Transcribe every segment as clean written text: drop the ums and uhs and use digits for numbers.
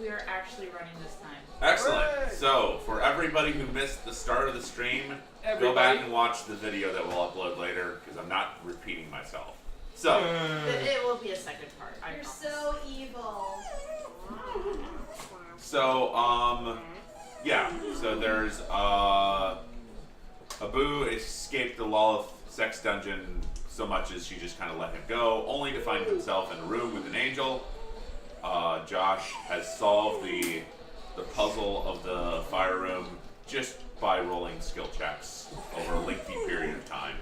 we are actually running this time. Excellent. Hooray! So, for everybody who missed the start of the stream, go back and watch the video that we'll upload later, because I'm not repeating myself. So, It will be a second part. You're so evil. So, yeah. So there's Abu escaped the Lolith sex dungeon so much as she just kind of let him go, only to find himself in a room with an angel. Josh has solved the puzzle of the fire room just by rolling skill checks over a lengthy period of time.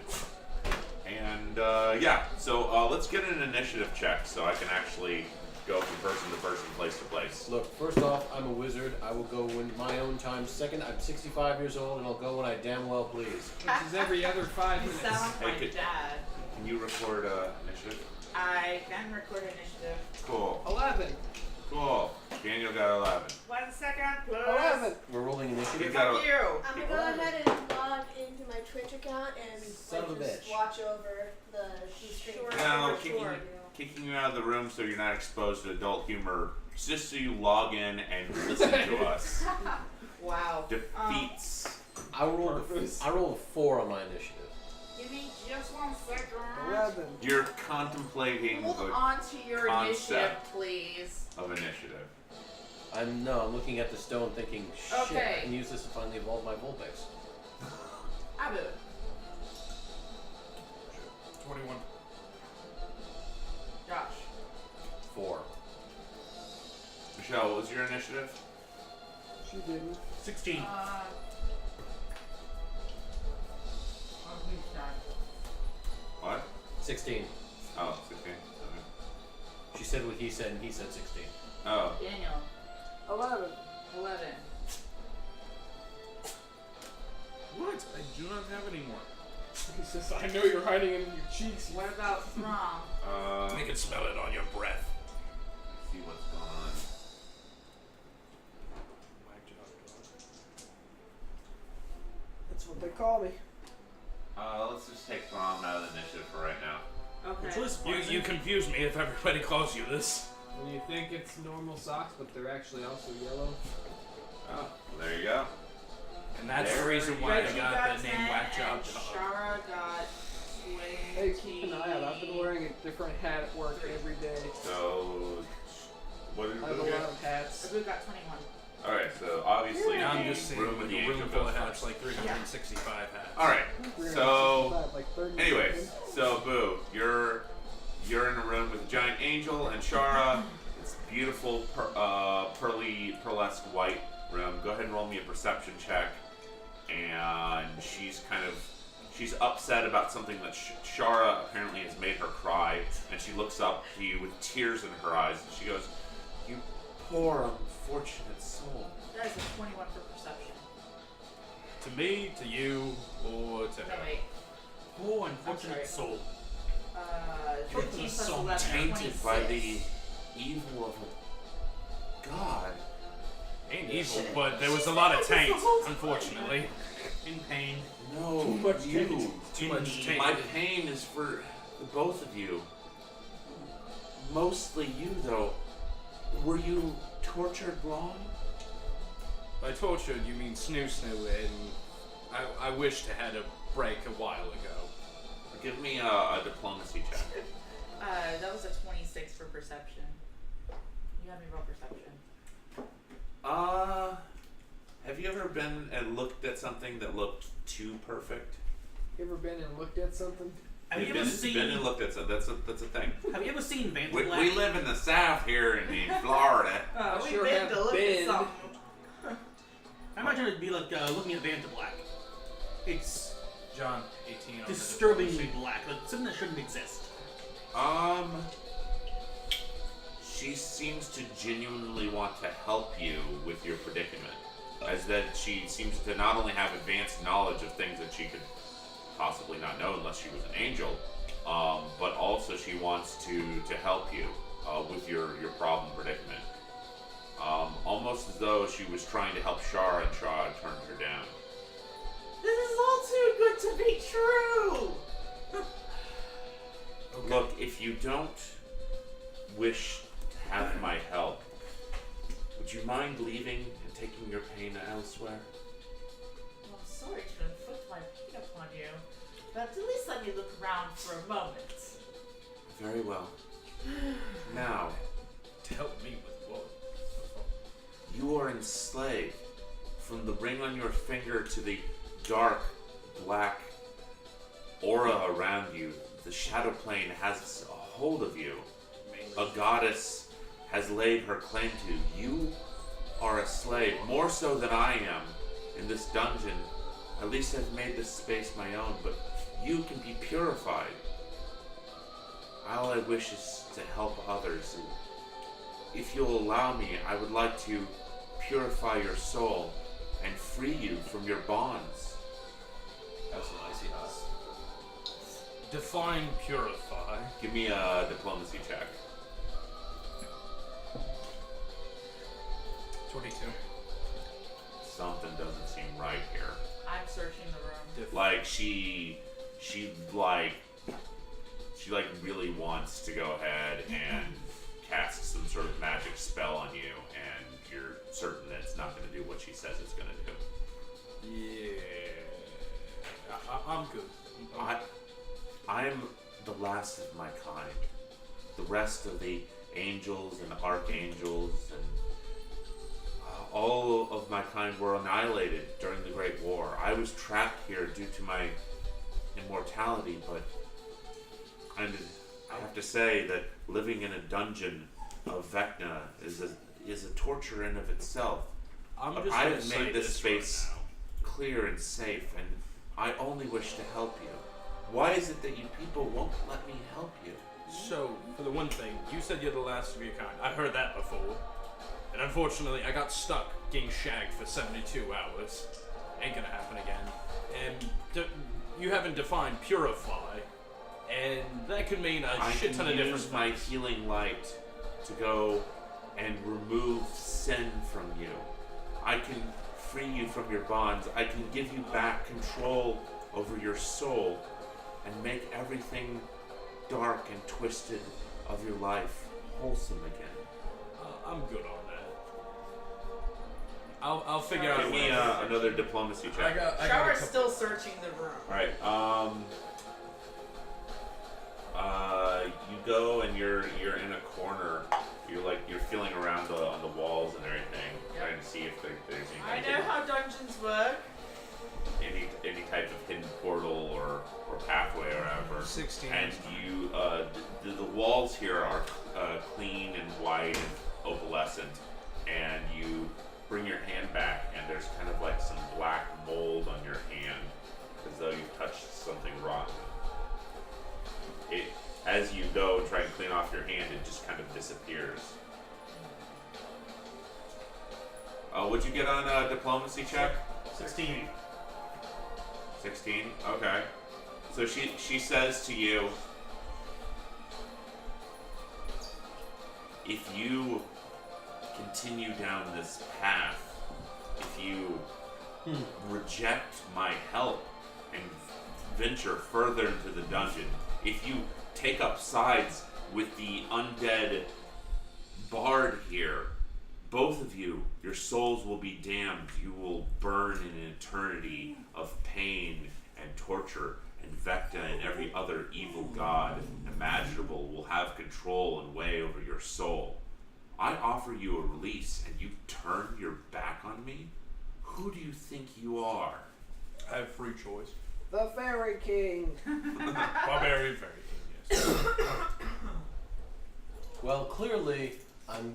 And yeah, so let's get an initiative check so I can actually go from person to person, place to place. Look, first off, I'm a wizard. I will go when my own time. Second, I'm 65 years old, and I'll go when I damn well please. Which is every other 5 You minutes. sound Hey, like Dad. Can you record initiative? I can record initiative. Cool. 11. Cool. Daniel got 11. 1 second, please. 11. We're rolling initiative. You got Fuck you. I'm gonna go ahead and log into my Twitch account and Son of a just bitch. watch over the stream. Sure. No, Sure. kicking you out of the room so you're not exposed to adult humor, just so you log in and listen to us. Wow. Defeats. I rolled a 4 on my initiative. Give me just 1 second. 11. You're contemplating Hold the on to your concept. initiative, please. of initiative. I'm looking at the stone thinking, shit, Okay. I can use this to finally evolve my Vulpix. Abu. 21. Josh. 4. Michelle, what was your initiative? She didn't. 16. What? 16. Oh, 16. She said what he said, and he said 16. Oh. Daniel. 11. 11. What? I do not have any more. He says, I know you're hiding in your cheeks. What about Throm? I can smell it on your breath. Let's see what's going on. That's what they call me. Let's just take Throm out of the initiative for right now. Okay. You confuse me if everybody calls you this. Well, you think it's normal socks, but they're actually also yellow. Oh, well, there you go. And that's the There reason you why go. I Reggie got the 10 name Whack Job. and Shara got 20. Hey, keep an eye out. I've been wearing a different hat at work every day. So, what did I have a we lot get? of hats. Abu got 21. Alright, so obviously Now I'm the just saying, room with with the a angel room full goes of hats, first. like 365 hats. Alright, so 365, like 30 anyways, seconds. so Boo, you're in a room with a giant angel and Shara. It's a beautiful pearlesque white room. Go ahead and roll me a perception check. And she's upset about something that Shara apparently has made her cry, and she looks up to you with tears in her eyes, and she goes, "You poor unfortunate soul." That is a 21 for perception. To me, to you, or to No, her. wait. Oh, unfortunate soul. 15 plus So 11, tainted by 26. the evil of a god. Ain't evil, but there was a lot of taint, unfortunately. In pain. No, Too much you. taint. Too much taint. My pain is for the both of you. Mostly you, though. Were you tortured long? By tortured, you mean snoo-snoo, and I wished I had a break a while ago. Give me a diplomacy check. That was a 26 for perception. You have me roll perception. Have you ever been and looked at something that looked too perfect? You ever been and looked at something? Have you You've ever been, seen? been and looked at something. That's a thing. Have you ever seen Van We Black? live in the South here in Florida. I We've sure been have to look been. at something. I imagine it'd be like looking at Van Black. It's John, 18 on disturbingly the diplomacy. black, like something that shouldn't exist. She seems to genuinely want to help you with your predicament. As that she seems to not only have advanced knowledge of things that she could possibly not know unless she was an angel, but also she wants to help you with your problem predicament. Almost as though she was trying to help Shara and Shara turned her down. This is all too good to be true! Look, if you don't wish to have my help, would you mind leaving and taking your pain elsewhere? Well, I'm sorry to inflict my pain upon you, but at least let me look around for a moment. Very well. Now, Help me with what? you are enslaved. From the ring on your finger to the dark, black aura around you, the shadow plane has a hold of you. A goddess has laid her claim to you. You are a slave, more so than I am in this dungeon. At least I've made this space my own, but you can be purified. All I wish is to help others. And if you'll allow me, I would like to purify your soul and free you from your bonds. That's an icy hot. Define purify. Give me a diplomacy check. 22. Something doesn't seem right here. I'm searching the room. Like she really wants to go ahead and cast some sort of magic spell on you, and you're certain that it's not going to do what she says it's going to do. Yeah. I'm good. I'm the last of my kind. The rest of the angels and archangels and all of my kind were annihilated during the Great War. I was trapped here due to my immortality, but I have to say that living in a dungeon of Vecna is a torture in of itself. I'm But just I gonna have say made this space right clear and safe, and I only wish to help you. Why is it that you people won't let me help you? now. So, for the one thing, you said you're the last of your kind. I've heard that before. And unfortunately, I got stuck getting shagged for 72 hours. Ain't gonna happen again. And you haven't defined purify, and that could mean a shit ton of I can different use my things. healing light to go and remove sin from you. I can free you from your bonds. I can give you back control over your soul and make everything dark and twisted of your life wholesome again. I'm good on that. I'll figure out. Give me another diplomacy check. I got a Shower's couple- still searching the room. Alright, you go and you're in a corner. You're feeling around on the walls and everything, trying to see if there's I know how dungeons work. any type of hidden portal or pathway or whatever. 16. And you the walls here are clean and white and opalescent, and you bring your hand back and there's kind of like some black mold on your hand, as though you've touched something rotten. As you go and try and clean off your hand, it just kind of disappears. What'd you get on a diplomacy check? 16. 16? Okay. So she says to you, if you continue down this path, if you reject my help and venture further into the dungeon, if you take up sides with the undead bard here, both of you, your souls will be damned. You will burn in an eternity of pain and torture, and Vecna and every other evil god imaginable will have control and way over your soul. I offer you a release, and you turn your back on me? Who do you think you are? I have free choice. The Fairy King. Barbarian fairy king, yes. Well, clearly, I'm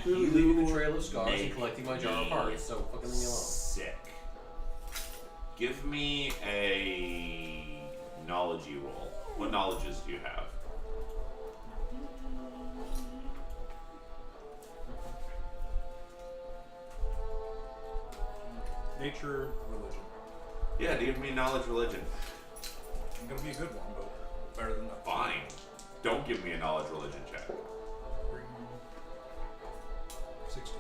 clearly leaving a trail of scars and Make collecting my jar of me hearts, so fucking leave me alone. Sick. Give me a knowledge-y roll. What knowledges do you have? Nature, religion. Yeah, give me knowledge religion. I'm gonna be a good one, but better than that. Fine. Don't give me a knowledge religion check. 16.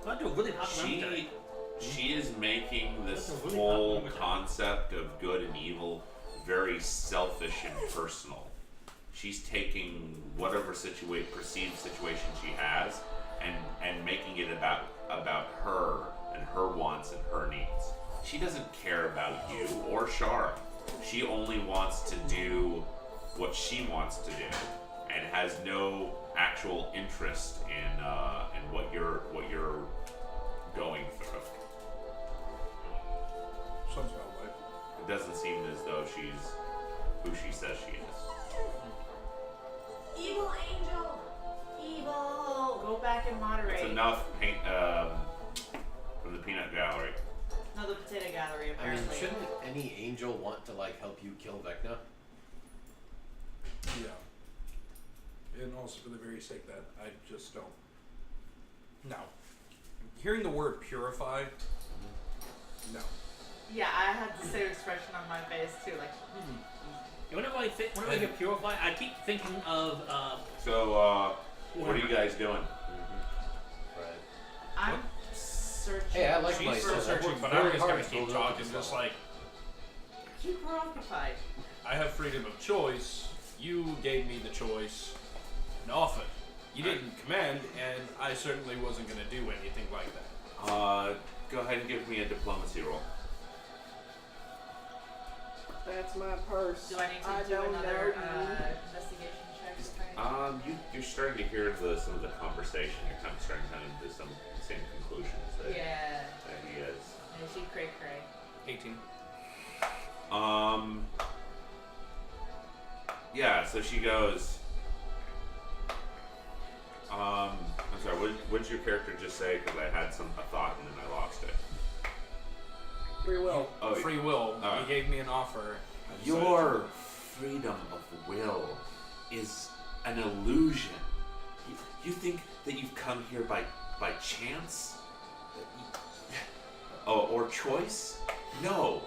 I do a really hot round today. She is making this That's a really whole hot moment. concept of good and evil very selfish and personal. she's taking whatever perceived situation she has and making it about her and her wants and her needs. She doesn't care about you or Shara. She only wants to do what she wants to do, and has no actual interest in what you're going through. Sounds about right. It doesn't seem as though she's who she says she is. Evil angel! Evil! Go back and moderate. It's enough paint from the peanut gallery. No, the potato gallery, I mean, apparently. shouldn't any angel want to like help you kill Vecna? Yeah. And also for the very sake that I just don't. No. Hearing the word purify. No. Yeah, I had the same expression on my face too, like. And whenever I get purified, I keep thinking of So, what are you guys doing? Right. I'm searching. Hey, I like She's my still stuff. I searching, worked but I'm very just gonna hard to keep build up talking. this Just level. like Keep her occupied. I have freedom of choice. You gave me the choice and offered. You didn't command, and I certainly wasn't gonna do anything like that. Go ahead and give me a diplomacy roll. That's my purse. Do I need to do don't another know you. investigation check? You're starting to hear some of the conversation. You're kind of starting to come to some same conclusions that, Yeah. that he is. Yeah, she cray cray. 18. Yeah, so she goes, I'm sorry, what did your character just say? Because I had a thought and then I lost it. Free will. Oh, Free will. Alright. You gave me an offer. I decided Your freedom of will is an illusion. You think that you've come here by chance? Or choice? No.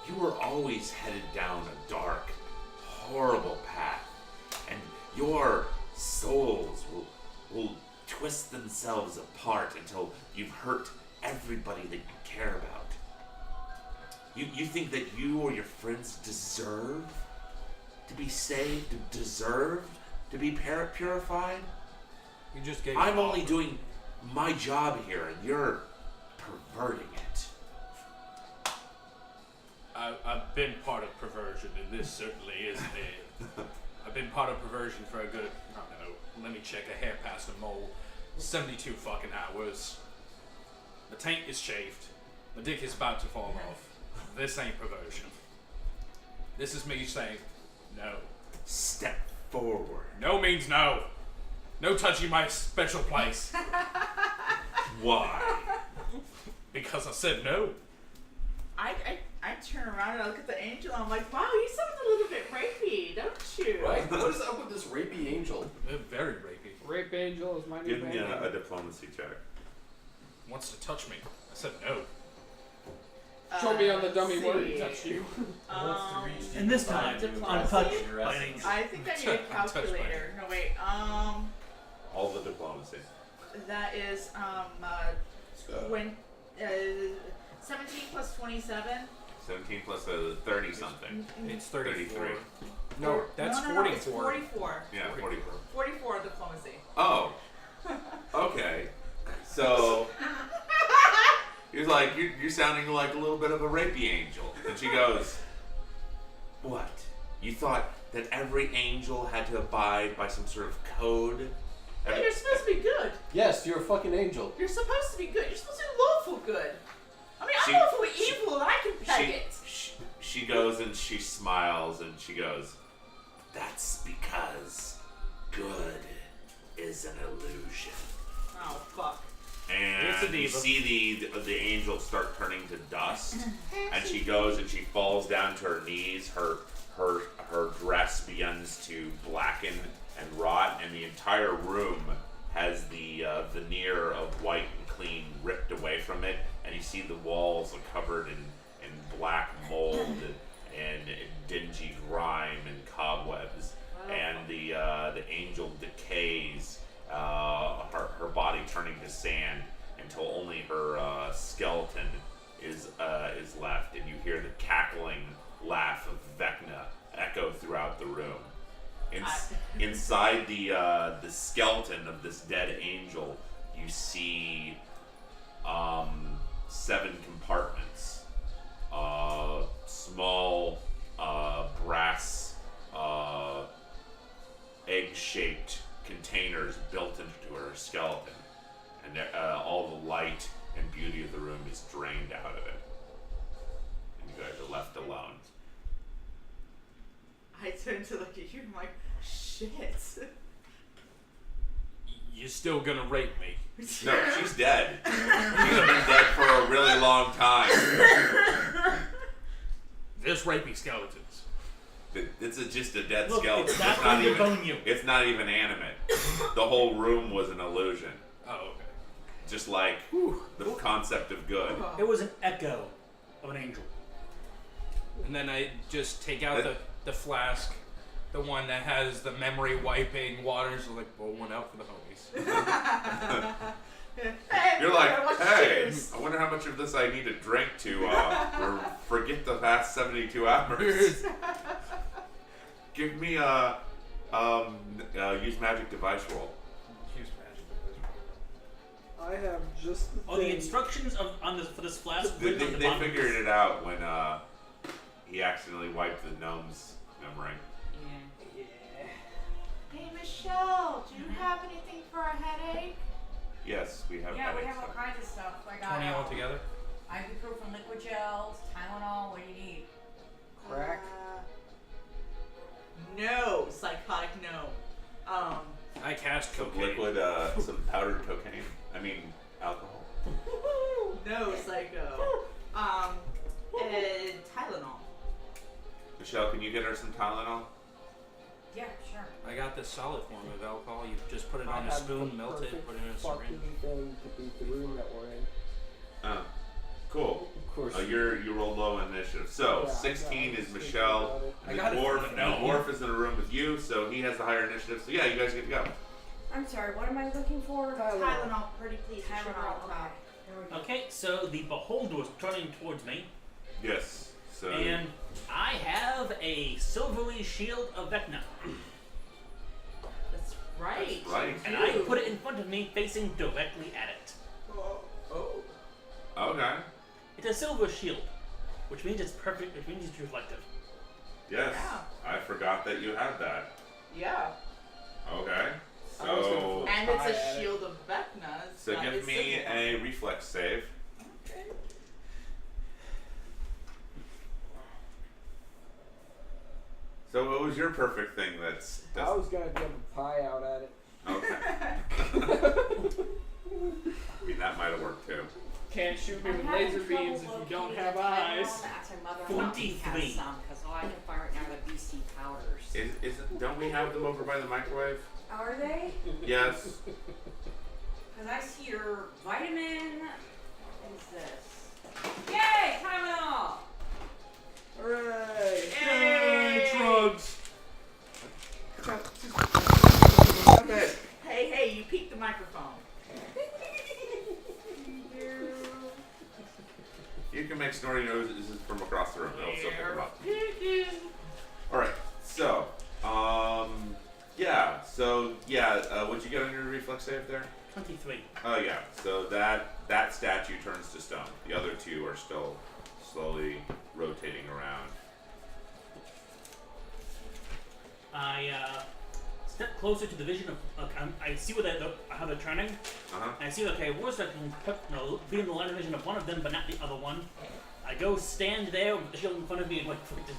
You were always headed down a dark, horrible path. And your souls will twist themselves apart until you've hurt everybody that you care about. You think that you or your friends deserve to be saved, deserve to be purified? You just gave I'm an only offer. doing my job here, and you're perverting it. I've been part of perversion, and this certainly isn't it. I've been part of perversion for a good, I don't know, let me check, a hair past a mole, 72 fucking hours. The taint is chafed. My dick is about to fall off. This ain't perversion. This is me saying no. Step forward. No means no. No touching my special place. Why? Because I said no. I turn around and I look at the angel and I'm like, wow, you sound a little bit rapey, don't you? Right? What is up with this rapey angel? They're very rapey. Rape angel is my new Give me band a name. diplomacy check. Wants to touch me. I said no. Show me on the dummy let's where see. he touched you. and this time Diplomacy. untouched by an angel. I think I need a Untouched by it. calculator. No, wait. All the diplomacy. That is, when, 17 plus 27. 17 plus 30 something. It's 33. 33. No, that's no, it's 44. 44. Yeah, 44. 44 diplomacy. Oh. Okay. So he's like, you're sounding like a little bit of a rapey angel. And she goes, what? You thought that every angel had to abide by some sort of code? Hey, you're supposed to be good. Yes, you're a fucking angel. You're supposed to be good. You're supposed to be lawful good. I mean, She- I'm lawfully evil and I can peg it. She goes and she smiles and she goes, that's because good is an illusion. Oh, fuck. It's a And you diva. see the angel start turning to dust, and she goes and she falls down to her knees. Her dress begins to blacken and rot, and the entire room has the veneer of white and clean ripped away from it, and you see the walls are covered in black mold and dingy grime and cobwebs, and the angel decays. Her body turning to sand until only her skeleton is left, and you hear the cackling laugh of Vecna echo throughout the room. Inside the skeleton of this dead angel, you see 7 compartments, small brass egg-shaped containers built into her skeleton, and all the light and beauty of the room is drained out of it, and you guys are left alone. I turn to look at you. I'm like, shit. You're still gonna rape me. No, she's dead. She's been dead for a really long time. There's rapey skeletons. It's just a dead Look, skeleton. it's not going to bone you. It's not even animate. The whole room was an illusion. Oh, okay. Just like the concept of good. It was an echo of an angel. And then I just take out the flask, the one that has the memory wiping waters, like, pour one out for the homies. Hey, You're like, what's hey, yours? I wonder how much of this I need to drink to forget the past 72 hours. Give me a use magic device roll. Use magic. I have just the Oh, thing. the instructions for this flask They, written on the they bottom. figured it out when he accidentally wiped the gnome's memory. Hey, Michelle, do you have anything for a headache? Yes, we have. Yeah, we headaches, have all so. kinds of stuff. I got 20 altogether? ibuprofen liquid gels, Tylenol. What do you need? Crack. No, psychotic no. I cast Some cocaine. liquid, some powdered cocaine. I mean, alcohol. No, psycho. And Tylenol. Michelle, can you get her some Tylenol? Yeah, sure. I got this solid form of alcohol. You just put it I on a have spoon, the melt it, perfect put it in a fucking syringe. thing to beat the room that we're in. Oh, cool. Of course. You rolled low on initiative. So Yeah, 16 I is was Michelle. thinking I And got the it dwarf, for and now. the dwarf is in a room with you, so he has the higher initiative. So yeah, you guys get to go. I'm sorry. What am I looking for? Tylenol, pretty please. Tylenol. Okay. There we go. Okay, so the beholder was turning towards me, Yes. So and I have a silvery shield of Vecna, That's right. That's right. and I put it in front of me, facing directly at it. okay. It's a silver shield, which means it's perfect. Which means it's reflective. Yes. Yeah. I forgot that you had that. Yeah. Okay. I was So gonna And Hi, it's a Attic. shield of Vecna. It's so not give me invisible. a reflex save. Okay. So what was your perfect thing that's I was gonna give a pie out at it. okay? I mean that might have worked too. Can't shoot me I'm with having laser trouble beams if you don't locating have the eyes. Tylenol. That's my mother-in-law. She 43. has some because all I can find right now are the BC powders. Don't we have them over by the microwave? Are they? Yes. Because I see your vitamin. What is this? Yay! Tylenol! Hooray! Yay, drugs! Hey, you peeked the microphone. You can make snorty noises from across the room. It'll still pick them up. Peeking. Alright, so, what'd you get on your reflex save there? 23. Oh yeah, so that statue turns to stone. The other two are still slowly rotating around. I step closer to the vision of. I see how they're turning. Uh-huh. And I see, okay, worst I can be in the line of vision of one of them, but not the other one. I go stand there with the shield in front of me and wait for it to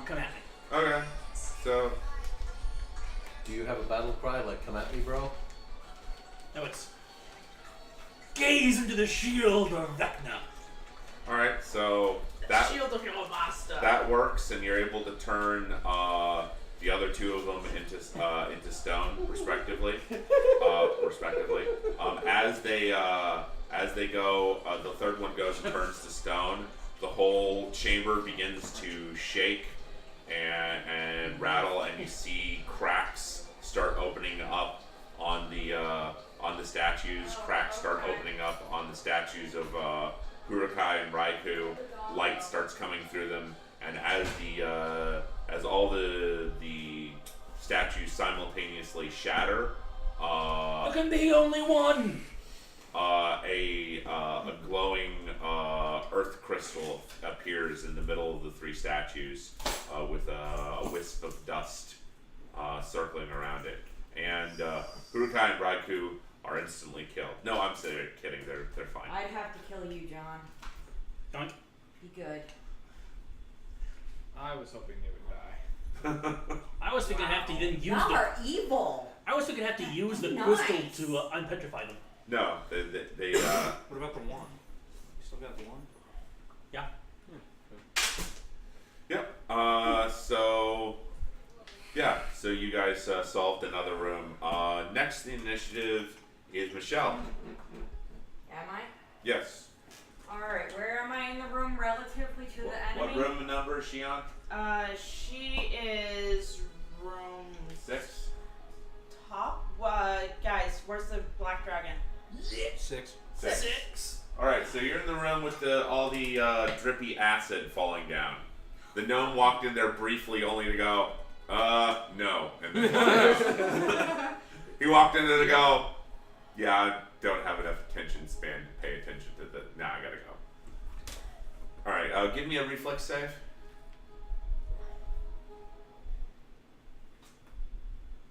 come at me. Okay, so, Do you have a battle cry like "Come at me, bro"? No, it's gaze into the shield of Vecna. alright, so that Shield of your master. that works, and you're able to turn the other two of them into stone, respectively. As they go, the third one goes and turns to stone. The whole chamber begins to shake and rattle, and you see cracks start opening up on the statues. Cracks start opening up on the statues of Hurukai and Raikou. Light starts coming through them, and as all the statues simultaneously shatter. There can be only one. A glowing earth crystal appears in the middle of the three statues with a wisp of dust circling around it. And Hurukai and Raikou are instantly killed. No, I'm kidding. They're fine. I'd have to kill you, John. Don't. Be good. I was hoping they would die. I was thinking I have to then use Y'all the. are evil. I was thinking I have to use the Nice. crystal to unpetrify them. No, they What about the wand? You still got the wand? Yeah. Yep. So you guys solved another room. Next in the initiative is Michelle. Am I? Yes. Alright, where am I in the room relatively to the What enemy? room number is she on? She is room 6. top. Guys, where's the black dragon? 6. 6. All right. So you're in the room with all the drippy acid falling down. The gnome walked in there briefly, only to go, no, and then walked out. He walked in there to go, yeah, I don't have enough attention span to pay attention to the. Now I gotta go. All right. Give me a reflex save.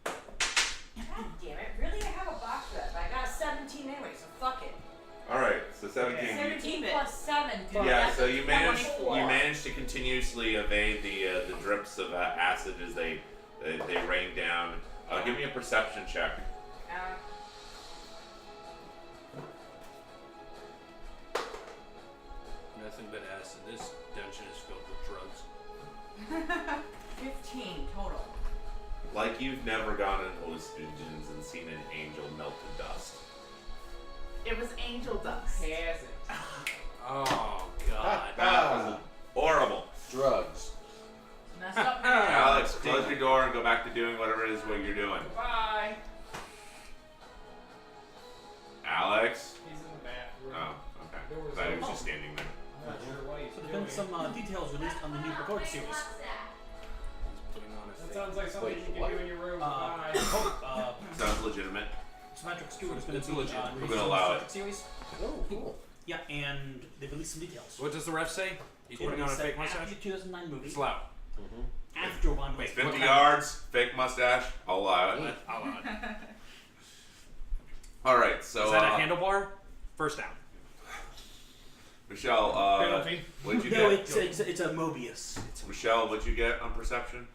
God damn it. Really? I have a box for that, but I got a 17 anyway, so fuck it. All right. So 17. 17 Keep it. plus 7. Dude, Yeah, that's so you managed 24. to continuously evade the drips of acid as they rain down. Give me a perception check. Nothing but acid. This dungeon is filled with drugs. 15 total. Like you've never gone into hallucinogens and seen an angel melt to dust. It was angel dust. Has it? Oh god. That was horrible. Drugs. Messed up. man. Alex, close your door and go back to doing whatever it is what you're doing. Bye. Alex? He's in the bathroom. Oh, okay. There was I thought he a- was just standing there. I'm not sure what he's So there's doing. been some details released on the new record series. He's putting on a That fake. sounds like something Wait, you can what? do in your room. Bye. Sounds legitimate. Symmetric Skewer has been It's legit. We're gonna allow it. series. Oh, cool. Yeah, and they released some details. What does the ref say? He's They putting on a released fake that mustache? after the 2009 movie. It's loud. After one. Wait, 50 what kind- yards, fake mustache, I'll allow it. I'll allow it. Alright, so Is that a handlebar? First down. Michelle, Penalty. what'd you No, get? it's a Mobius. Michelle, what'd you get on perception?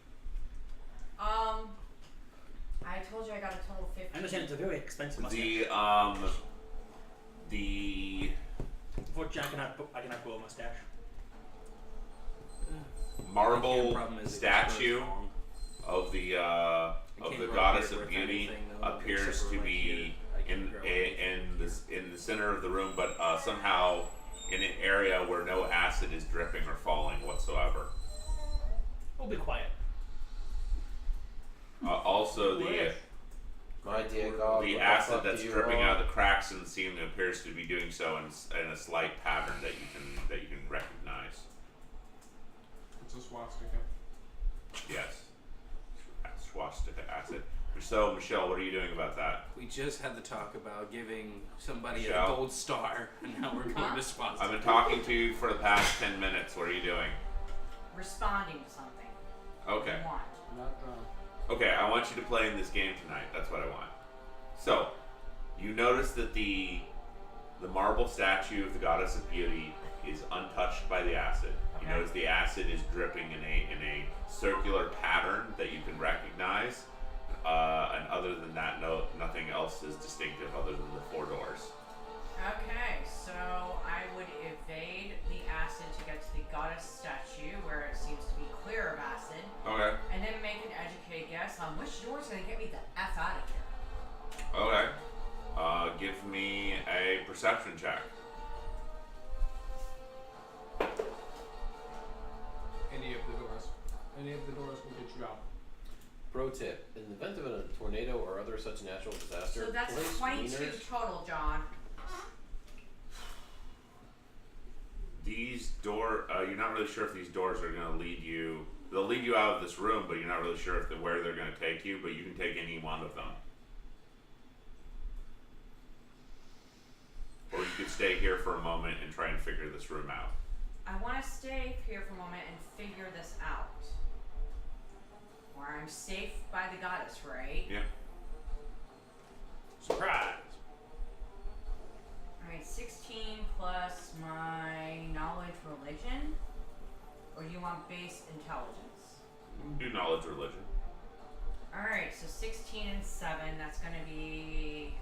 I told you I got a total of 15. I understand it's a very expensive mustache. The Unfortunately, I cannot grow a mustache. marble Problem is it statue goes wrong. of the can't grow a goddess beard of with beauty anything, though, appears except for to my be beard. I can't grow anything. in the center of the room, but somehow in an area where no acid is dripping or falling whatsoever. We'll be quiet. Also, My dear God. the what acid fuck that's do you dripping want? out of the cracks in the ceiling appears to be doing so in a slight pattern that you can recognize. It's a swastika. Yes, swastika acid. So, Michelle, what are you doing about that? We just had the talk about giving somebody Michelle? a gold star, and now we're going to sponsor. I've been talking to you for the past 10 minutes. What are you doing? Responding to something. Okay. You want. Not drunk. Okay, I want you to play in this game tonight. That's what I want. So, you notice that the marble statue of the goddess of beauty is untouched by the acid. You Okay. notice the acid is dripping in a circular pattern that you can recognize. And other than that, nothing else is distinctive other than the 4 doors. Okay, so I would evade the acid to get to the goddess statue where it seems to be clear of acid, Okay. and then make an educated guess on which door is going to get me the F out of here. Okay. Give me a perception check. Any of the doors. Any of the doors will get you out. Pro tip: in the event of a tornado or other such natural disaster, So that's place 22 wieners- total, John. These you're not really sure if these doors are going to lead you They'll lead you out of this room, but you're not really sure where they're going to take you, but you can take any one of them. Or you could stay here for a moment and try and figure this room out. I want to stay here for a moment and figure this out. Where I'm safe by the goddess, right? Yeah. Surprise! Alright, 16 plus my knowledge religion? Or do you want base intelligence? Do knowledge religion. Alright, so 16 and 7, that's gonna be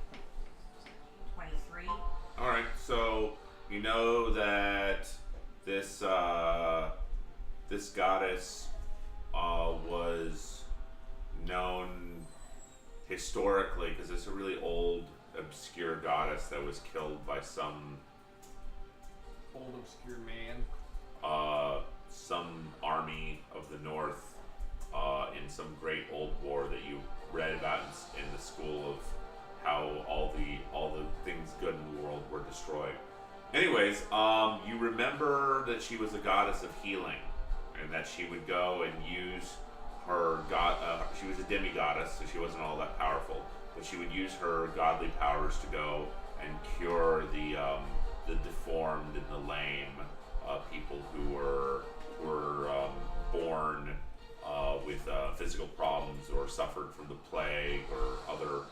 23. Alright, so you know that this this goddess was known historically because it's a really old, obscure goddess that was killed by some Old obscure man. some army of the north in some great old war that you read about in the school of how all the things good in the world were destroyed. Anyways, you remember that she was a goddess of healing, and that she would go and use her she was a demigoddess, so she wasn't all that powerful, but she would use her godly powers to go and cure the deformed and the lame, people who were born with physical problems or suffered from the plague or other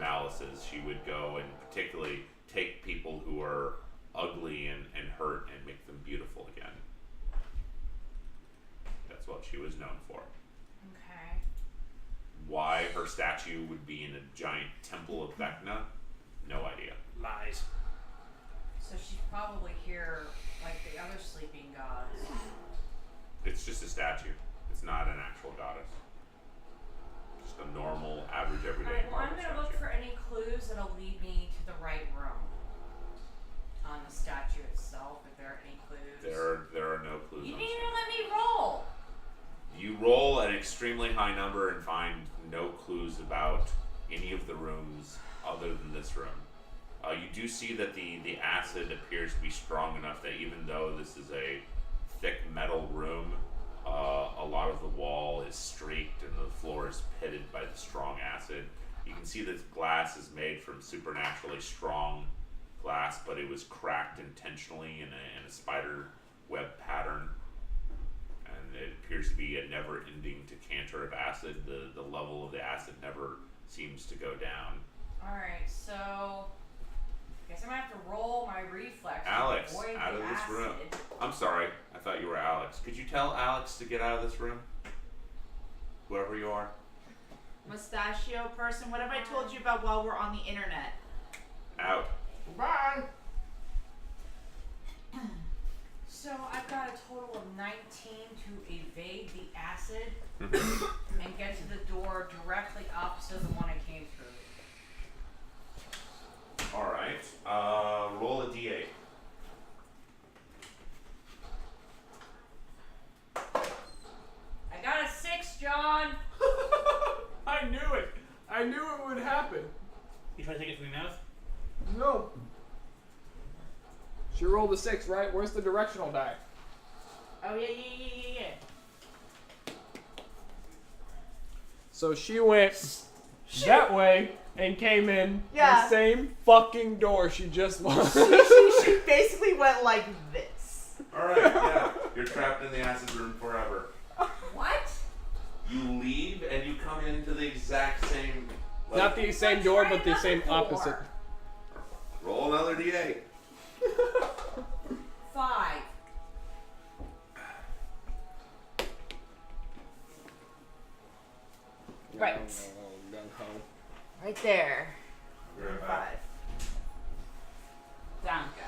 malices. She would go and particularly take people who are ugly and hurt and make them beautiful again. That's what she was known for. Okay. Why her statue would be in a giant temple of Vecna, no idea. Lies. So she's probably here like the other sleeping gods. It's just a statue. It's not an actual goddess. Just a normal, average, everyday Alright, well, I'm marble gonna look statue. for any clues that'll lead me to the right room. On the statue itself, if there are any clues. There are no clues. You on didn't the even let me roll! You roll an extremely high number and find no clues about any of the rooms other than this room. You do see that the acid appears to be strong enough that even though this is a thick metal room, a lot of the wall is streaked and the floor is pitted by the strong acid. You can see that glass is made from supernaturally strong glass, but it was cracked intentionally in a spider web pattern. And it appears to be a never-ending decanter of acid. The level of the acid never seems to go down. Alright, so guess I'm gonna have to roll my reflex to Alex, avoid out the of this acid. room. I'm sorry, I thought you were Alex. Could you tell Alex to get out of this room? Whoever you are. Mustachio person, what have I told you about while we're on the internet? Out. Bye. So I've got a total of 19 to evade the acid and get to the door directly opposite the one I came through. Alright, roll a d8. I got a 6, John! I knew it. I knew it would happen. You try to take it from your mouth? No. She rolled a 6, right? Where's the directional die? Oh yeah. So she went that way and came in Yeah. the same fucking door she just was. She basically went like this. Alright, yeah. You're trapped in the acid room forever. What? You leave and you come into the exact same... Not the same door, but the same opposite. Roll another d8. 5. Right. Right there. We're at 5. 5. Danke.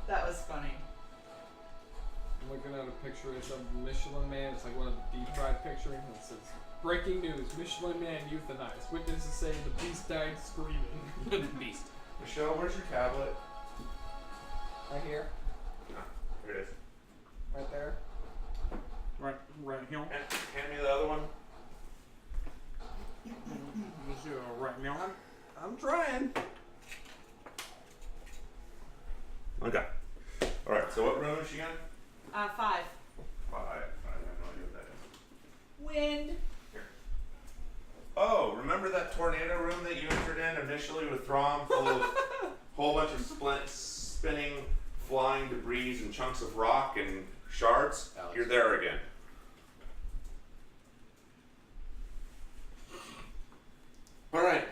That was funny. I'm looking at a picture of some Michelin Man. It's like one of the deep fried pictures. And it says, "Breaking news: Michelin Man euthanized. Witnesses say the beast died screaming." The beast. Michelle, where's your tablet? Right here. Here it is. Right there. Right here. Hand me the other one. Right here. I'm trying. Okay. So what room is she in? 5. 5. I have no idea what that is. Wind. Oh, remember that tornado room that you entered in initially with Throm, full of a whole bunch of spinning, flying debris and chunks of rock and shards? Alex. You're there again. All right.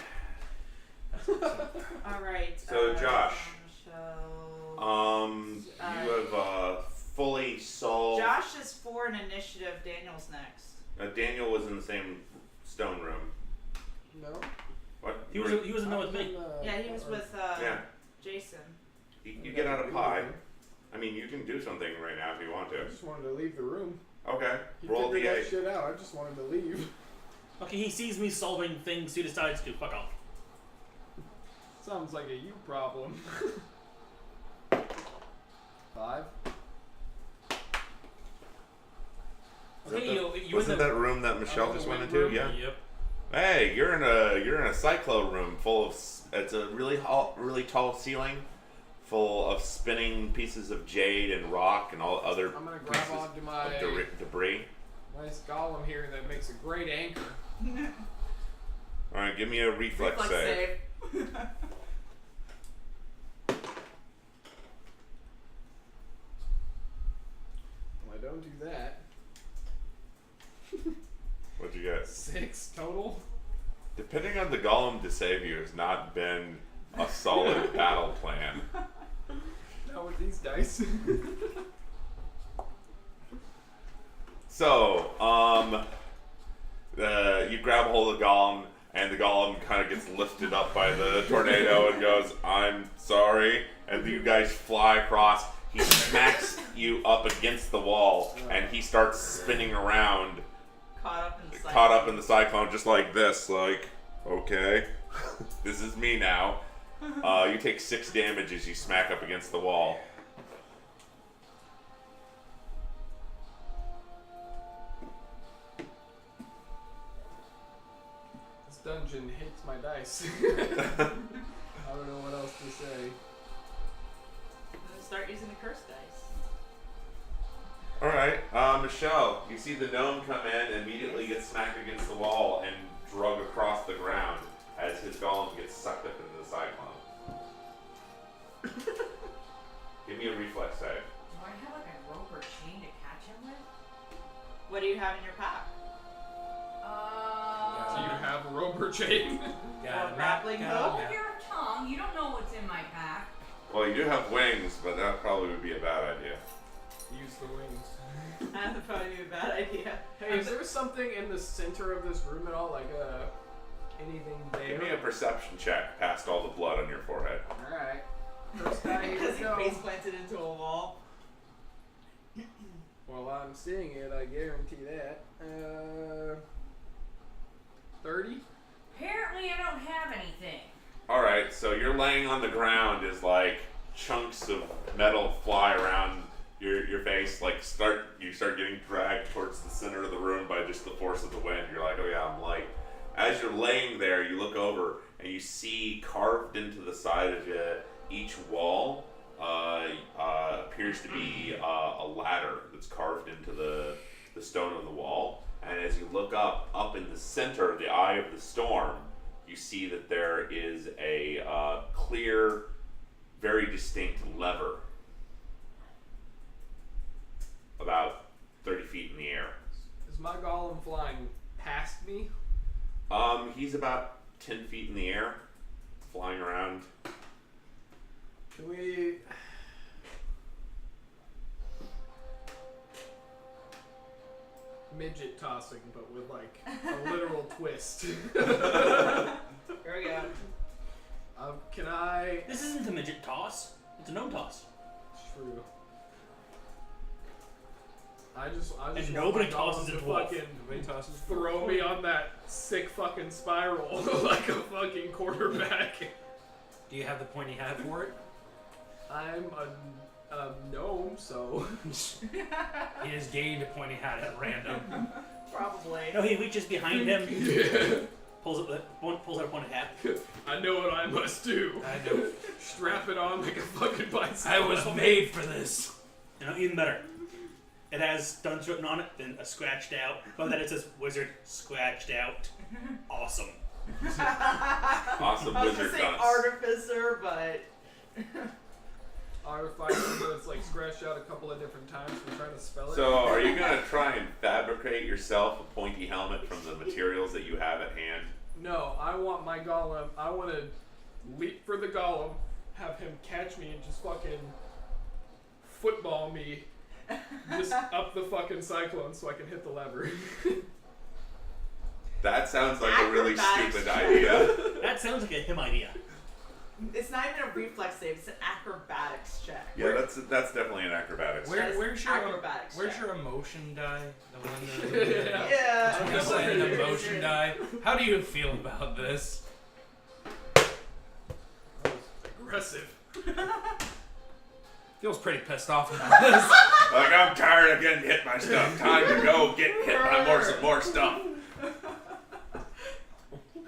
All right. So, Josh. Michelle. You have fully solved. Josh is 4 in initiative. Daniel's next. Daniel was in the same stone room. No. What? He was in there with me. Yeah, he was with Yeah. Jason. You get out of pie. I mean, you can do something right now if you want I to. just wanted to leave the room. Okay. He Roll figured that D8. shit out. I just wanted to leave. Okay, he sees me solving things, he decides to fuck off. Sounds like a you problem. 5. Okay, you in Wasn't the that room that Michelle just went into? room? Yeah. Yep. Hey, you're in a cyclo room full of. It's a really tall ceiling, full of spinning pieces of jade and rock and all other I'm gonna grab pieces onto my of debris. nice golem here that makes a great anchor. All right, give me a reflex save. Well, I don't do that. What'd you get? 6 total. Depending on the golem to save you has not been a solid battle plan. Not with these dice. So, you grab hold of the golem, and the golem kind of gets lifted up by the tornado and goes, "I'm sorry." And you guys fly across. He smacks you up against the wall, and he starts spinning around, caught up in the cyclone, just like this. Like, okay, this is me now. You take 6 damage as you smack up against the wall. This dungeon hates my dice. I don't know what else to say. Start using the curse dice. Alright, Michelle, you see the gnome come in, immediately get smacked against the wall, and drug across the ground as his golem gets sucked up into the cyclone. Give me a reflex save. Do I have like a rope or chain to catch him with? What do you have in your pack? Do you have a rope or chain? Or grappling hook? Hold your tongue. You don't know what's in my pack. Well, you do have wings, but that probably would be a bad idea. Use the wings. That would probably be a bad idea. Hey, is there something in the center of this room at all? Like, anything there? Give me a perception check past all the blood on your forehead. Alright. First guy, here Because we he go. face planted into a wall. Well, I'm seeing it, I guarantee that. 30? Apparently, I don't have anything. Alright, so you're laying on the ground as like chunks of metal fly around your face, like you start getting dragged towards the center of the room by just the force of the wind. You're like, oh yeah, I'm light. As you're laying there, you look over and you see carved into the side of each wall appears to be a ladder that's carved into the stone of the wall. And as you look up in the center, the eye of the storm, you see that there is a clear, very distinct lever about 30 feet in the air. Is my golem flying past me? He's about 10 feet in the air, flying around. Can we... midget tossing, but with like a literal twist. Here we go. Can I... This isn't a midget toss. It's a gnome toss. True. I just And want nobody my tosses golem a to dwarf. fucking throw me on that sick fucking spiral like a fucking quarterback. Do you have the pointy hat for it? I'm a gnome, so... He has gained a pointy hat at random. Probably. No, he reaches behind him, pulls out a pointed hat. I know what I must do. I know. Strap it on like a fucking bicycle. I was made for this. No, even better. It has stunts written on it, then a scratched out. But then it says wizard scratched out. Awesome. Awesome I was wizard gonna say dunce. artificer, but Artificer, but it's like scratched out a couple of different times. We're trying to spell it. So, are you gonna try and fabricate yourself a pointy helmet from the materials that you have at hand? No, I want my golem. I want to leap for the golem, have him catch me, and just fucking football me, just up the fucking cyclone so I can hit the lever. That sounds like a really Acrobatics stupid check. idea. That sounds like a him idea. it's not even a reflex save. It's an acrobatics check. Yeah, that's definitely an acrobatics. Where's your acrobatics where's check. your emotion die? The one that Yeah. I'm gonna say an emotion die. How do you feel about this? That was aggressive. Feels pretty pissed off about this. Like, I'm tired of getting hit by stuff. Time to go get hit by some more stuff.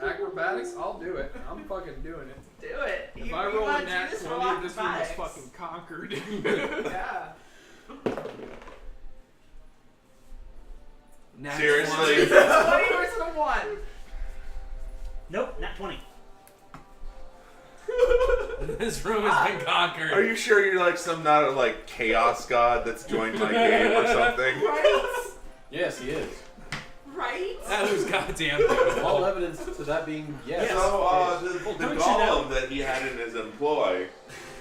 Acrobatics, I'll do it. I'm fucking doing it. Do it. If you, I you roll a wanna do nat this for 20, this room is acrobatics. fucking conquered. Yeah. Seriously? 20 versus a 1. Nope, not 20. This room has been conquered. Are you sure you're like some not like chaos god that's joined my game or something? Right? Yes, he is. Right? That was goddamn beautiful. All evidence to that being yes. So the Well, don't you golem know- that he had in his employ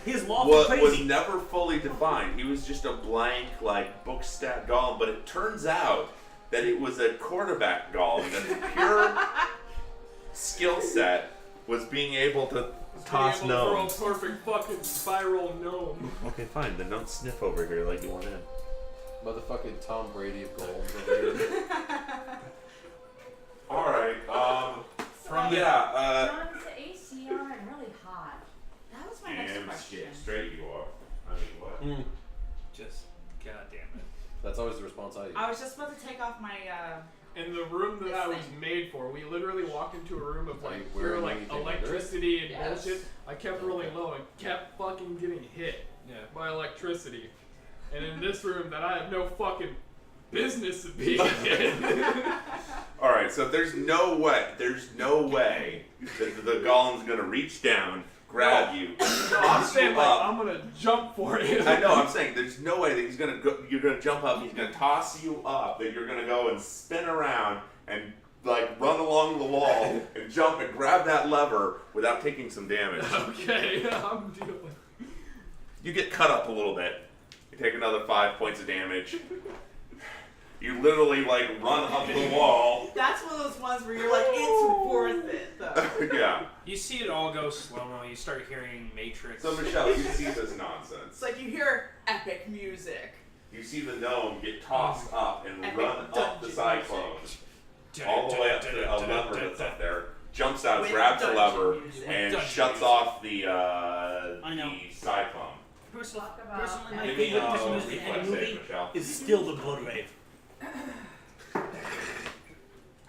His lawful was crazy. never fully defined. He was just a blank, like, book stat golem, but it turns out that it was a quarterback golem that pure skill set was being able to toss Be able to gnomes. throw a perfect fucking spiral gnome. Okay, fine, then don't sniff over here like you want in. Motherfucking Tom Brady of gold over here. Alright, From the John, is the AC on and really hot? That was my next damn question. shit straight you are. I mean, what? just goddamn it. That's always the response I use. I was just about to take off my, In the room that This I was thing. made for, we literally walked into a room of Are like you pure wearing like anything under it? electricity and Yes. bullshit. I kept rolling low and kept fucking getting hit Yeah. by electricity. And in this room that I have no fucking business of being in. Alright, so there's no way that the golem's gonna reach down, grab you, I'm toss saying you like up. I'm gonna jump for it. I know, I'm saying there's no way that he's gonna go, you're gonna jump up, he's gonna toss you up, that you're gonna go and spin around and like run along the wall and jump and grab that lever without taking some damage. Okay, I'm dealing. You get cut up a little bit. You take another 5 points of damage. You literally like run up the wall. that's one of those ones where you're like, it's worth it, though. Yeah. You see it all go slow-mo. You start hearing Matrix. So Michelle, you see this nonsense. It's like you hear epic music. You see the gnome get tossed up and Epic run up the dungeon cyclone. All the way up to a lever that's up there. Jumps out, With grabs the dungeon lever, music. and Dungeon shuts music. off the know. cyclone. Personally, Talk about personally, my Give me favorite a Christmas movie in any reflex save, movie Michelle. is still The Blood Rave.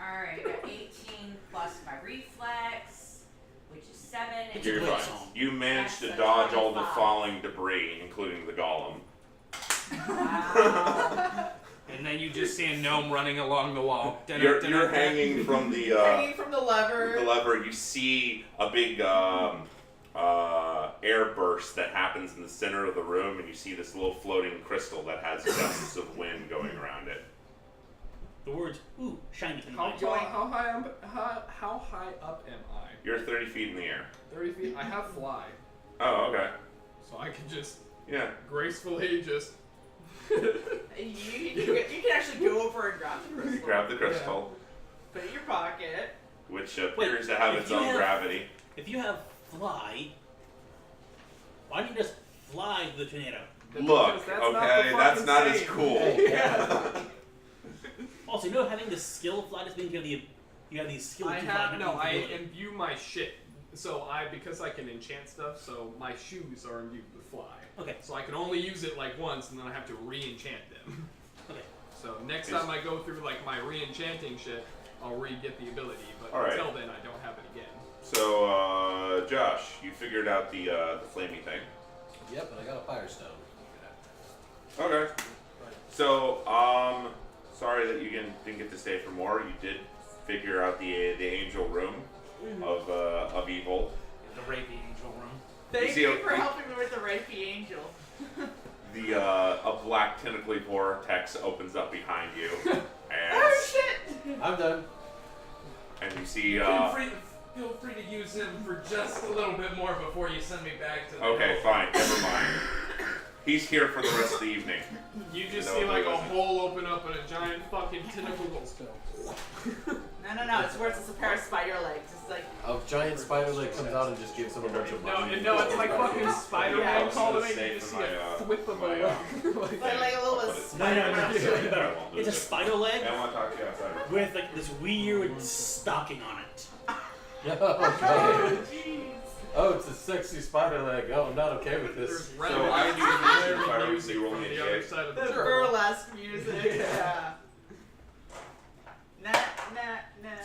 Alright, I got 18 plus my reflex, which is 7. And It's a You're great fine. song. You managed to That's dodge all the 25. falling debris, including the golem. Wow. And then you just see a gnome running along the wall. You're hanging from the Hanging from the lever. lever. You see a big air burst that happens in the center of the room, and you see this little floating crystal that has gusts of wind going around it. The words, ooh, shiny in How, my how high how high up am I? You're 30 feet in the air. 30 feet. I have fly, Oh, okay. so I can just Yeah. gracefully just. You can actually go over and grab the You crystal. grab the crystal, Put it in your pocket. which appears to have if its you own have- gravity. If you have fly, why don't you just fly the tornado? Look, That's not the okay, that's fucking not as same. cool. Yeah. Also, having the skill fly just means you have these skills I to have fly. no. not I the ability. imbue my shit. So because I can enchant stuff, so my shoes are imbued with fly. Okay. So I can only use it like once, and then I have to re-enchant them. Okay. So next time I go through like my re-enchanting shit, I'll re-get the ability. But All right. until then, I don't have it again. So, Josh, you figured out the flamey thing. Yep, and I got a firestone. Okay. So, sorry that you didn't get to stay for more. You did figure out the angel room of evil. The rapey angel room. Thank see you a- for helping me with the rapey angel. A black tentacly vortex opens up behind you, and Oh shit! I'm done. you see. Feel free to use him for just a little bit more before you send me back to the Okay, fine. Never mind. He's here for the rest of the evening. You just No, see like it a wasn't. hole open up and a giant fucking tentacle. No, it's worse. It's a pair of spider legs. It's like A giant spider leg comes out and just gives him a bunch of money. No, it's like fucking Spider-Man Yeah. called It's it. You safe just for see my, a whip of a leg. like a little bit of No, spider. no, Yeah, it's I better. won't It's a lose it. spider leg I want to talk to you outside. with like this weird stocking on it. Okay. Jeez. Oh, it's a sexy spider leg. Oh, I'm not okay with There's this. random So I do fire music roll from me the a other J. side of the The room. burlesque music. Yeah. Nah.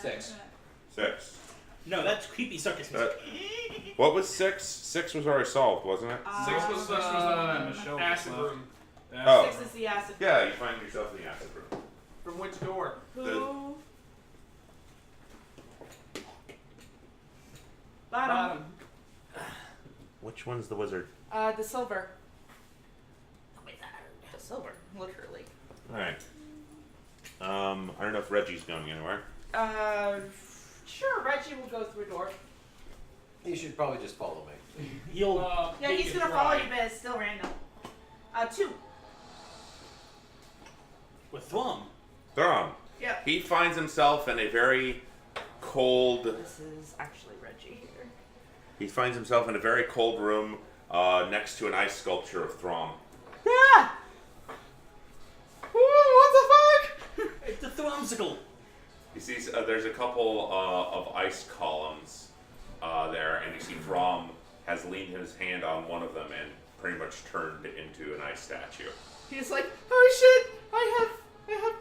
6. 6. No, that's creepy circus music. What was 6? 6 was already solved, wasn't it? Six was the one that Michelle acid just room. Oh. 6 is the acid. Yeah, you find yourself in the acid room. From which door? Who? Bottom. Which one's the wizard? The silver. The silver, literally. Alright. I don't know if Reggie's going anywhere. Sure, Reggie will go through a door. You should probably just follow me. He'll Yeah, He he's can gonna try. follow you, but it's still random. 2. with Thrum. Thrum. Yep. He finds himself in a very cold. This is actually Reggie here. He finds himself in a very cold room next to an ice sculpture of Thrum. Ah! Ooh, what the fuck? It's a Thrumsicle. You see, there's a couple of ice columns there, and you see Thrum has leaned his hand on one of them and pretty much turned into an ice statue. He's like, oh shit! I have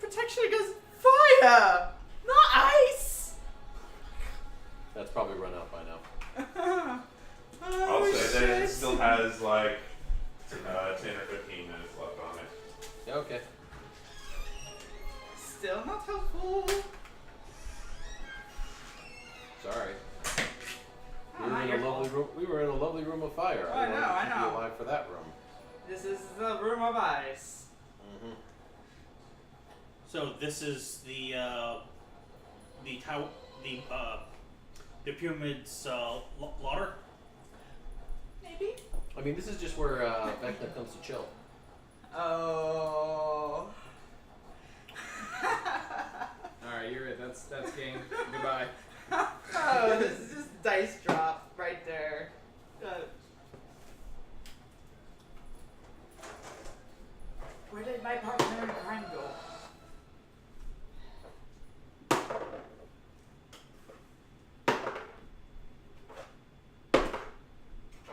protection against fire, not ice. That's probably run out by now. Oh, I'll say that it shit. still has like 10 or 15 minutes left on it. Yeah, okay. Still not helpful. Sorry. Oh, We were not in your a lovely fault. room. We were in a lovely room of fire. I know, wanted to I keep you know. alive for that room. This is the room of ice. Mm-hmm. So this is the tower, the pyramid's lauder. Maybe. I mean, this is just where Vecna comes to chill. Oh. Alright, you're it. That's game. Goodbye. Oh, this is just dice drop right there. Where did my partner in crime go?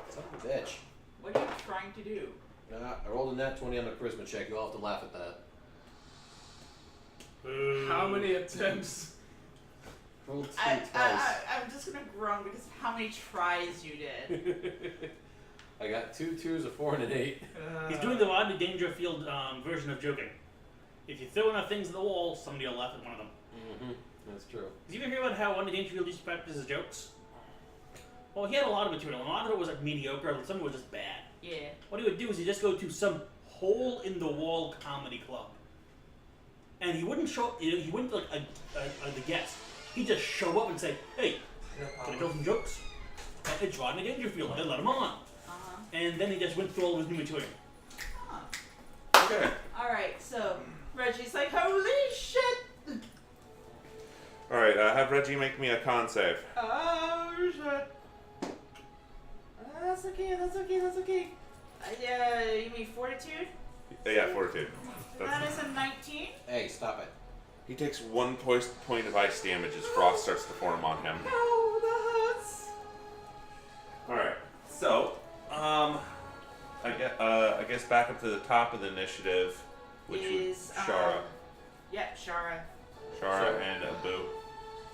Son of a bitch. What are you trying to do? I rolled a nat 20 on the charisma check. You'll have to laugh at that. How many attempts? Rolled 2 I'm twice. just gonna groan because of how many tries you did. I got 2 2s, a 4, and an 8. He's doing the Rodney Dangerfield version of joking. If you throw enough things at the wall, somebody will laugh at one of them. Mm-hmm. That's true. Did you ever hear about how Rodney Dangerfield used to practice his jokes? Well, he had a lot of material. A lot of it was like mediocre, and some of it was just bad. Yeah. What he would do is he'd just go to some hole-in-the-wall comedy club. And he wouldn't show, he wouldn't like the guest. He'd just show up and say, hey, can I tell some jokes? It's Rodney Dangerfield. They let him on. Uh-huh. And then he just went through all of his new material. Huh. Okay. Alright, so Reggie's like, holy shit! Alright, have Reggie make me a con save. Oh shit. That's okay. Yeah, you mean fortitude? Yeah, fortitude. That is a 19. Hey, stop it. He takes 1 point of ice damage as frost starts to form on him. No, that hurts. Alright, so, I guess back up to the top of the initiative, which Is, would Shara. Yep, Shara. Shara and Abu.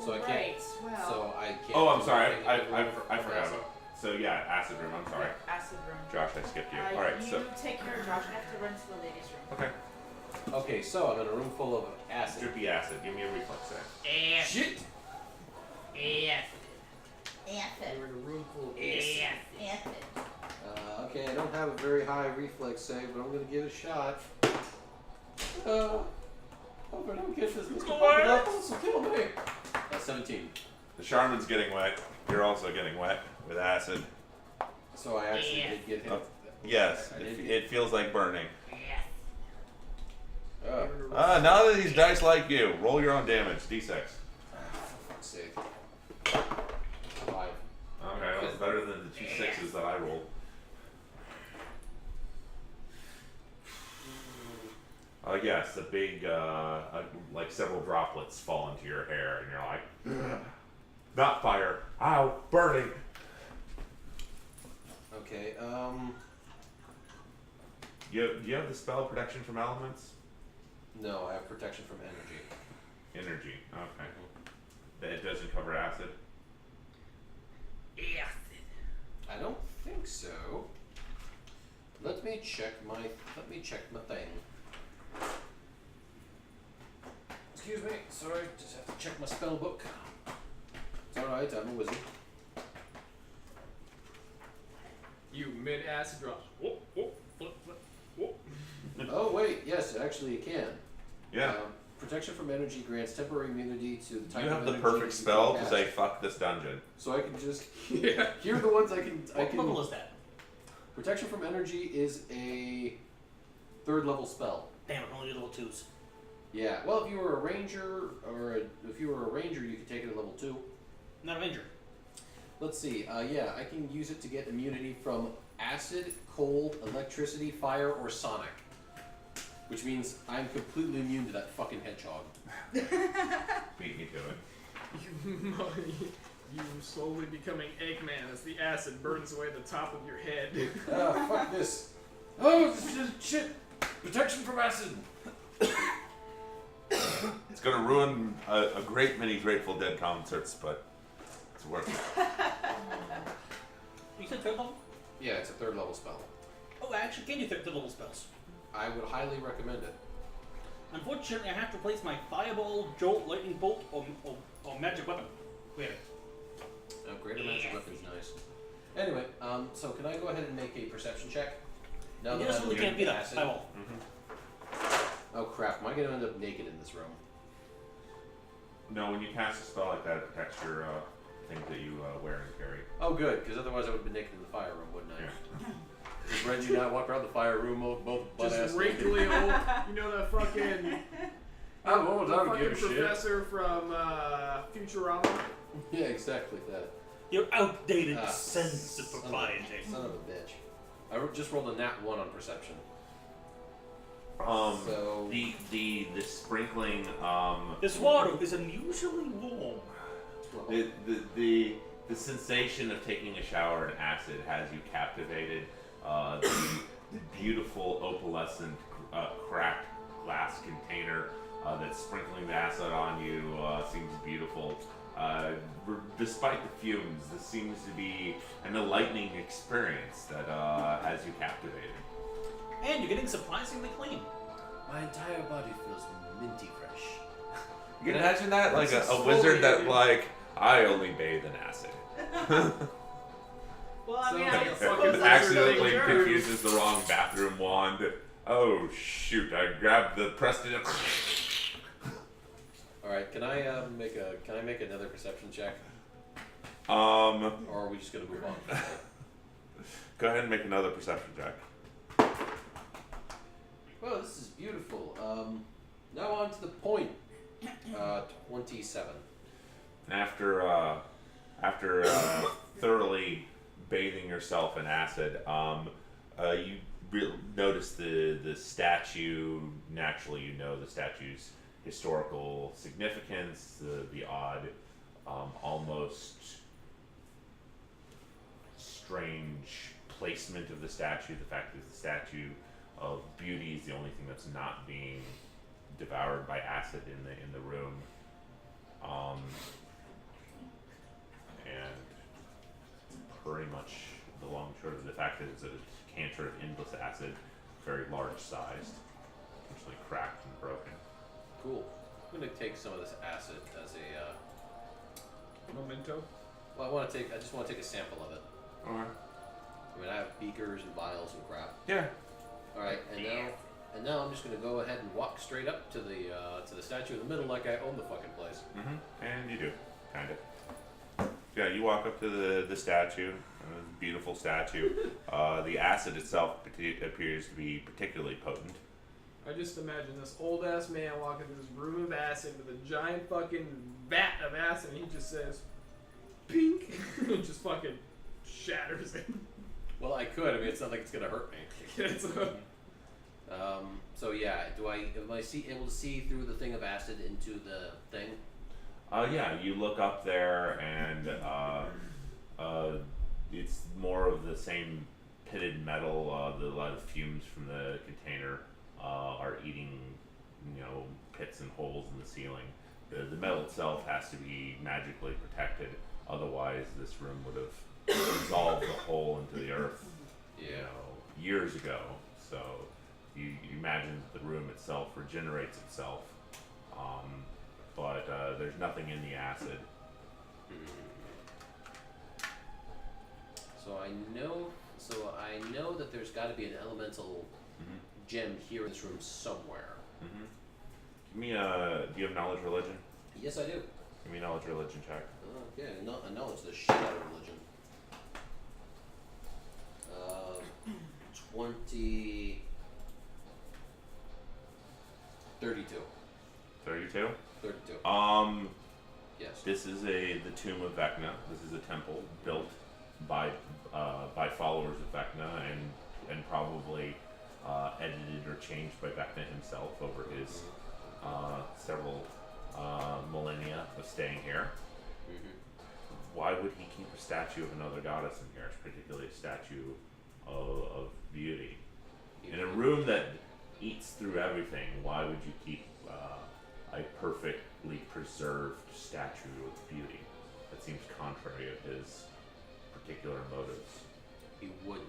So I can't. Right, well. So I can't. Oh, I'm do sorry, anything I in the room forgot about. So yeah, acid room. I'm sorry, Acid room. Josh. I skipped you. All right. You So take care of Josh. I have to run to the ladies' room. okay. Okay, so I'm in a room full of acid. Drippy acid. Give me a reflex save. Shit! We're in a room full of Okay, I don't have a very high reflex save, but I'm gonna give it a shot. Hope I don't get this. Mr. Pump It Up also kill me. 17. The Charmin's getting wet. You're also getting wet with acid. So I actually did get hit. Yes, I did it feels like burning. Oh, Now that these dice like you, roll your own damage. D6. for fuck's sake. 5. Okay, that's better than the 2 6s that I rolled. Yes, the big, like several droplets fall into your hair, and you're like, not fire, ow, burning. Okay, Do you have the spell protection from elements? no, I have protection from energy. Energy, okay. That doesn't cover acid? I don't think so. Let me check my thing. Excuse me, sorry, just have to check my spell book. It's alright, I'm a wizard. You mid acid drops. Whoop, whoop, flip, flip, whoop. Oh wait, yes, actually it can. Yeah. Protection from energy grants temporary immunity to the type You of have the energy perfect that you spell can to cast. say, fuck this dungeon. So I can just Yeah. here are the ones I can What level is that? Protection from energy is a 3rd level spell. Damn it, only level 2s. Yeah. Well, if you were a ranger if you were a ranger, you could take it at level 2. Not a ranger. Let's see. Yeah, I can use it to get immunity from acid, cold, electricity, fire, or sonic. Which means I'm completely immune to that fucking hedgehog. Beat me to it. You slowly becoming Eggman as the acid burns away the top of your head. Ah, fuck this. Oh, shit. Protection from acid. It's gonna ruin a great many Grateful Dead concerts, but it's worth it. You said 3rd level? Yeah, it's a 3rd level spell. Oh, I actually can do 3rd level spells. I would highly recommend it. Unfortunately, I have to replace my Fireball, Jolt, Lightning Bolt, or Magic Weapon. Wait. Greater magic weapon's nice. Anyway, so can I go ahead and make a perception check? Now that You just I'm really can't beat immune up to acid? Fireball. Oh crap, am I gonna end up naked in this room? No, when you cast a spell like that, it protects your things that you wear and carry. Oh good, because otherwise I would have been naked in the fire room, wouldn't I? Yeah. Does Reggie not walk around the fire room both butt ass Just naked? wrinkly old. You know that fucking. I'm old, I don't fucking give a shit. professor from Futurama. Yeah, exactly that. Your outdated Ah, sense of son propriety. Son of a bitch. I just rolled a nat 1 on perception. So The sprinkling This water is unusually warm. the sensation of taking a shower in acid has you captivated. The beautiful opalescent cracked glass container that's sprinkling the acid on you seems beautiful. Despite the fumes, this seems to be an enlightening experience that has you captivated. And you're getting surprisingly clean. my entire body feels minty fresh. You can imagine that, like That's a wizard that, exfoliating. like, I only bathe in acid. Well, I mean, Sounds like I a suppose fucking that's Accidentally really true. confuses the wrong bathroom wand. Oh shoot! I grabbed the pressed it. All right, can I make another perception check, Go or are we just gonna move on? ahead and make another perception check. Well, this is beautiful. Now on to the point. 27. After thoroughly bathing yourself in acid, you notice the statue. Naturally, you know the statue's historical significance, the odd, almost strange placement of the statue. The fact that the statue of beauty is the only thing that's not being devoured by acid in the room. And pretty much fact that it's a decanter of endless acid, very large sized, actually cracked and broken. Cool. I'm gonna take some of this acid as a. Memento. Well, I just want to take a sample of it. Alright. I mean, I have beakers and vials and crap. Yeah. All right, and now I'm just gonna go ahead and walk straight up to the statue in the middle, like I own the fucking place. And you do, kind of. Yeah, you walk up to the statue, beautiful statue. The acid itself appears to be particularly potent. I just imagine this old ass man walking through this room of acid with a giant fucking vat of acid, and he just says, "Pink," and just fucking shatters it. Well, I could. I mean, it's not like it's gonna hurt me. So yeah, am I able to see through the thing of acid into the thing? Yeah, you look up there and it's more of the same pitted metal. A lot of fumes from the container are eating, pits and holes in the ceiling. The metal itself has to be magically protected, otherwise this room would have dissolved the hole into the earth, years ago. So you imagine that the room itself regenerates itself, but there's nothing in the acid. So I know that there's got to be an elemental gem here in this room somewhere. Give me do you have knowledge religion? Yes, I do. Give me a knowledge religion check. Okay, I knowledge the shit out of religion. 32. 32? 32. Yes. This is the Tomb of Vecna. This is a temple built by followers of Vecna and probably edited or changed by Vecna himself over his several millennia of staying here. Why would he keep a statue of another goddess in here, particularly a statue of beauty? In a room that eats through everything, why would you keep a perfectly preserved statue of beauty? That seems contrary of his particular motives. He wouldn't.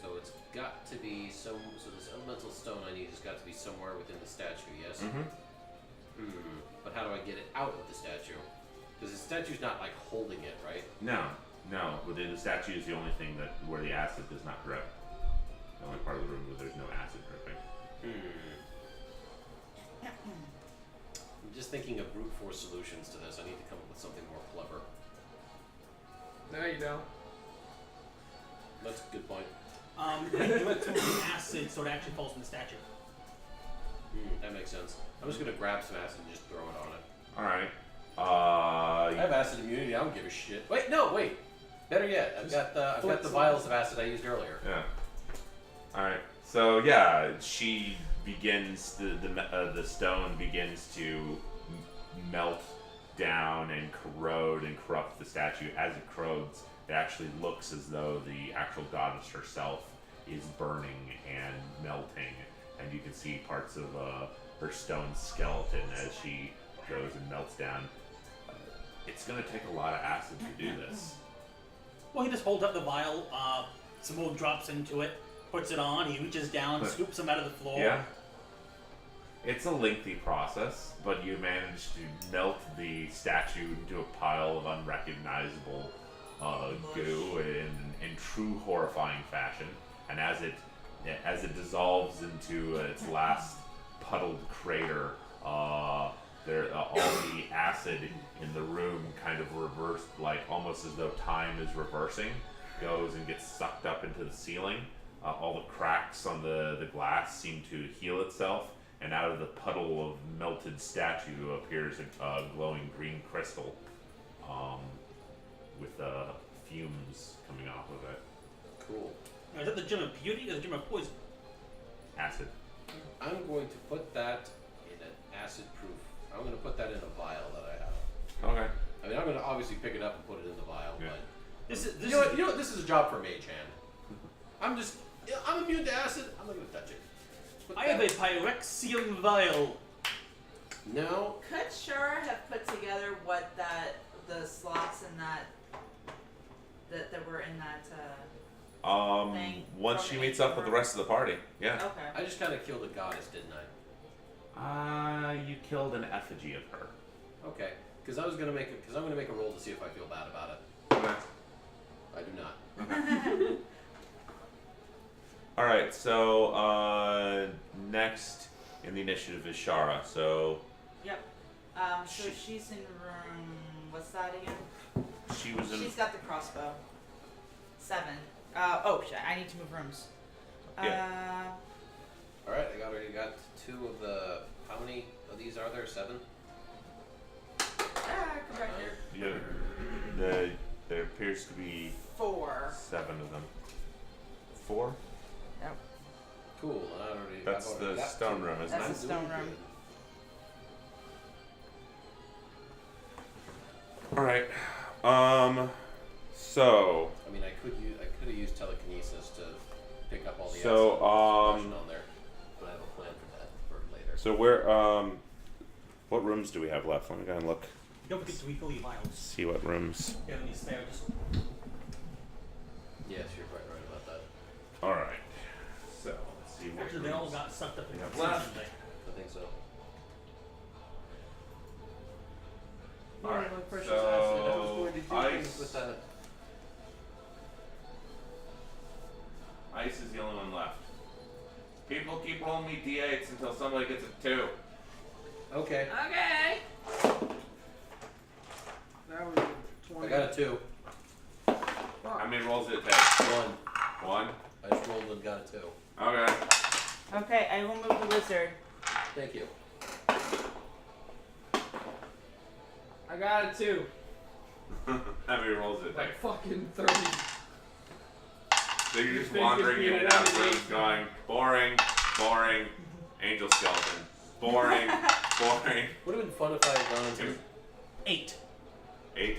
So it's got to be so this elemental stone I need has got to be somewhere within the statue, yes? But how do I get it out of the statue? Because the statue's not like holding it, right? No. Within the statue is the only thing where the acid does not drip. The only part of the room where there's no acid dripping. I'm just thinking of brute force solutions to this. I need to come up with something more clever. No, you don't. That's a good point. You let some of the acid so it actually falls in the statue. That makes sense. I'm just gonna grab some acid and just throw it on it. Alright. I have acid immunity. I don't give a shit. Wait. Better yet, I've got the vials of acid I used earlier. Yeah. Alright. So yeah, she begins the stone begins to melt down and corrode and corrupt the statue. As it corrodes, it actually looks as though the actual goddess herself is burning and melting, and you can see parts of her stone skeleton as she goes and melts down. It's going to take a lot of acid to do this. Well, he just holds up the vial, some more drops into it, puts it on, he reaches down, scoops them out of the floor. Yeah. It's a lengthy process, but you manage to melt the statue into a pile of unrecognizable goo in true horrifying fashion. And as it dissolves into its last puddled crater, all the acid in the room kind of reversed, like almost as though time is reversing, goes and gets sucked up into the ceiling. All the cracks on the glass seem to heal itself, and out of the puddle of melted statue appears a glowing green crystal with fumes coming off of it. Cool. Now, is that the gem of beauty or the gem of poison? Acid. I'm going to put that in an acid-proof. I'm going to put that in a vial that I have. Okay. I mean, I'm going to obviously pick it up and put it in the vial, Yeah. but This is you know what? This is a job for Mage Hand. I'm immune to acid. I'm not going to touch it. Put I have a Pyrexium vial. No. Could Shara have put together what the slots in that were in that Once from she the meets up with the room? rest of the party. Yeah. Okay. I just kind of killed a goddess, didn't I? You killed an effigy of her. Okay, because I'm gonna make a roll to see if I feel bad about it. Okay. I do not. All right. So next in the initiative is Shara. So Yep. So she's in room. What's that again? she was in. She's got the crossbow. 7. Shit. I need to move rooms. All right, I already got 2 of the. How many of these are there? 7. Come right here. There appears to be 4. 7 of them. 4? Yep. Cool. That's I've already the got stone 2. room, isn't That's it? the stone room. All right. So. I mean, I could have used telekinesis to pick up all the So, acid on there, but I have a plan for that for later. So where what rooms do we have left? Let me go and look. Don't forget to refill your vials. See what rooms. Yeah, when you spare, just Yes, you're quite right about that. All right. So let's see what actually they all rooms. got sucked up in We the have season left. day. I think so. All right. My precious acid. I was going to do Ice. things with that. Ice is the only one left. People keep rolling me d8s until somebody gets a 2. Okay. Okay. That was I 20. got a 2. How many rolls did it take? 1. 1. I just rolled and got a 2. Okay. Okay, I will move the wizard. Thank you. I got a 2. How many rolls did it take? Like fucking 30. So you're just Think wandering it'd in be and out of 1 rooms eight. going, boring, boring, angel skeleton. Boring, boring. Would have been fun if I had gone into. 8. 8.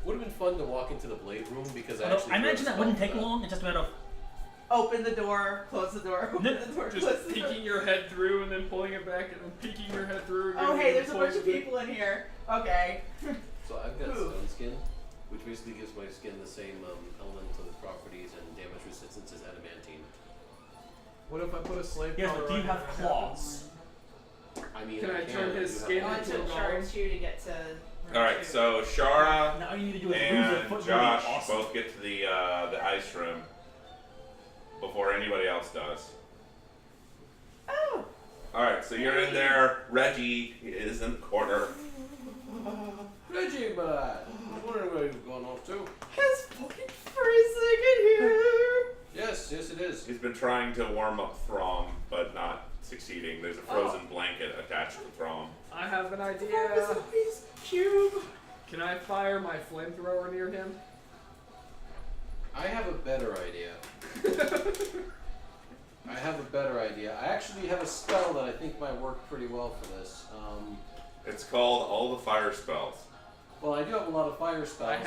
Would have been fun to walk into the blade room because I Although, actually. I imagine wrote that wouldn't spell take for long. It's just a matter of Open the door, close the door, open the door, Just close the door. peeking your head through and then pulling it back and then peeking your head through again. Oh, and hey, then there's a pulling bunch of it back. people in here. Okay. So I've got Ooh. stone skin, which basically gives my skin the same elemental properties and damage resistance as adamantine. What if I put a slave yes, collar but do you on have it? claws? I mean, Can I can, turn I his do have skin a- On into to a golem? charge 2 to get to room All right, 2. so Shara Now all you need to do is lose a and foot. Josh Awesome. both get to the ice room before anybody else does. Oh. All right, so you're in there. Reggie is in the corner. Reggie, bud! I was wondering where you were going off to. It's fucking freezing in here. Yes, yes, it is. He's been trying to warm up Throm, but not succeeding. There's a frozen blanket attached to Throm. I have an idea. It's a piece of cube. Can I fire my flamethrower near him? I have a better idea. I I actually have a spell that I think might work pretty well for this. It's called all the fire spells. Well, I do have a lot of fire spells.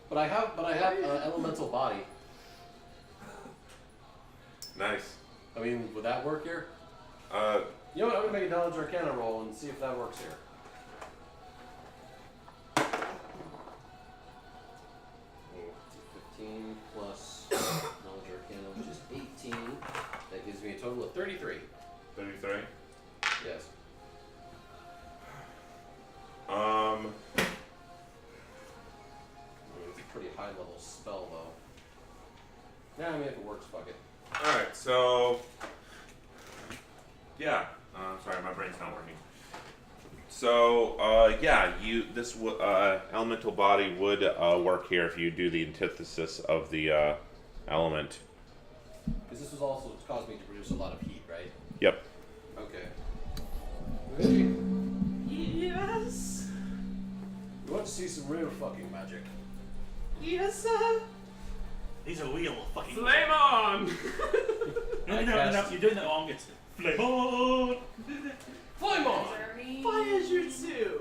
But I have elemental body. Nice. I mean, would that work here? You know what? I'm gonna make a knowledge arcana roll and see if that works here. Oh, 15 plus knowledge arcana, which is 18. That gives me a total of 33. 33. Yes. It's a pretty high level spell though. Yeah, I mean if it works, fuck it. All right. So, yeah. Sorry, my brain's not working. So, yeah, this elemental body would work here if you do the antithesis of the element. Because this was also caused me to produce a lot of heat, right? Yep. Okay. Ready? Yes. You want to see some real fucking magic? Yes, sir. These are real fucking. Flame on! No, I no, cast- you're doing that wrong. It's flame on. Flame on! Fire jutsu.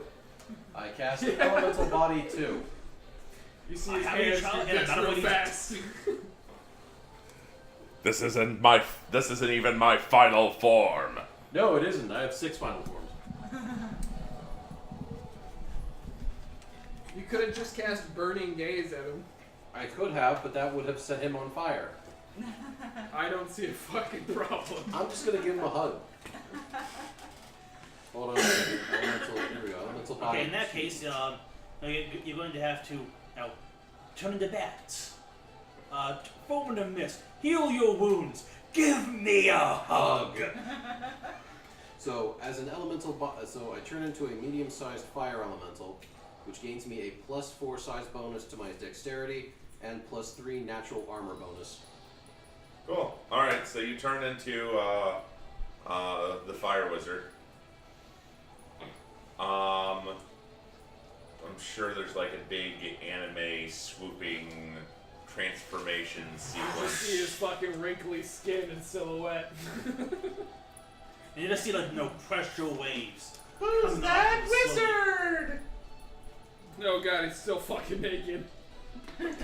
I cast elemental body too. You see I his haven't hands tried- get yeah, none of real these- fast. This isn't even my final form. No, it isn't. I have 6 final forms. You could have just cast Burning Gaze at him. I could have, but that would have set him on fire. I don't see a fucking problem. I'm just gonna give him a hug. Hold on. Elemental, here we go. Elemental body. Okay, in that case, you're going to have to turn into bats. Foam into mist. Heal your wounds. Give me a hug. So, as an elemental, so I turn into a medium-sized fire elemental, which gains me a +4 size bonus to my dexterity and +3 natural armor bonus. Cool. All right, so you turn into the fire wizard. I'm sure there's like a big anime swooping transformation You sequence. see his fucking wrinkly skin and silhouette. And you just see pressure waves. Who's coming that off the slowly. wizard? No, God, he's still fucking naked. Get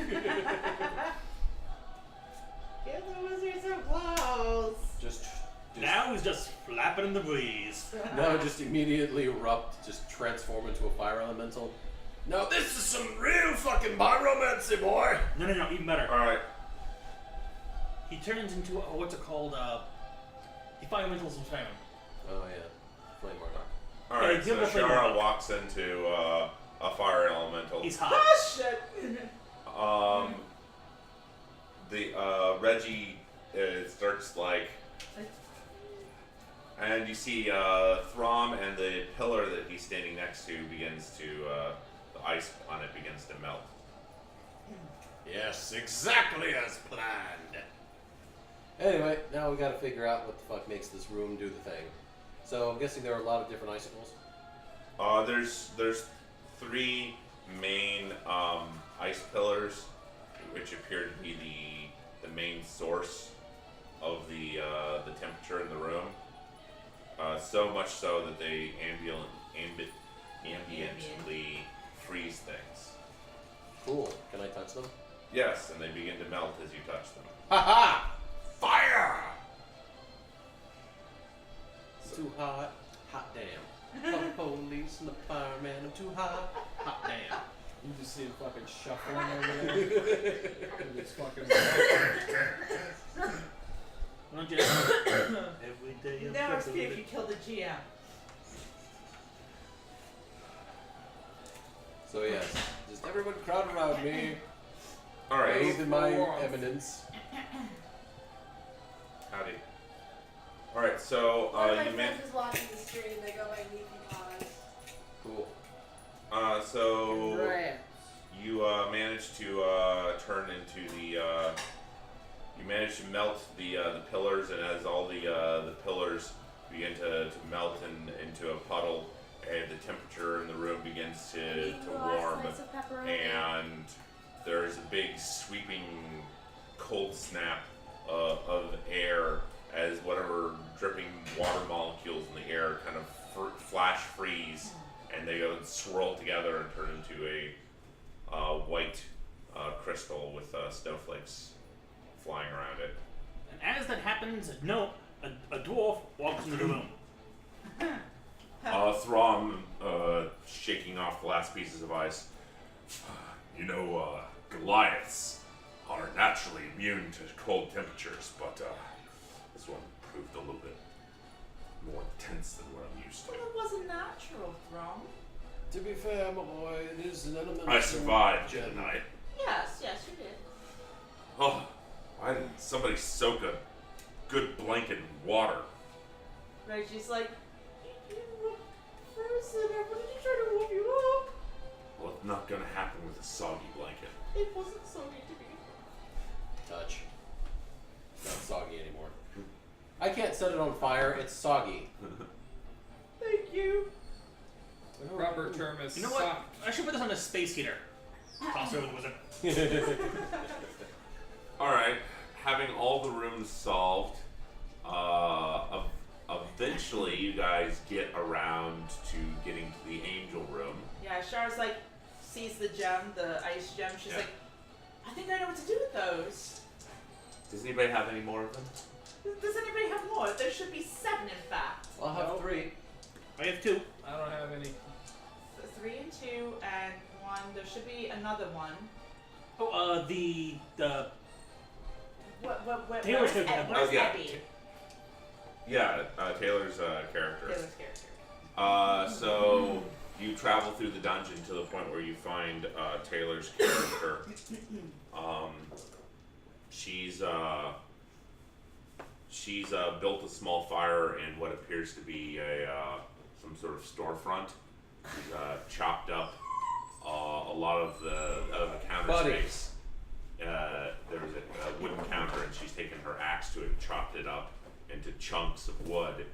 the wizard so close. Just Now he's just flapping in the breeze. now, just immediately erupt, just transform into a fire elemental. Now, this is some real fucking pyromancy, boy. No, even better. All right. He turns into what's it called? The fire elementals of famine. Oh yeah, flame warlock. All Yeah, right. give So him a flame Shara rock. walks into a fire elemental. He's hot. Oh shit. The Reggie starts like, and you see Throm and the pillar that he's standing next to begins to the ice on it begins to melt. Yes, exactly as planned. Anyway, now we gotta figure out what the fuck makes this room do the thing. So I'm guessing there are a lot of different icicles. There's 3 main ice pillars, which appear to be the main source of the temperature in the room. So much so that they ambiently freeze things. Cool. Can I touch them? Yes, and they begin to melt as you touch them. Ha! Fire! It's too hot. Hot damn. Fuck the police and the fireman. I'm too hot. Hot damn. You just see him fucking shuffling over there. With his fucking Don't you? Every day. Now it's if you kill the GM. So yes, just everyone crowd around me. All right. Bathe in my eminence. Howdy. All right. So One of my you man. friends was watching the stream. They go by Leafy Pause. Cool. So Congrats. you managed to turn into the. You managed to melt the pillars, and as all the pillars begin to melt into a puddle, and the temperature in the room begins to warm, and there's a big sweeping cold snap of air as whatever dripping water molecules in the air kind of flash freeze, and they go and swirl together and turn into a white crystal with snowflakes flying around it. And as that happens, a dwarf walks into the room. Throm shaking off the last pieces of ice. You know, Goliaths are naturally immune to cold temperatures, but this one proved a little bit more intense than what I'm used to. Well, it wasn't natural, Throm. To be fair, my boy, it is an element. I survived, didn't I? Yes, you did. Oh, why didn't somebody soak a good blanket in water? Reggie's like, you were frozen. Everybody try to warm you up. Well, it's not gonna happen with a soggy blanket. It wasn't soggy to me. Touch. Not soggy anymore. I can't set it on fire. It's soggy. Thank you. Rubber term is You know what? I should put this on a space heater. Toss it over the wizard. Alright, having all the rooms solved, eventually you guys get around to getting to the angel room. Yeah, Shara's like, sees the gem, the ice gem. She's Yeah. like, I think I know what to do with those. Does anybody have any more of them? Does anybody have more? There should be 7, in fact. I'll have 3. I have 2. I don't have any. 3 and 2 and 1. There should be another one. Oh, the What? Taylor's Where's character. Where's Oh, yeah. Eddie? Yeah, Taylor's character. Taylor's character. So you travel through the dungeon to the point where you find Taylor's character. She's built a small fire in what appears to be some sort of storefront. She's chopped up a lot of the counter space. There was a wooden counter, and she's taken her axe to it and chopped it up into chunks of wood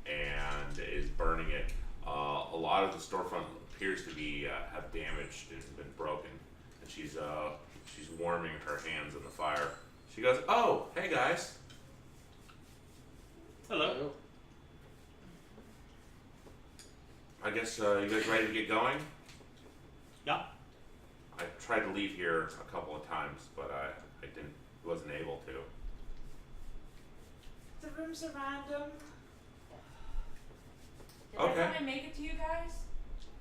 and is burning it. A lot of the storefront appears to be have damaged and been broken, and she's warming her hands in the fire. She goes, "Oh, hey guys." Hello. I guess you guys ready to get going? Yeah. I tried to leave here a couple of times, but I wasn't able to. The rooms are random. Did Okay. I finally make it to you guys?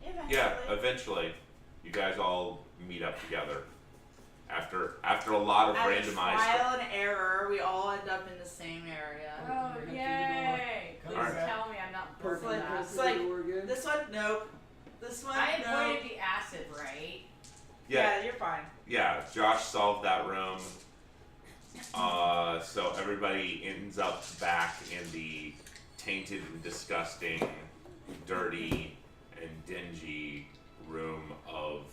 Eventually. Yeah, eventually, you guys all meet up together. After a lot of After randomized. trial and error, we all end up in the same area. Oh, yay! Please Alright. tell me I'm not It's burning like, that. it's like this one, nope. This one, I nope. avoided the acid, right? Yeah, You're fine. yeah. Josh solved that room. So everybody ends up back in the tainted and disgusting, dirty and dingy room of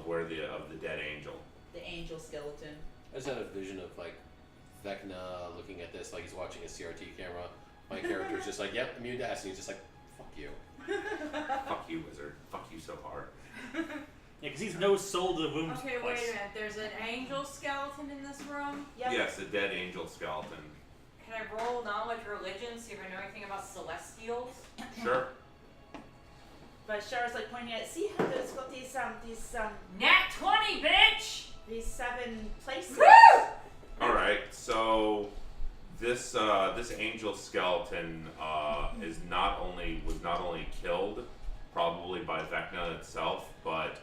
where the dead angel. The angel skeleton. I just had a vision of like Vecna looking at this like he's watching a CRT camera. My character's just like, "Yep, immune to acid." He's just like, "Fuck you." Fuck you, wizard. Fuck you so hard. Yeah, because he's no soul to the room's Okay, wait place. a minute. There's an angel skeleton in this room. Yep. Yes, a dead angel skeleton. Can I roll knowledge religion, see if I know anything about celestials? Sure. But Shara's like pointing at, see how there's got these Nat 20, bitch! these 7 places. Woo! All right. So this angel skeleton was not only killed, probably by Vecna itself, but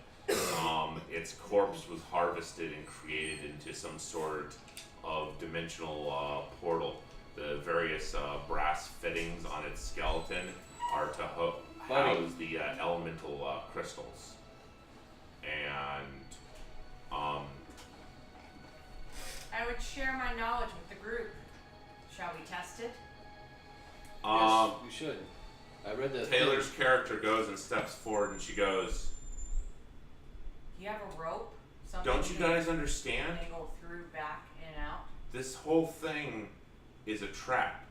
its corpse was harvested and created into some sort of dimensional portal. The various brass fittings on its skeleton are to house the elemental crystals, and I would share my knowledge with the group. Shall we test it? Yes, we should. I read the Taylor's character goes and steps forward, and she goes, Do you have a rope? Something "Don't you guys understand? They go through, back, in and out. This whole thing is a trap.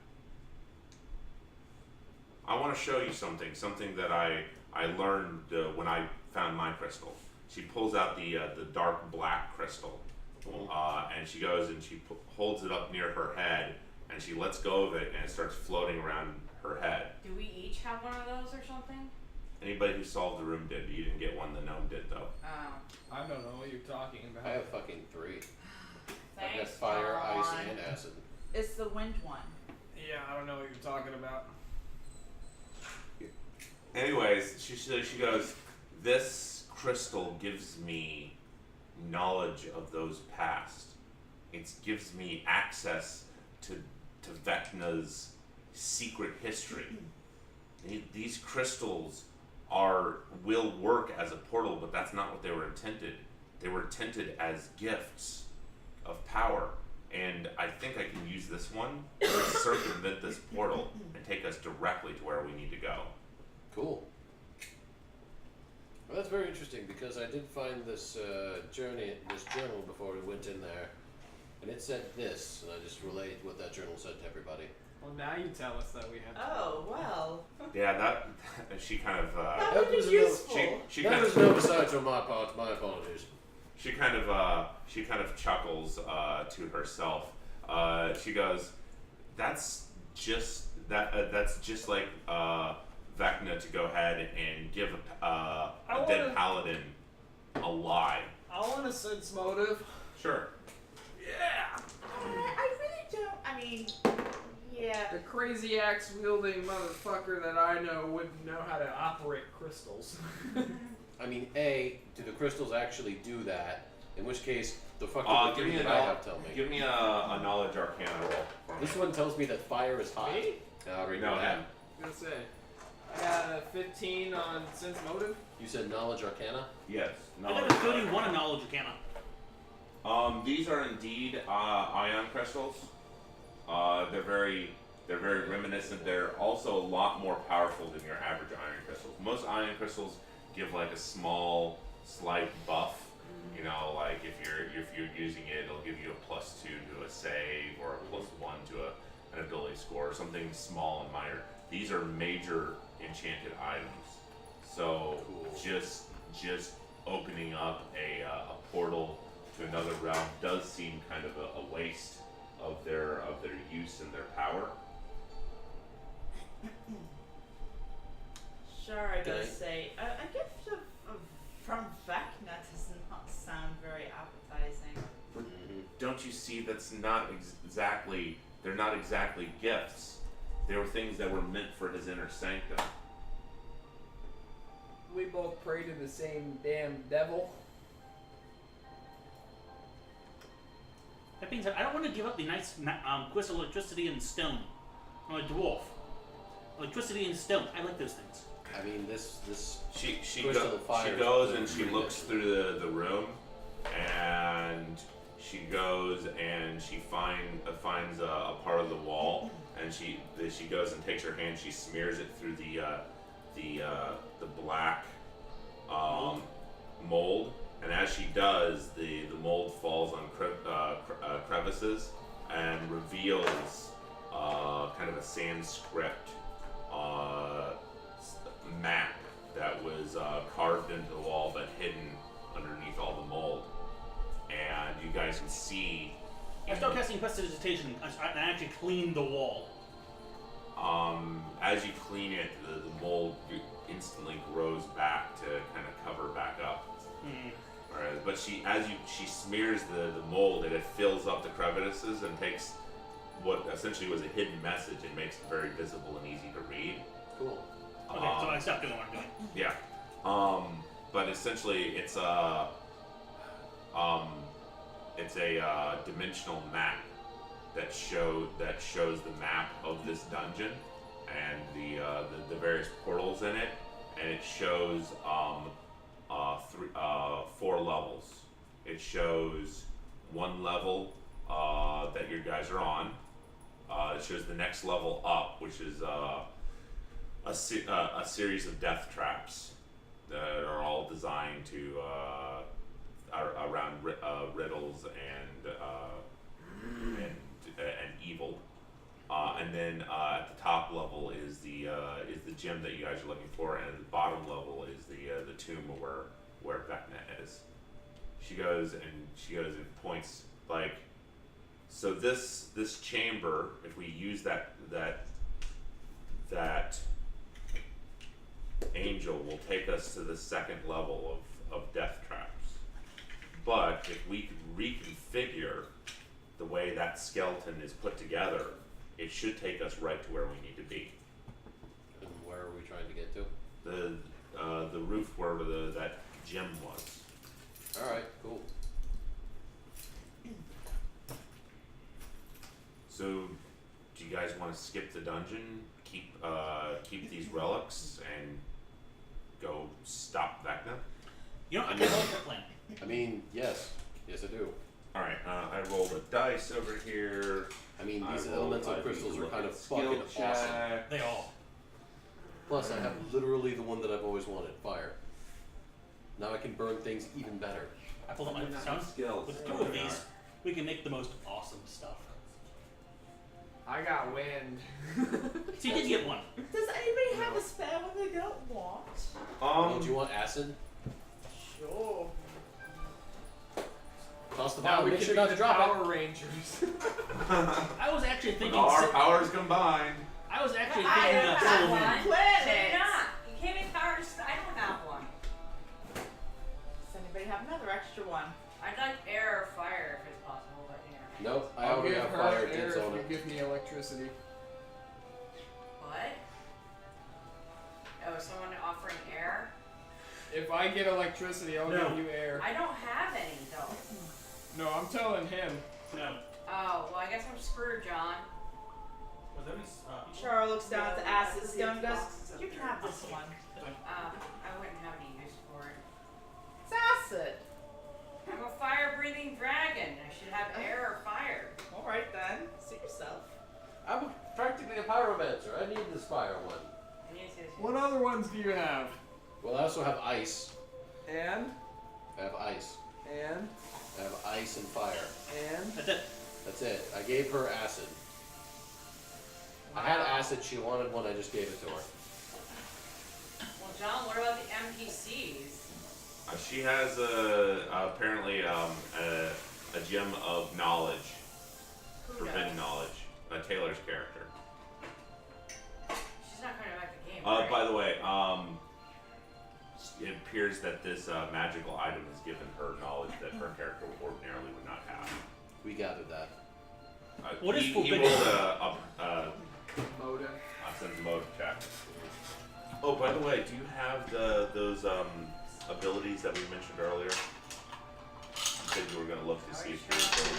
I want to show you something that I learned when I found my crystal." She pulls out the dark black crystal, and she goes and she holds it up near her head, and she lets go of it, and it starts floating around her head. Do we each have one of those or something? Anybody who solved the room did. You didn't get one. The gnome did, though. Oh. I don't know what you're talking about. I have fucking 3. I've got Thanks, fire, ice, Dawn. and acid. It's the wind one. Yeah, I don't know what you're talking about. Anyways, she goes, "This crystal gives me knowledge of those past. It gives me access to Vecna's secret history. These crystals will work as a portal, but that's not what they were intended. They were intended as gifts of power. And I think I can use this one to circumvent this portal and take us directly to where we need to go." Cool. Well, that's very interesting because I did find this journal before we went in there, and it said this, and I just relayed what that journal said to everybody. Well, now you tell us that we have to. Oh, well. Yeah, that she kind of That That would was be a no- useful. she That kind was of no aside on my part. My apologies. she kind of chuckles to herself. She goes, "That's just like Vecna to go ahead and give a dead paladin a lie." I want a sense motive. Sure. Yeah. I really don't. I mean, yeah. The crazy axe wielding motherfucker that I know wouldn't know how to operate crystals. I mean, A, do the crystals actually do that? In which case, the fuck Give me did a I have tell me? Give me a knowledge arcana roll. For This me. one tells me that fire is hot. Me? I'll read No, that. him. I was gonna say. I got a 15 on sense motive. You said knowledge arcana? Yes. I got a 31 in knowledge arcana. These are indeed ion crystals. They're very reminiscent. They're also a lot more powerful than your average ion crystals. Most ion crystals give like a small, slight buff. You know, like if you're using it, it'll give you a +2 to a save or a +1 to an ability score, or something small and minor. These are major enchanted items. So just opening up a portal to another realm does seem kind of a waste of their use and their power. Sure, I gotta Okay. say, a gift from Vecna does not sound very appetizing. Don't you see? That's not exactly. They're not exactly gifts. They were things that were meant for his inner sanctum. We both pray to the same damn devil. That being said, I don't want to give up the nice quest of electricity and stone. I'm a dwarf. Electricity and stone. I like those things. I mean, this She Crystal of fire is goes pretty and she good. looks through the room, and she goes and she finds a part of the wall, and she goes and takes her hand, she smears it through the black mold, and as she does, the mold falls on crevices and reveals kind of a Sanskrit map that was carved into the wall but hidden underneath all the mold. And you guys can see. I start casting prestidigitation. I actually clean the wall. As you clean it, the mold instantly grows back to kind of cover back up. Whereas, but she smears the mold, and it fills up the crevices and takes what essentially was a hidden message and makes it very visible and easy to read. cool. Okay, so I stopped doing what I'm doing. Yeah. But essentially it's a dimensional map that shows the map of this dungeon and the various portals in it, and it shows 4 levels. It shows one level that you guys are on. It shows the next level up, which is a series of death traps that are all designed to around riddles and evil. And then at the top level is the gem that you guys are looking for, and at the bottom level is the tomb where Vecna is. She goes and points like, so this chamber, if we use that angel, will take us to the second level of death traps. But if we could reconfigure the way that skeleton is put together, it should take us right to where we need to be. And where are we trying to get to? The roof where that gem was. Alright, cool. So, do you guys want to skip the dungeon, keep these relics, and go stop Vecna? You know, I kind of like that plan. I mean, yes. Yes, I do. All right, I rolled a dice over here. I mean, these I rolled- elemental I crystals need to are look kind at of skill fucking awesome. check. They all. Plus, I have literally the one that I've always wanted, fire. Now I can burn things even better. I pulled up my Not sound. skills. With 2 of these, we can make the most awesome stuff. I got wind. So you did get one. Does anybody have a spell when they don't want? Don't you want acid? Sure. Toss the Now bottle, we make can sure be not the to drop Power Rangers. I was actually With thinking. all our powers combined. I was actually I thinking don't have silver. one. So Planets. you're not. You can't make powers. I don't have one. Does anybody have another extra one? I'd like air or fire if it's possible, but yeah. Nope, I I'll already give have her fire air dibs if on you it. give me electricity. What? Oh, someone offering air? If I get electricity, I'll No. give you air. I don't have any though. No, I'm telling him. No. Oh, well, I guess I'm screwed, John. Was there any, Char looks down at the acid stone and goes, you can have this one. I wouldn't have any use for it. It's acid. I'm a fire-breathing dragon. I should have air or fire. Alright then, suit yourself. I'm practically a pyromancer. I need this fire one. Yes, yes, yes. What other ones do you have? Well, I also have ice. And? I have ice. And? I have ice and fire. And? That's it. That's it. I gave her acid. I had acid. She wanted one. I just gave it to her. Well, John, what about the NPCs? She has apparently a gem of knowledge, Who forbidden knows? knowledge. Taylor's character. She's not going to back the game, right? By the way, it appears that this magical item has given her knowledge that her character ordinarily would not have. We gathered that. What is he forbidden? rolled Motive. a motive check. Oh, by the way, do you have those abilities that we mentioned earlier? You said you were going to look to see if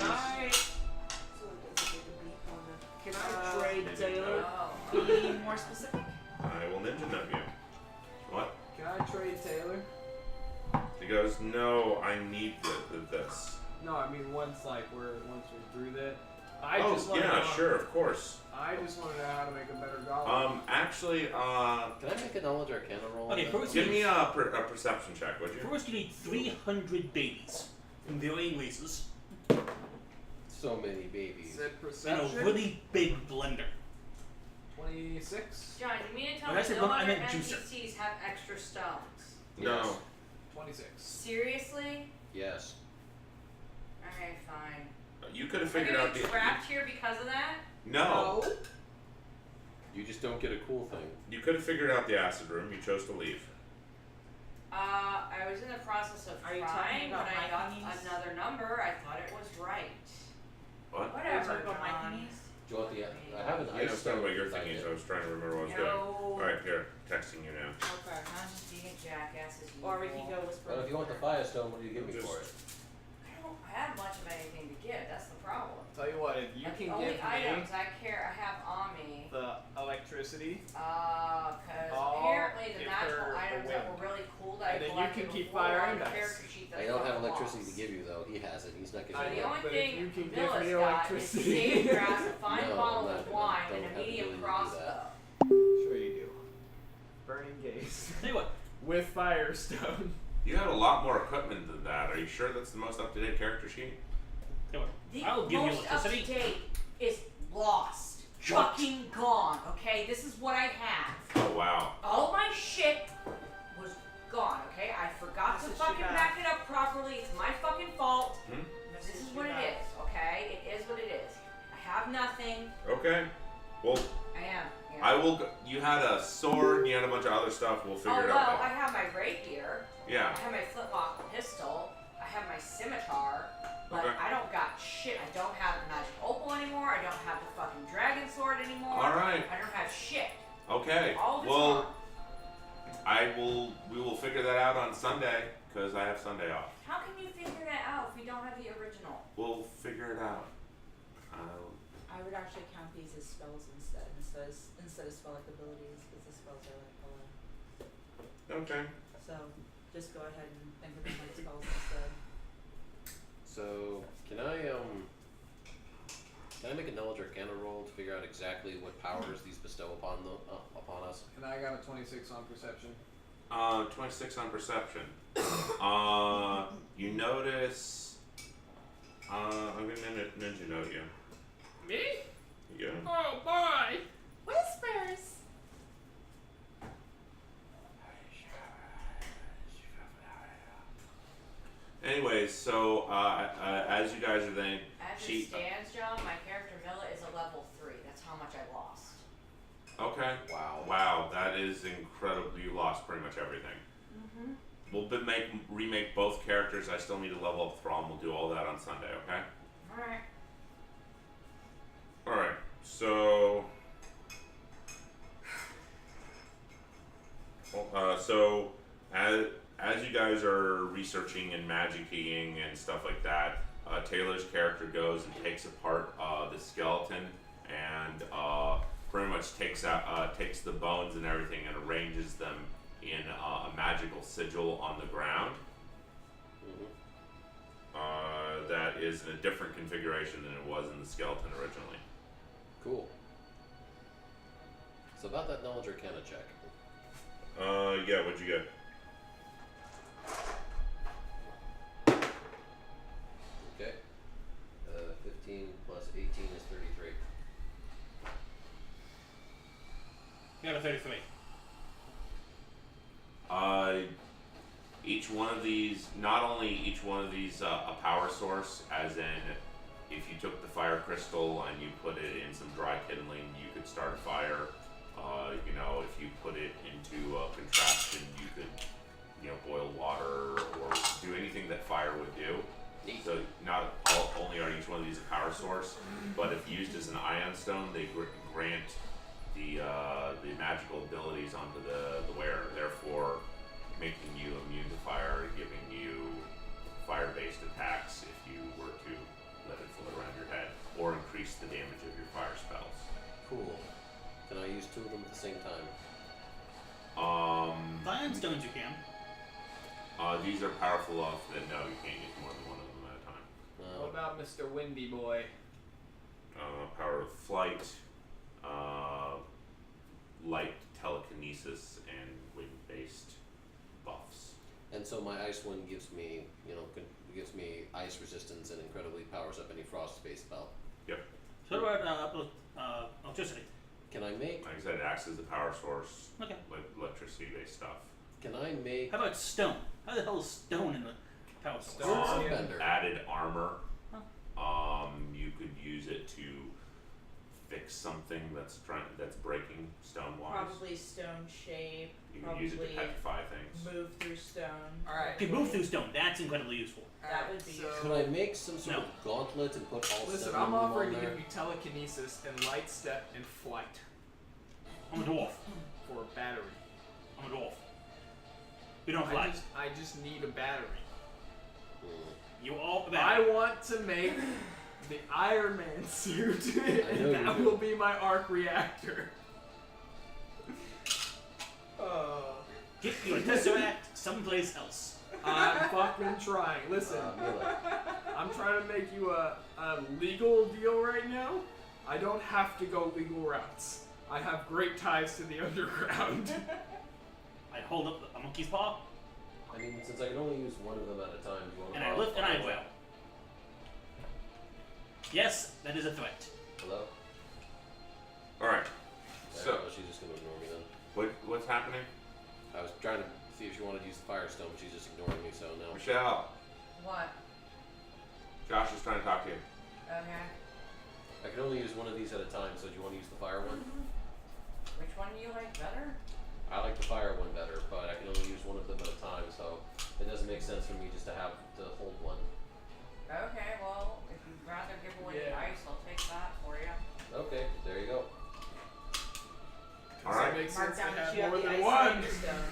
your abilities. Can I trade Taylor? Oh. Be more specific? I will ninja note you. What? Can I trade Taylor? He goes, no, I need this. No, I mean once we're through that. Oh, yeah, sure, of course. I just want to know how to make a better golem. Actually, Can I make a knowledge arcana roll? Okay, first give you me need, a perception check, would you? first you need 300 babies from varying races So many babies. Said and perception. a really big blender. 26. John, you mean to tell When me I said no blender, I other meant juicer. NPCs have extra stones? No. 26. Seriously? Yes. Okay, fine. You could have Are figured you out the. trapped here because of that? No. You just don't get a cool thing. You could have figured out the acid room. You chose to leave. I was in the process of Are you trying, talking but about I my got thingies? another number. I thought it was right. What? Whatever, about my John. thingies? Do you want the? I have an Yeah, I ice was talking about your stone thingies. if I was trying to remember what I was doing. No. Alright, here. Texting you now. Okay. I'm just being a jackass as usual. Or we can go whisper. But if you want the firestone, what do you give me Just- for it? I don't have much of anything to give. That's the problem. Tell you what, if you Like, can the only give me items I have on me, the electricity, because I'll apparently the give magical her the items that wind. were really cool that And I then you collected can keep before firing on the dice. character sheet that I don't have got electricity lost. to give you though. He has it. He's not giving I me The know. only But if thing you can give Villa's me got is electricity. sage grass, a fine No, bottle I'm of not wine, gonna- and a don't have the medium ability to do crossbow. sure you do. Burning gaze. Tell you what, With firestone. You have a lot more equipment than that. Are you sure that's the most up-to-date character sheet? tell you what, The I'll give you most up to electricity. date is lost, Junk. fucking gone. Okay, this is what I have. Oh wow. All my shit was gone. Okay, I forgot to This is fucking too bad. back it up properly. It's my fucking fault. Hmm? This is what it is. Okay, it is what it is. I have nothing. Okay. Well, I am. Yeah. I will. You had a sword. You had a bunch of other stuff. We'll figure Oh it well, out. I have my rapier. Yeah. I have my flintlock pistol. I have my scimitar. But Okay. I don't got shit. I don't have the magic opal anymore. I don't have the fucking dragon sword anymore. All right. I don't have shit. Okay. All of it's Well, gone. we will figure that out on Sunday because I have Sunday off. How can you figure that out if we don't have the original? We'll figure it out. I would actually count these as spells instead of spell like abilities because the spells are like Okay. so just go ahead and think of them like spells instead. So can I make a knowledge arcana roll to figure out exactly what powers these bestow upon us? And I got a 26 on perception. 26 on perception. You notice. I'm gonna ninja note you. Me? Yeah. Oh boy! Whispers. Anyways, so as you guys are then, As she. it stands, John, my character Milla is a level 3. That's how much I lost. Okay. Wow. Wow, that is incredible. You lost pretty much everything. Mm-hmm. We'll remake both characters. I still need to level up Thrall. We'll do all that on Sunday. Okay. Alright. All right. So. So as you guys are researching and magicking and stuff like that, Taylor's character goes and takes apart the skeleton and pretty much takes the bones and everything and arranges them in a magical sigil on the ground. That is in a different configuration than it was in the skeleton originally. Cool. So about that knowledge arcana check. Yeah, what'd you get? Okay. 15 plus 18 is 33. You got a 33. Each one of these, not only each one of these a power source, as in if you took the fire crystal and you put it in some dry kindling, you could start a fire. You know, if you put it into a contraption, you could, you know, boil water or do anything that fire would do. Neat. So not only are each one of these a power source, but if used as an ion stone, they grant the magical abilities onto the wearer, therefore making you immune to fire, giving you fire-based attacks if you were to let it float around your head, or increase the damage of your fire spells. Cool. Can I use two of them at the same time? Iron stones you can. These are powerful enough that no, you can't use more than one of them at a time. What about Mr. Windy Boy? Power of flight, light telekinesis, and wind-based buffs. And so my ice one gives me, gives me ice resistance and incredibly powers up any frost-based spell. Yep. So what about electricity? Can I make? Like I said, it acts as the power source. Okay. Electricity-based stuff. Can I make? How about stone? How the hell is stone in the power source? Stone. Bender. Added armor. Huh. You could use it to fix something that's breaking stone-wise. Probably stone shape. You can Probably use it to petrify things. move through stone. Alright. You can move through stone. That's incredibly useful. That would be so useful. Could I make some sort of gauntlet and put all listen, 7 I'm of them offering on to there? give you telekinesis and light step and flight I'm a dwarf. for a battery. I'm a dwarf. We don't fly. I just need a battery. You all I want to make the Iron Man suit, and know that you do. will be my arc reactor. Get your tesseract someplace else. I'm fucking trying. Listen, Mila. I'm trying to make you a legal deal right now. I don't have to go legal routes. I have great ties to the underground. I hold up a monkey's paw, I mean, since I can only use one of them at a time, do you want to and I lift an eyebrow. Yes, that is a threat. Hello? Alright. So, Well, she's just going to ignore me then. what's happening? I was trying to see if she wanted to use the Firestone, but she's just ignoring me, so no. Michelle, What? Josh is trying to talk to you. Okay. I can only use one of these at a time, so do you want to use the Fire one? Which one do you like better? I like the Fire one better, but I can only use one of them at a time, so it doesn't make sense for me just to have to hold one. Okay, well, if you'd rather give away the Yeah. ice, I'll take that for you. Okay, there you go. Alright. It makes Mark sense to down that have you have more the than ice one. stone.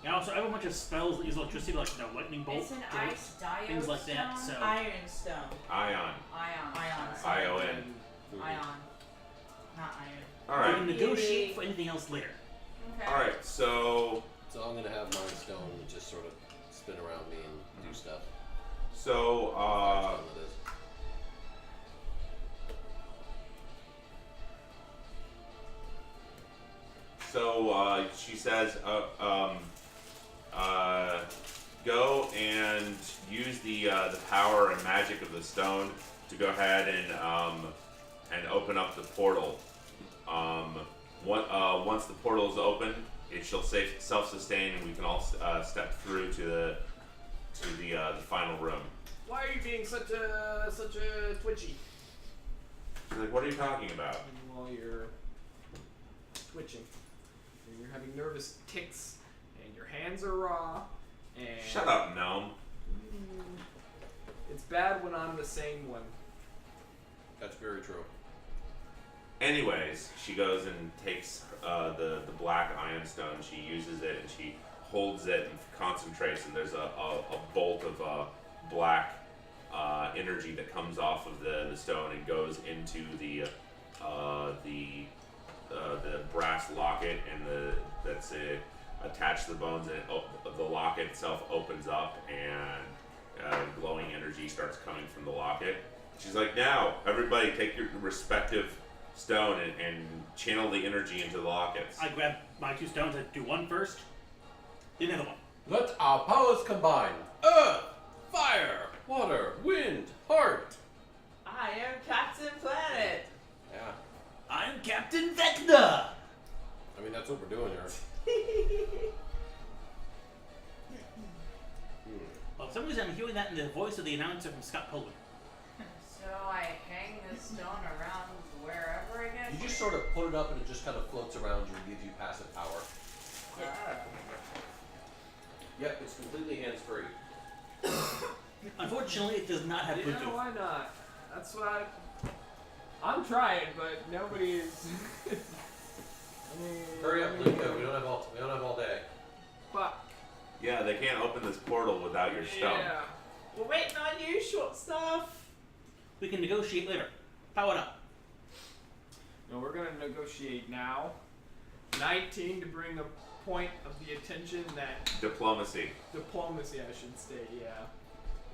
And also, I have a bunch of spells that use electricity, like lightning bolt, It's an jolt, ice diode things like that. stone. So Iron stone. Ion. Ion. I-O-N. Ion. Not iron. we Alright. can negotiate for anything else later. Okay. Alright, so So I'm going to have Mind Stone just sort of spin around me and do stuff. So, Firestone it is. she says, go and use the power and magic of the stone to go ahead and open up the portal. Once the portal is open, it shall self-sustain, and we can all step through to the final room. Why are you being such a twitchy? She's like, what are you talking about? Well, you're twitching. You're having nervous ticks, and your hands are raw. And Shut up, gnome. It's bad when I'm the same one. That's very true. Anyways, she goes and takes the black iron stone. She uses it and she holds it and concentrates, and there's a bolt of black energy that comes off of the stone and goes into the brass locket, and that's attached to the bones, and the locket itself opens up, and glowing energy starts coming from the locket. She's like, now everybody take your respective stone and channel the energy into the lockets. I grab my 2 stones. I do one first, the other one. Let our powers combine. Earth, fire, water, wind, heart. I am Captain Planet. Yeah. I'm Captain Vecna. I mean, that's what we're doing here. Well, for some reason, I'm hearing that in the voice of the announcer from Scott Pilgrim. So I hang this stone around wherever I get. You just sort of put it up and it just kind of floats around you and gives you passive power. Yep, it's completely hands-free. Unfortunately, it does not have Yeah, Bluetooth. why not? That's what I'm trying, but nobody is. Hurry up, Luca. We don't have all day. But Yeah, they can't open this portal without your stone. yeah. We're waiting on you, short stuff. We can negotiate later. Power it up. No, we're gonna negotiate now. 19 to bring a point of the attention that Diplomacy. diplomacy, I should say, yeah.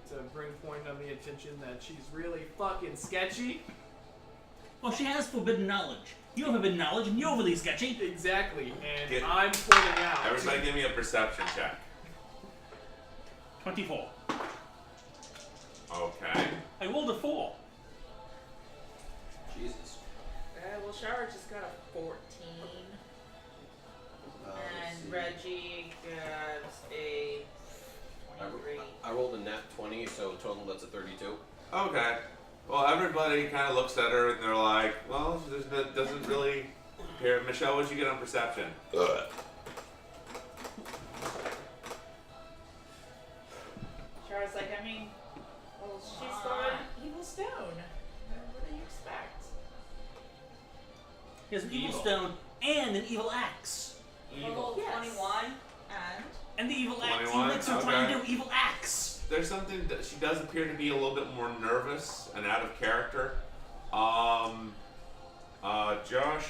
To bring point of the attention that she's really fucking sketchy. Well, she has forbidden knowledge. You have forbidden knowledge, and you're overly sketchy. Exactly, and Get- I'm pointing out. Everybody give me a perception check. 24. Okay. I rolled a 4. Jesus. Well, Shower just got a 14. And Reggie got a 23. I rolled a nat 20, so total that's a 32. Okay. Well, everybody kind of looks at her and they're like, well, doesn't really appear. Michelle, what'd you get on perception? Shower's like, I mean, well, she's got an evil stone. What do you expect? He has an evil stone and an evil axe. Total Yes. 21. And the evil axe, 21? he makes her try and Okay. do evil axe. There's something that she does appear to be a little bit more nervous and out of character. Josh,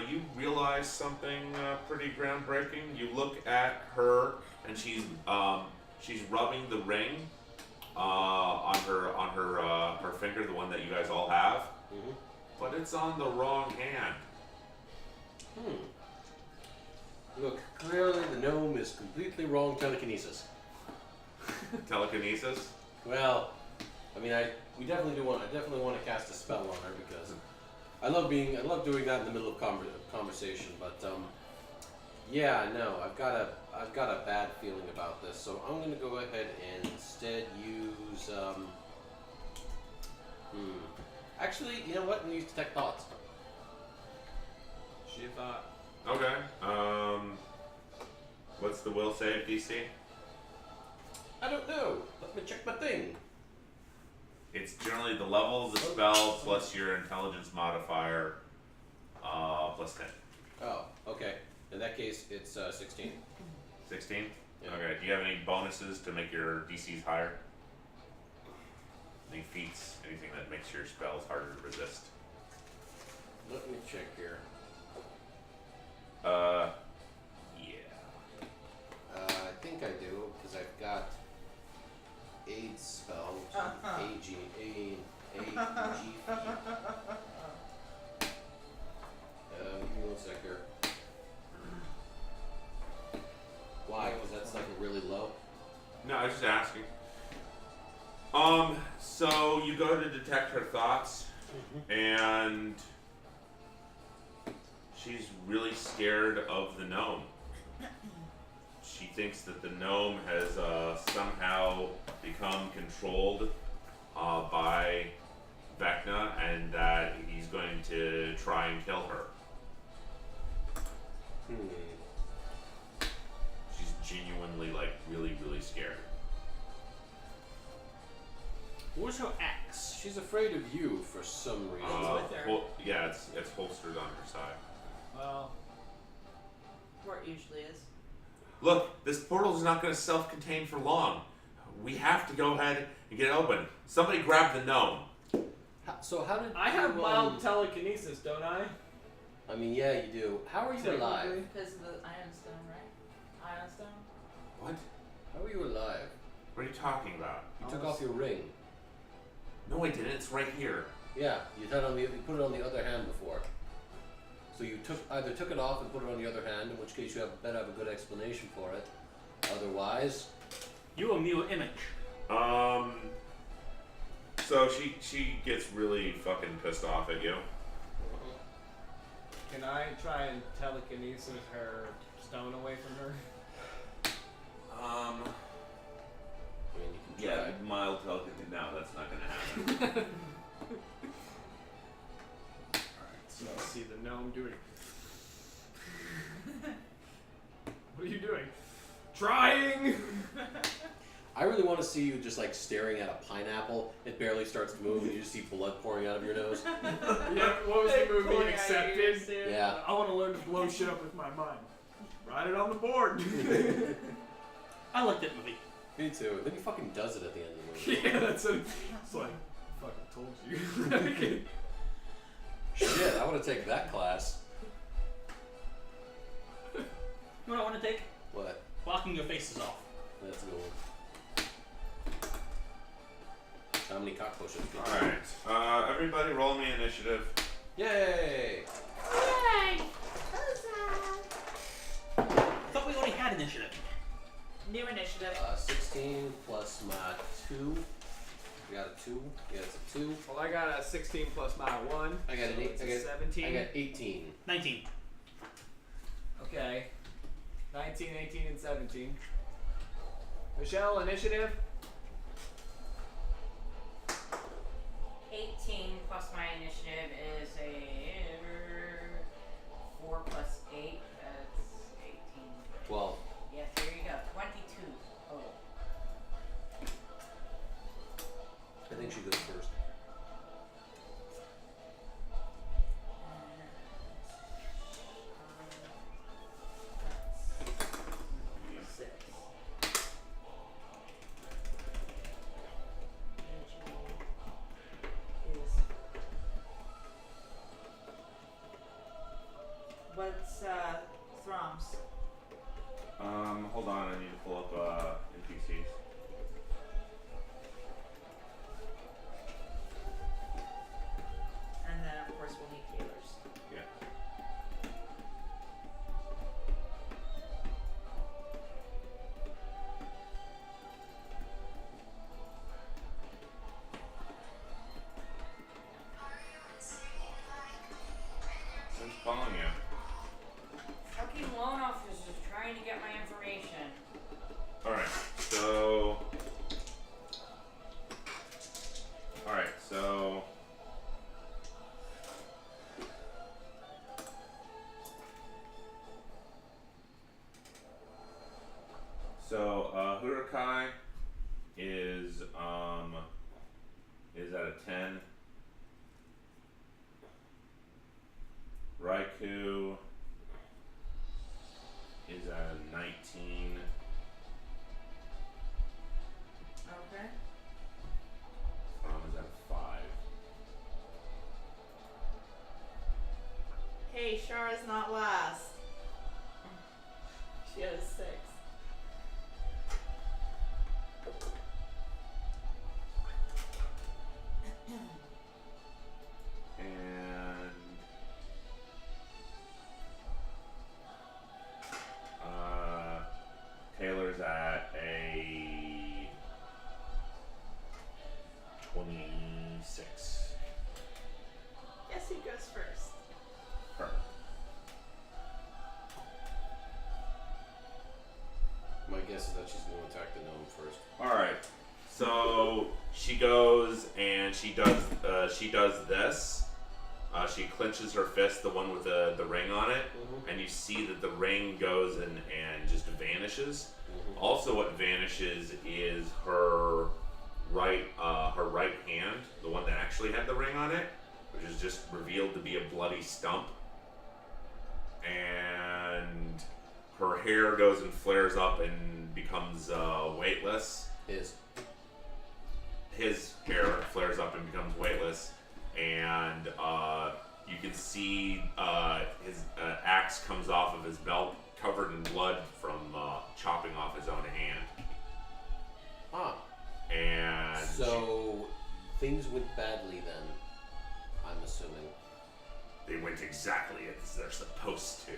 you realize something pretty groundbreaking. You look at her and she's rubbing the ring on her finger, the one that you guys all have, Mm-hmm. but it's on the wrong hand. Look, clearly the gnome is completely wrong telekinesis. Telekinesis. Well, I mean, I definitely want to cast a spell on her because I love doing that in the middle of conversation. But yeah, no, I've got a bad feeling about this, so I'm gonna go ahead and instead use Actually, you know what? I'm gonna use detect thoughts. She thought. Okay. What's the will save DC? I don't know. Let me check my thing. It's generally the level of the spell plus your intelligence modifier plus 10. Oh, okay. In that case, it's 16. 16? Yeah. Okay. Do you have any bonuses to make your DCs higher? Any feats? Anything that makes your spells harder to resist? Let me check here. Yeah. I think I do because I've got aid spell, which is AG feat. Give me one sec here. Why? Because that's like really low. No, I was just asking. So you go to detect her thoughts, and she's really scared of the gnome. She thinks that the gnome has somehow become controlled by Vecna, and that he's going to try and kill her. She's genuinely, like, really, really scared. Where's her axe? She's afraid of you for some reason. with her. Yeah, it's holstered on her side. Well, Where it usually is. Look, this portal is not going to self-contain for long. We have to go ahead and get it open. Somebody grab the gnome. So how did I have you, mild telekinesis, don't I? I mean, yeah, you do. How are you alive? Because of the iron stone, right? Iron stone? What? How are you alive? What are you talking about? You took off your ring. No, I didn't. It's right here. Yeah, you put it on the other hand before. So you either took it off and put it on the other hand, in which case you better have a good explanation for it. Otherwise, You a mirror image. So she gets really fucking pissed off at you. Can I try and telekinesis her stone away from her? I mean, you can try. Yeah, mild telekinesis. No, that's not gonna happen. So I see the gnome doing. What are you doing? Trying. I really want to see you just like staring at a pineapple. It barely starts to move, and you just see blood pouring out of your nose. Yeah, what was the movie? Accepted. Yeah. I want to learn to blow shit up with my mind. Write it on the board. I like that movie. Me too. Then he fucking does it at the end of the movie. Yeah, that's a. It's like, fucking told you. Shit, I want to take that class. You know what I want to take? What? Blocking your faces off. That's a good one. How many cock pushes? Alright. Everybody roll me initiative. Yay! Yay! I thought we already had initiative. New initiative. 16 plus my 2. You got a 2? Yeah, it's a 2. Well, I got a 16 plus my 1. I got an 8. So it's a 17. I got 18. 19. Okay. 19, 18, and 17. Michelle, initiative? 18 plus my initiative is a 4 plus 8. That's 18. 12. Yes, there you go. 22. Oh. I think she goes first. What's Throm's? Hold on, I need to pull up NPCs. And then of course we'll need healers. Yeah. Who's calling you? Fucking loan officers trying to get my information. Alright, so. Alright, so. Hurakai is at a 10. Raikou is at a 19. Okay. Is at a 5. Hey, Shara's not last. She has 6. And Taylor's at a 26. Guess who goes first? Her. My guess is that she's going to attack the gnome first. Alright. So she goes and she does this. She clenches her fist, the one with the ring on it, and you see that the ring goes and just vanishes. Also, what vanishes is her right hand, the one that actually had the ring on it, which is just revealed to be a bloody stump. And her hair goes and flares up and becomes weightless. His hair flares up and becomes weightless, and you can see his axe comes off of his belt, covered in blood from chopping off his own hand. Ah. And So things went badly then, I'm assuming. they went exactly as they're supposed to.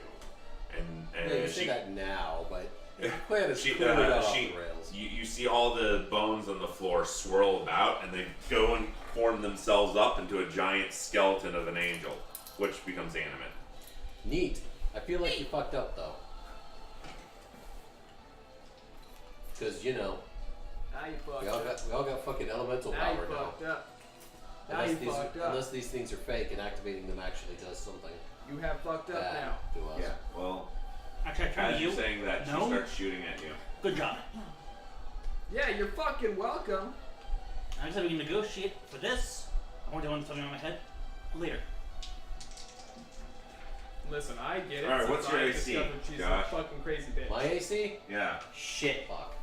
And Yeah, you say that now, but the plan is she, clearly not off she, the rails. you see all the bones on the floor swirl about, and they go and form themselves up into a giant skeleton of an angel, which becomes animate. Neat. I feel like you fucked up though. Because, you know, Now you fucked we all got fucking elemental Now power you now. fucked up. Now you fucked up. Unless these things are fake and activating them actually does something You have fucked up bad now. to us. Yeah, well, Actually, I turned as to you. you're saying that, No. she starts shooting at you. Good job. Yeah, you're fucking welcome. I just have to negotiate for this. I want to do something on my head later. Listen, I get it. Alright, since what's your I AC, discovered she's Josh? a fucking crazy bitch. My AC? Yeah. Shit. Fuck.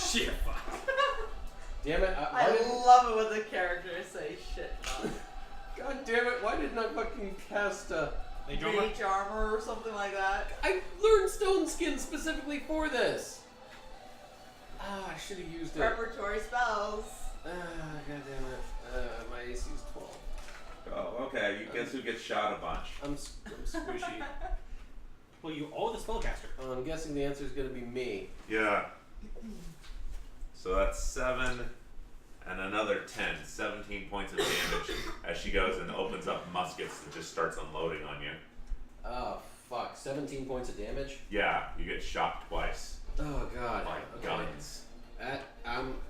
Shit, fuck. Damn it. I love it when the characters say shit. God damn it. Why didn't I fucking cast Mage armor or something like that. I learned Stone Skin specifically for this. I should have used it. Preparatory spells. God damn it. My AC is 12. Oh, okay. You guess who gets shot a bunch? I'm squishy. Well, you are the spellcaster. I'm guessing the answer is going to be me. Yeah. So that's 7 and another 10. 17 points of damage as she goes and opens up muskets and just starts unloading on you. Oh, fuck. 17 points of damage? Yeah, you get shot twice Oh, God. by Okay. guns.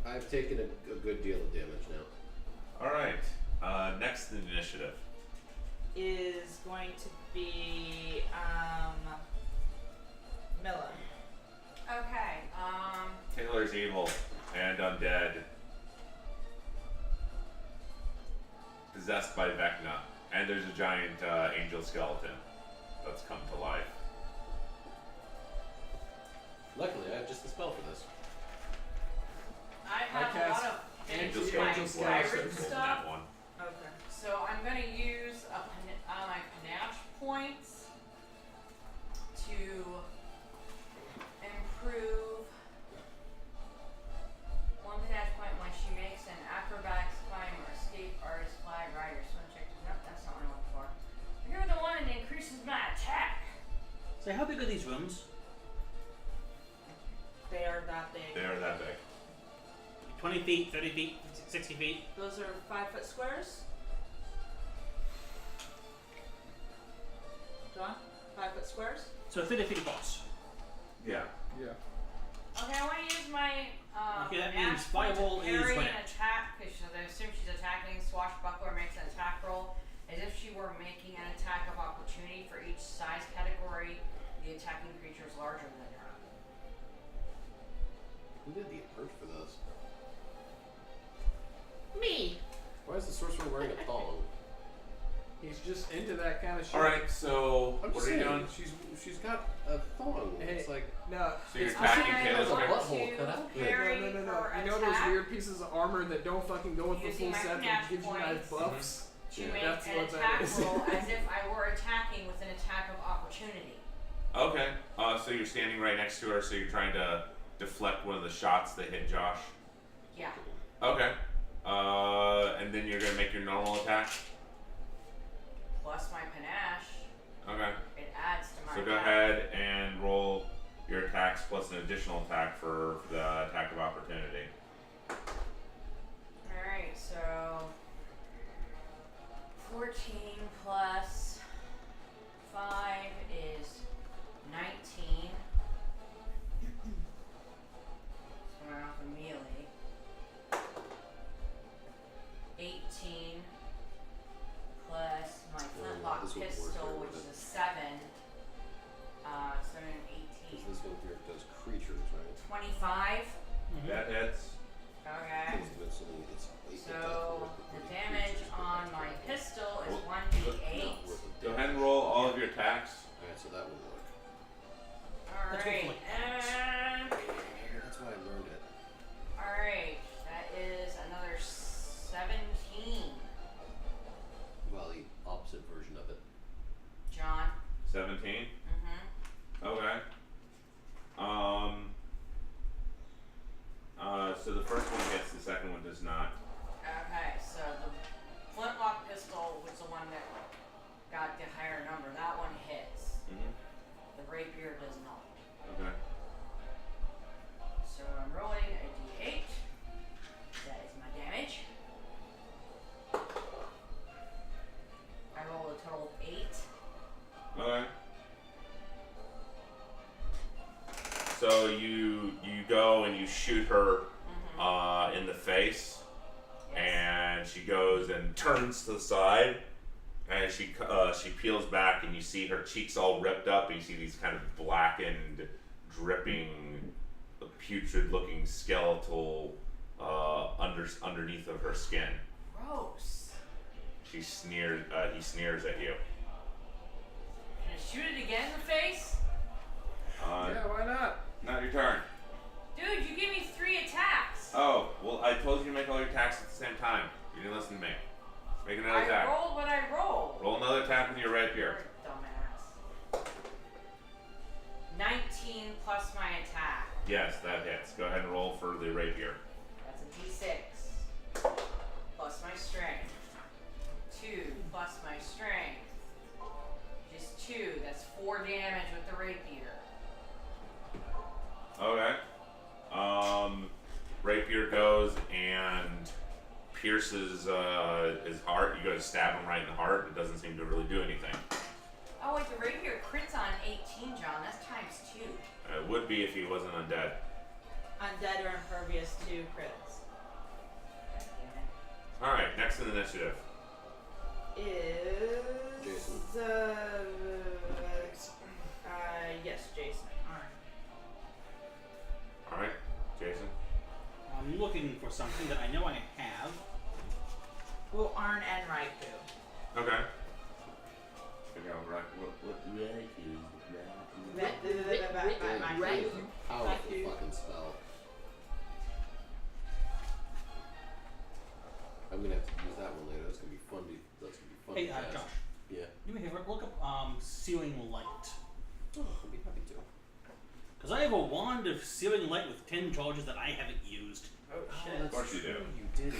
I've taken a good deal of damage now. Alright. Next in the initiative. Is going to be Milla. Okay. Taylor's evil and undead. Possessed by Vecna. And there's a giant angel skeleton that's come to life. Luckily, I have just the spell for this. I have a cast lot of Angel things in my skeleton's pirate last stuff. that one. Okay. So I'm gonna use my panache points to improve one panache point when she makes an acrobatics climb or escape artist flag rider swim check. Nope, that's not what I'm looking for. You're the one that increases my attack. So how big are these rooms? They are that big. They are that big. 20 feet, 30 feet, 60 feet. Those are 5-foot squares. John? 5-foot squares? So 30 feet across. Yeah. Yeah. Okay, I want to use my Okay, that panache means point to fireball is parry what? an attack because I assume she's attacking. Swashbuckler makes an attack roll as if she were making an attack of opportunity for each size category. The attacking creature is larger than her. Who did the art for this? Me! Why is the sorcerer wearing a thong? He's just into that kind of shit. Alright, so I'm what just are you saying, doing? she's got a thong. Hey. It's like No. So you're I attacking Taylor's want a butthole to cut out. parry No. her You know those attack weird pieces of armor that don't fucking go with the Using full my set panache that gives you nice points. buffs? to Yeah. make That's an what that attack is. roll as if I were attacking with an attack of opportunity. Okay. So you're standing right next to her, so you're trying to deflect one of the shots that hit Josh. Yeah. Okay. And then you're gonna make your normal attack. Plus my panache, Okay. it adds to my So go attack. ahead and roll your attacks plus an additional attack for the attack of opportunity. Alright, so 14 plus 5 is 19. So I'm off a melee. 18 plus my flintlock this would work pistol, here, which wouldn't is a 7. 7 and 18. because this one here does creatures, right? 25. That hits. Okay. Eventually it's So the damage on my pistol is Well, 1d8. Go ahead and roll all of your attacks. Alright, so that would work. Let's Alright. So the first one hits, the second one does not. Okay, so the flintlock pistol was the one that got the higher number. That one hits. Mm-hmm. The rapier does not. Okay. So I'm rolling a d8. That is my damage. I roll a total of 8. Okay. So you go and you shoot her in the face, and she goes and turns to the side, and she peels back, and you see her cheeks all ripped up, and you see these kind of blackened, dripping, putrid-looking skeletal underneath of her skin. Gross. He sneers at you. Can I shoot it again in the face? Yeah, why not? Not your turn. Dude, you gave me 3 attacks. Oh, well, I told you to make all your attacks at the same time. You didn't listen to me. Make another I attack. rolled what I rolled. Roll another attack with your rapier. Dumbass. 19 plus my attack. Yes, that hits. Go ahead and roll for the rapier. That's a d6. Plus my strength. 2 plus my strength. Just 2. That's 4 damage with the rapier. Okay. Rapier goes and pierces his heart. You go to stab him right in the heart. It doesn't seem to really do anything. Oh wait, the rapier crits on 18, John. That's times 2. It would be if he wasn't undead. Undead or impervious to crits. God damn it. Alright, next in the initiative. Is Jason. Yes, Jason. Alright, Jason. I'm looking for something that I know I have. Well, Arn and Raikou. Okay. Figure out what Powerful fucking spell. I'm gonna have to use that one later. That's gonna be fun. Hey, to cast. Josh. Yeah. Do me a favor. Look up sealing light. Oh, I'll be happy to. Because I have a wand of sealing light with 10 charges that I haven't used. Oh shit. Of course you do. You did.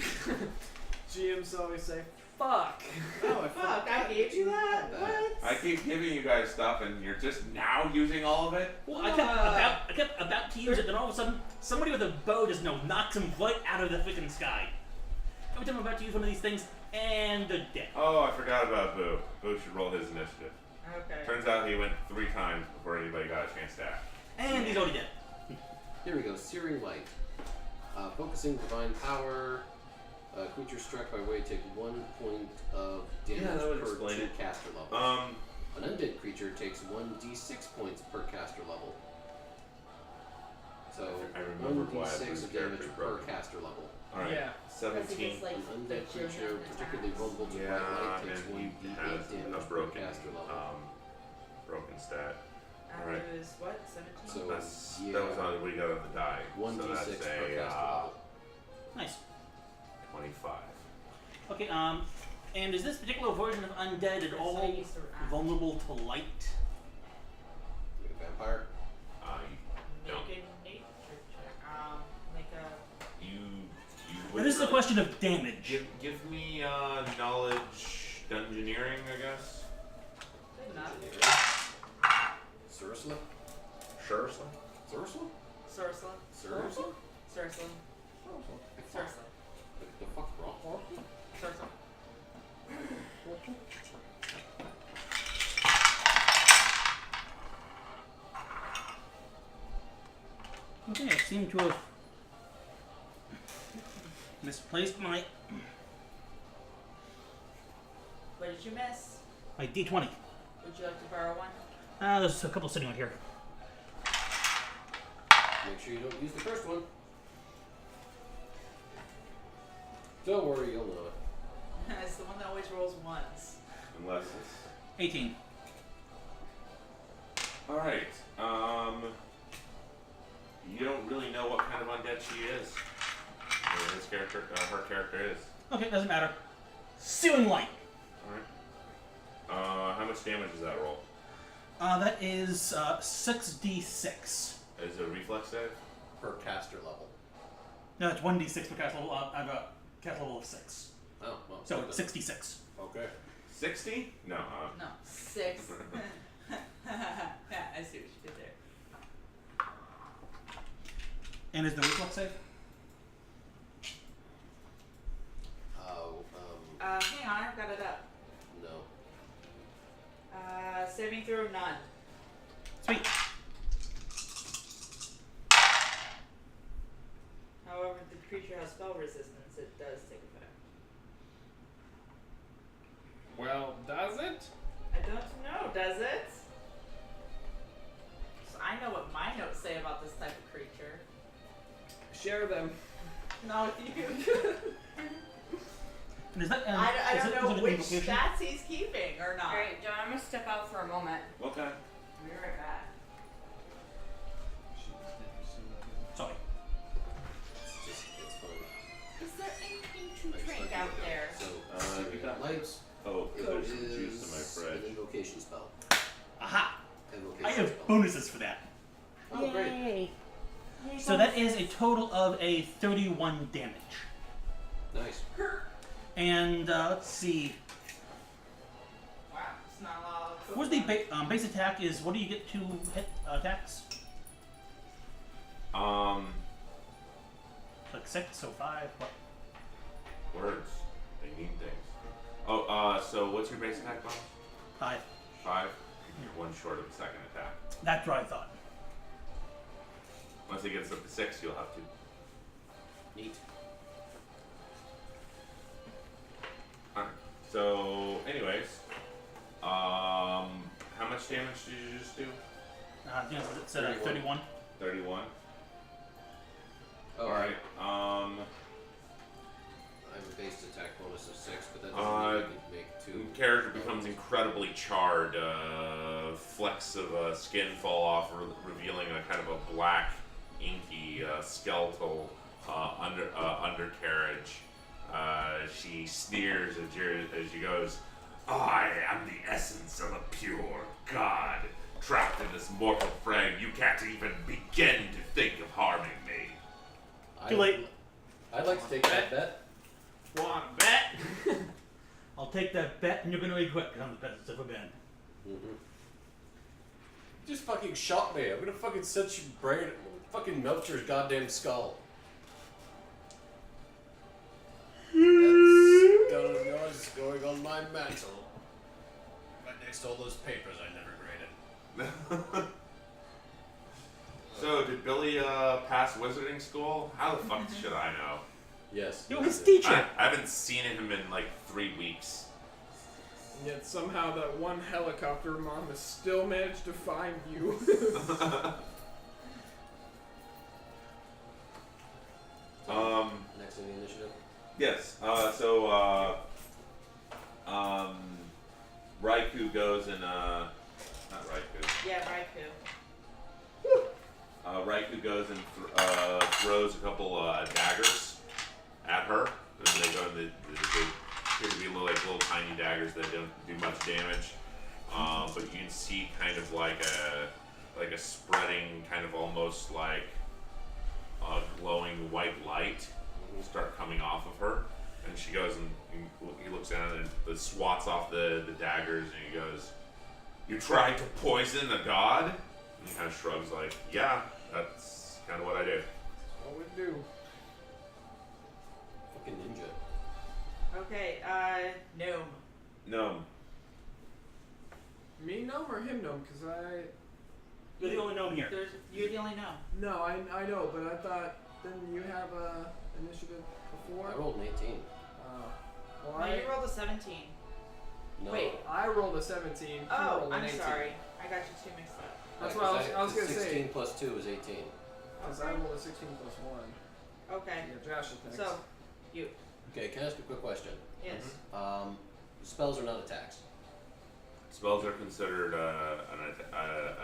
GMs always say, fuck. Oh, Fuck, I gave you that? What? I keep giving you guys stuff and you're just now using all of it? Well, I kept about to use it, then all of a sudden, somebody with a bow just knocks him right out of the freaking sky. Every time I'm about to use one of these things, and they're dead. Oh, I forgot about Boo. Boo should roll his initiative. Okay. Turns out he went 3 times before anybody got a chance to act. And he's already dead. Here we go. Searing light. Focusing divine power. Creature struck by way take 1 point of damage Yeah, that would per explain 2 it. caster levels. Um, An undead creature takes 1d6 points per caster level. So I remember why I put 1d6 his of damage character per broken. caster level. alright. Yeah. 17. Like An undead creature, particularly vulnerable to Yeah, bright light, and takes he 1d8 has damage a per broken, caster level. broken stat. And Alright. it was what? 17? So That's, yeah, that was on we got on the die. 1d6 so that's per a caster level. Nice. 25. Okay, and is this particular version of undead at all used to vulnerable to light? Like a vampire. No. Make a nature check. Make a. You And this is a question of damage. Give me knowledge dungeoneering, I guess. Good enough. Ursula? Sure. Ursula? Sursla. Ursula? Sursla. Sursla. The fuck wrong? Sursla. Okay, I seem to have misplaced my What did you miss? D20. Would you like to borrow one? There's a couple sitting out here. Make sure you don't use the first one. Don't worry, you'll know it. It's the one that always rolls ones. Unless it's 18. alright. You don't really know what kind of undead she is. Or his character, her character is. Okay, doesn't matter. Sealing light. Alright. How much damage does that roll? That is 6d6. Is it a reflex save? Per caster level. No, it's 1d6 per cast level. I have a cast level of 6. Oh, well. So okay. 66. Okay. 60? No. No, 6. I see what you did there. And is the reflex save? Oh, Hang on, I've got it up. no. Saving throw, none. Sweet. However, the creature has spell resistance, it does take effect. Well, does it? I don't know, does it? So I know what my notes say about this type of creature. Share them. No, you. And is that, I is don't it, is know it an which invocation? stats he's keeping or not. Alright, John, I'm gonna step out for a moment. Okay. I'll be right back. Sorry. It's fun. Is there anything to I just drink like out it. there? So, you Syrian got- lights Oh, there's some is juice in my an fridge. invocation spell. Aha! Invocation I have spell. bonuses for that. Oh, great. So that is a total of a 31 damage. Nice. And let's see. Wow, it's not a lot of What's the base attack is? What do you get to hit attacks? Like 6, so 5. What? Words. They mean things. Oh, so what's your base attack bonus? 5. 5? You're 1 short of the second attack. That's what I thought. Once it gets up to 6, you'll have 2. Neat. Alright. So, anyways, how much damage did you just do? I think it's at 31. 31. Oh, Alright. I have a base attack bonus of 6, but that doesn't mean I can make 2. The character becomes incredibly charred. Flecks of skin fall off, revealing a kind of a black, inky, skeletal undercarriage. She sneers as she goes, "I am the essence of a pure god. Trapped in this mortal frame, you can't even begin to think of harming me." Too late. I'd like to take that bet. Wanna bet? I'll take that bet, and you're going to regret because I'm the best it's ever been. Mm-hmm. Just fucking shot me. I'm gonna fucking set your brain. Fucking melt your goddamn skull. That's gun of yours going on my mantle. Right next to all those papers I never graded. So, did Billy pass wizarding school? How the fuck should I know? Yes. You're his teacher. I haven't seen him in like 3 weeks. And yet somehow that one helicopter mom has still managed to find you. Next in the initiative. Yes. Raikou goes and not Raikou. Yeah, Raikou. Raikou goes and throws a couple daggers at her. And they go. They appear to be little tiny daggers that don't do much damage. But you can see kind of like a spreading, kind of almost like a glowing white light start coming off of her. And she goes and he looks down and swats off the daggers and he goes, "You tried to poison a god?" And he kind of shrugs like, "Yeah, that's kind of what I do." What would do? Fucking ninja. Okay, gnome. Gnome. Me gnome or him gnome? Cause You're the only gnome here. You're the only gnome. No, I know, but I thought didn't you have a initiative before? I rolled an 18. Well, No, you rolled a 17. No. Wait. I rolled a 17. he Oh, rolled an I'm 18. sorry. I got you two mixed up. That's Right, what I was gonna 16 say. plus 2 is 18. Because I rolled a 16 plus 1. Okay. Yeah, Josh is next. So, you. Okay, can I ask a quick question? Yes. Spells are not attacks. Spells are considered an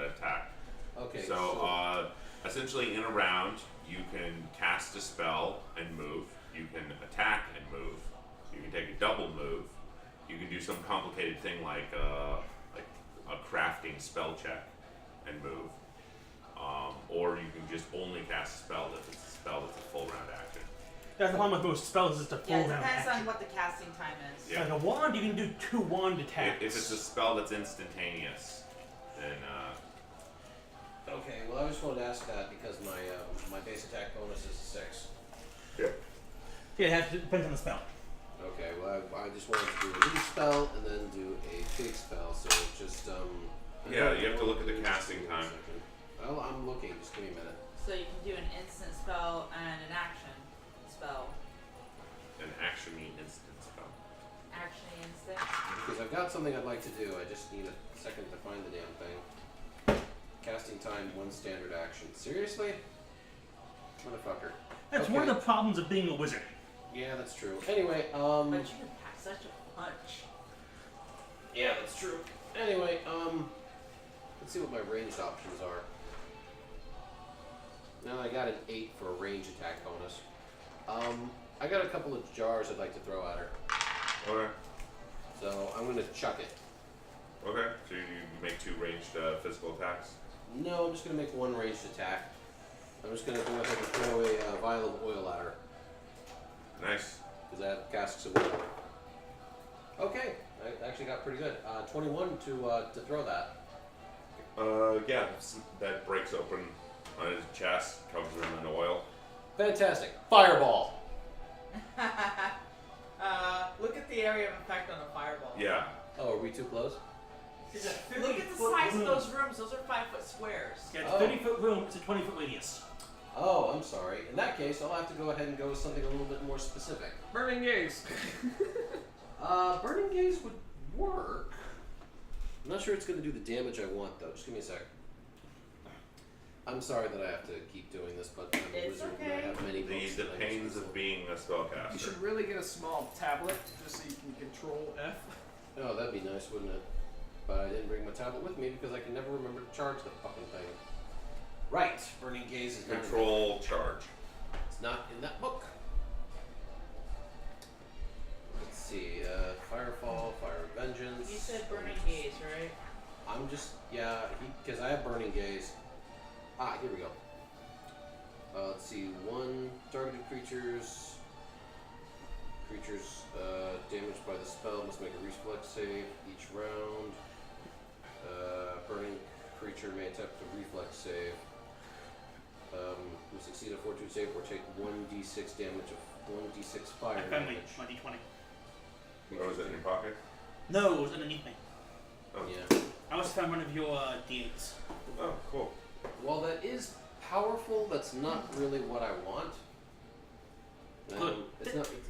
attack. Okay. So, essentially, in a round, you can cast a spell and move. You can attack and move. You can take a double move. You can do some complicated thing like a crafting spell check and move. Or you can just only cast a spell if it's a spell that's a full round action. That's the problem with most spells is to pull Yeah, it down depends action. on what the casting time is. Yeah. Like a wand, you can do 2 wand attacks. If it's a spell that's instantaneous, then Okay, well I just wanted to ask that because my base attack bonus is 6. Yeah, it depends on the spell. Okay, well I just wanted to do a little spell and then do a big spell, so just yeah, you have to look at the casting time. Well, I'm looking. Just give me a minute. So you can do an instant spell and an action spell. An action-y instant spell. Action instant. Because I've got something I'd like to do. I just need a second to find the damn thing. Casting time, 1 standard action. Seriously? Motherfucker. That's one of the problems of being a wizard. Yeah, that's true. Anyway, But you can pack such a punch. yeah, that's true. Anyway, let's see what my ranged options are. Now I got an 8 for a range attack bonus. I got a couple of jars I'd like to throw at her. Okay. So I'm gonna chuck it. Okay. So you make 2 ranged physical attacks. No, I'm just gonna make 1 ranged attack. I'm just gonna go ahead and throw a vial of oil at her. Nice. Because I have casks of oil. Okay, I actually got pretty good. 21 to throw that. Yeah, that breaks open on his chest, covers him in oil. Fantastic. Fireball. Look at the area of effect on a fireball. Yeah. Oh, are we too close? Look at the size of those rooms. Those are 5-foot squares. Yeah, it's a 30-foot room, it's a 20-foot radius. Oh, I'm sorry. In that case, I'll have to go ahead and go with something a little bit more specific. Burning gaze. Burning gaze would work. I'm not sure it's going to do the damage I want, though. Just give me a sec. I'm sorry that I have to keep doing this, but I'm a It's wizard and I okay. have many books The that I pains use. of being a You spellcaster. should really get a small tablet just so you can control F. Oh, that'd be nice, wouldn't it? But I didn't bring my tablet with me because I can never remember to charge the fucking thing. Right, burning gaze is not in Control charge. It's not in that book. Let's see, Firefall, Fire of Vengeance. You said burning gaze, right? I'm just, yeah, because I have burning gaze. Ah, here we go. Let's see, 1 targeted creatures damaged by the spell must make a reflex save each round. Burning creature may attempt a reflex save. Who succeed a fortitude save or take 1d6 damage of 1d6 fire I found damage. my D20. Oh, is it in your pocket? No, it was underneath me. Oh. Yeah. I must have found one of your D8s. Oh, cool. While that is powerful, that's not really what I want. Good.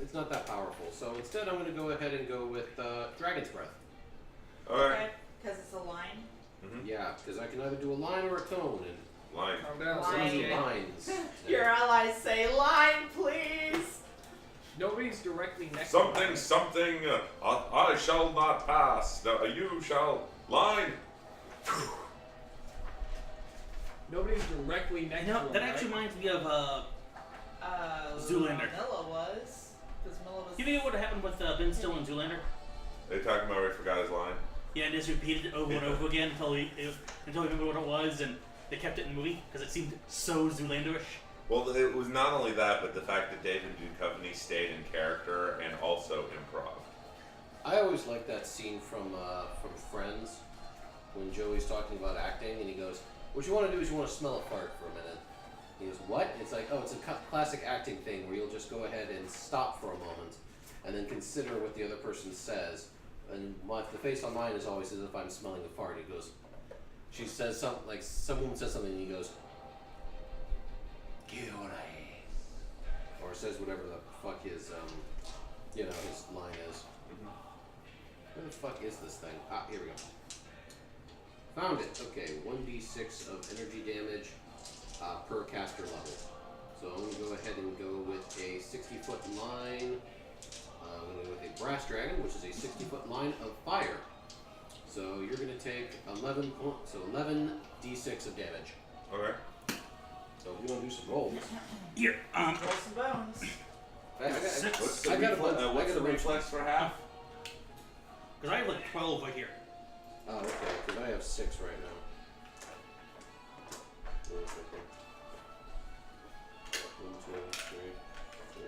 It's not that powerful. So instead, I'm going to go ahead and go with Dragon's Breath. Alright. Because it's a line. Mm-hmm. Yeah, because I can either do a line or a cone, and Line. Calm down. some of Line. the Sasuke. lines. Your allies say line, please. Nobody's directly next Something, to something, I shall not pass. You shall line. Nobody's directly next You know, to him, that right? actually reminds me of, Zoolander. Milla was. Because Milla was. you know what happened with Ben Still and Zoolander? They talking about where he forgot his line. Yeah, and just repeated it over and over again until he remembered what it was, and they kept it in the movie because it seemed so Zoolanderish. Well, it was not only that, but the fact that David Duchovny stayed in character and also improv. I always like that scene from Friends when Joey's talking about acting, and he goes, "What you want to do is you want to smell a fart for a minute." He goes, "What?" It's like, "Oh, it's a classic acting thing where you'll just go ahead and stop for a moment, and then consider what the other person says." And the face on mine is always as if I'm smelling a fart. He goes, she says something like some woman says something, and he goes, "Kiore," or says whatever the fuck his his line is. Where the fuck is this thing? Ah, here we go. Found it. Okay, 1d6 of energy damage per caster level. So I'm going to go ahead and go with a 60-foot line. I'm going to go with a brass dragon, which is a 60-foot line of fire. So you're going to take 11 d6 of damage. Okay. So if you want to do some rolls. Here, Roll some bones. What's the, I got a bunch- what's I got the a bunch- reflex for half? because I have like 12 right here. Oh, okay, because I have 6 right now. 1, 2, 3, 4,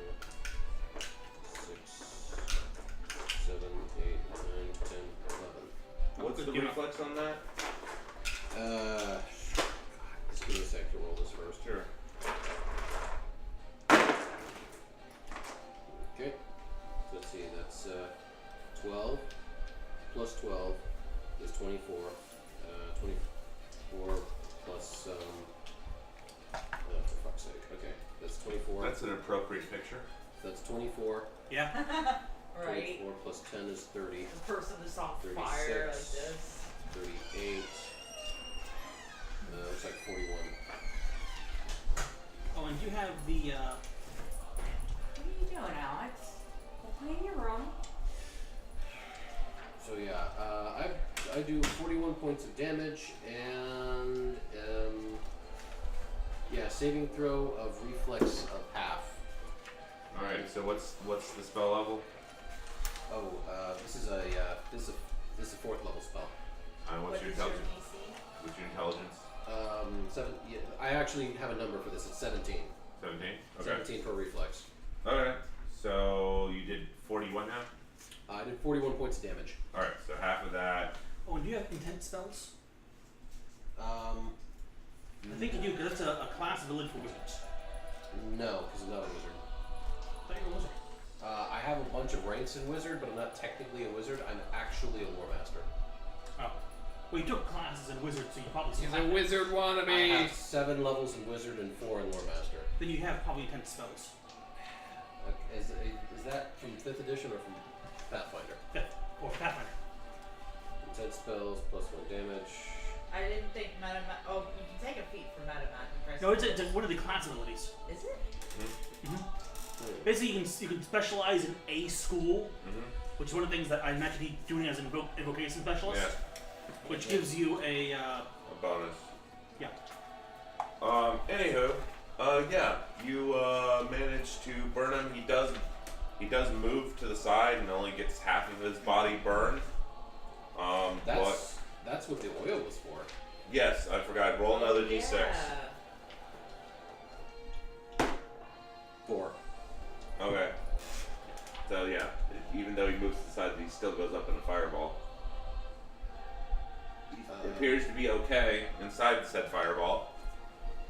appropriate picture. So that's 24. Yeah. Right? 24 plus 10 is 30. The person is on fire like 36. this. 38. Looks like 41. Oh, and you have the. What are you doing, Alex? Go play in your room. So yeah, I do 41 points of damage and yeah, saving throw of reflex of half. All right. So what's the spell level? Oh, this is a 4th level spell. What's What your is your intelligence? DC? What's your intelligence? 7. Yeah, I actually have a number for this. It's 17. 17. Okay. 17 for reflex. Okay. So you did 41 now. I did 41 points of damage. All right. So half of that. Oh, and do you have intense spells? Mm. I think you do, because that's a class ability for wizards. No, because I'm not a wizard. I thought you were a wizard. I have a bunch of ranks in wizard, but I'm not technically a wizard. I'm actually a lore master. Oh. Well, you took classes in wizard, so you probably He's still a have wizard I wannabe. have 7 levels in wizard and 4 in lore master. Then you have probably intense spells. Is that from 5th edition or from Pathfinder? Fifth. Or Pathfinder. Intense spells plus 1 damage. I didn't think oh, you can take a feat for meta magic. No, it's one of the class abilities. Is it? Basically, you can specialize in a school, Mm-hmm. which is one of the things that I imagine he's doing as an invocation specialist, Yeah. which gives you a A bonus. yeah. Anywho, yeah, you managed to burn him. He does move to the side and only gets half of his body burned. But That's what the oil was for. yes, I forgot. Roll another d6. Yeah. 4. Okay. So yeah, even though he moves to the side, he still goes up in a fireball. He appears to be okay inside the said fireball,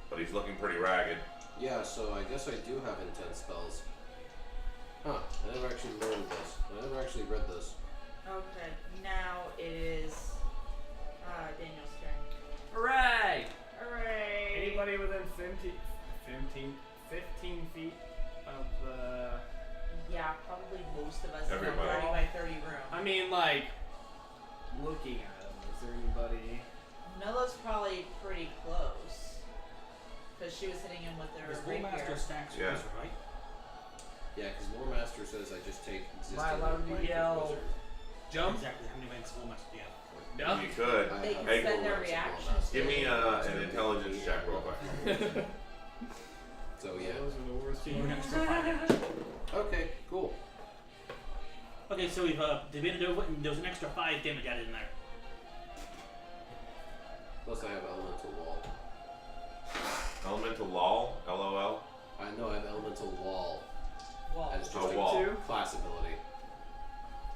but he's looking pretty ragged. Yeah, so I guess I do have intense spells. Huh, I never actually learned this. I never actually read this. Okay, now it is Daniel's turn. Hooray! Hooray! Anybody within 15 feet of the... Yeah, probably most of us in Everybody. a 30 by 30 room. I mean, like, looking at him. Is there anybody... Melo's probably pretty close. Because she was hitting him with her Because rapier. Master stacks Yeah. wizard, right? Yeah, because lore master says I just take existing Am I allowed to rank of yell? wizard. Jump? Exactly. How many ranks of Master do you have? No? You could. They can Hey, spend their lore master, reactions. Give me an intelligence check real quick. So yeah. Those are the worst So you're ones. next to 5 damage. Okay, cool. Okay, so we've debated over it, and there's an extra 5 damage added in there. Plus I have elemental wall. Elemental lol, LOL. I know I have elemental wall Wall. as just Oh, a wall. class ability.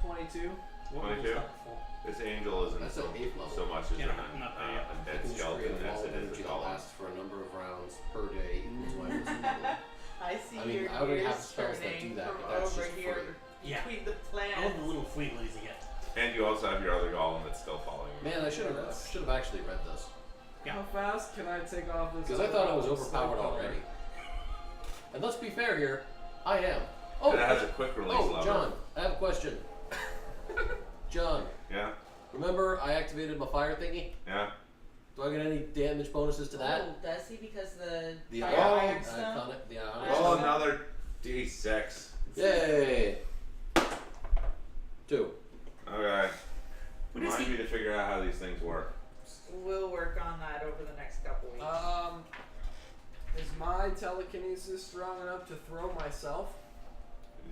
22. What was 22? that before? This angel isn't That's so, an 8th level. so much as Yeah, an not there a yet. I dead can just skeleton create a as wall it of is energy a that golem. lasts for a number of rounds per day equal to my wisdom level. I see I mean, your I already have ears spells that do turning that, from but that's over just here free. Yeah. between the I plants. love the little fleeglies you get. And you also have your other golem that's still following you. Man, I should have actually read this. Yeah. How fast can I take off this? Because I thought I was other overpowered slug already. And let's be fair here, I am. Oh, And it has a quick release oh, lever. John, I have a question. John, Yeah, remember I activated my fire thingy? yeah. Do I get any damage bonuses to that? Oh, does he? Because the The fire iron stone? iconic, the ionic Roll stone? another d6. Yay! 2. Okay. What is Remind he? me to figure out how these things work. We'll work on that over the next couple weeks. Is my telekinesis strong enough to throw myself?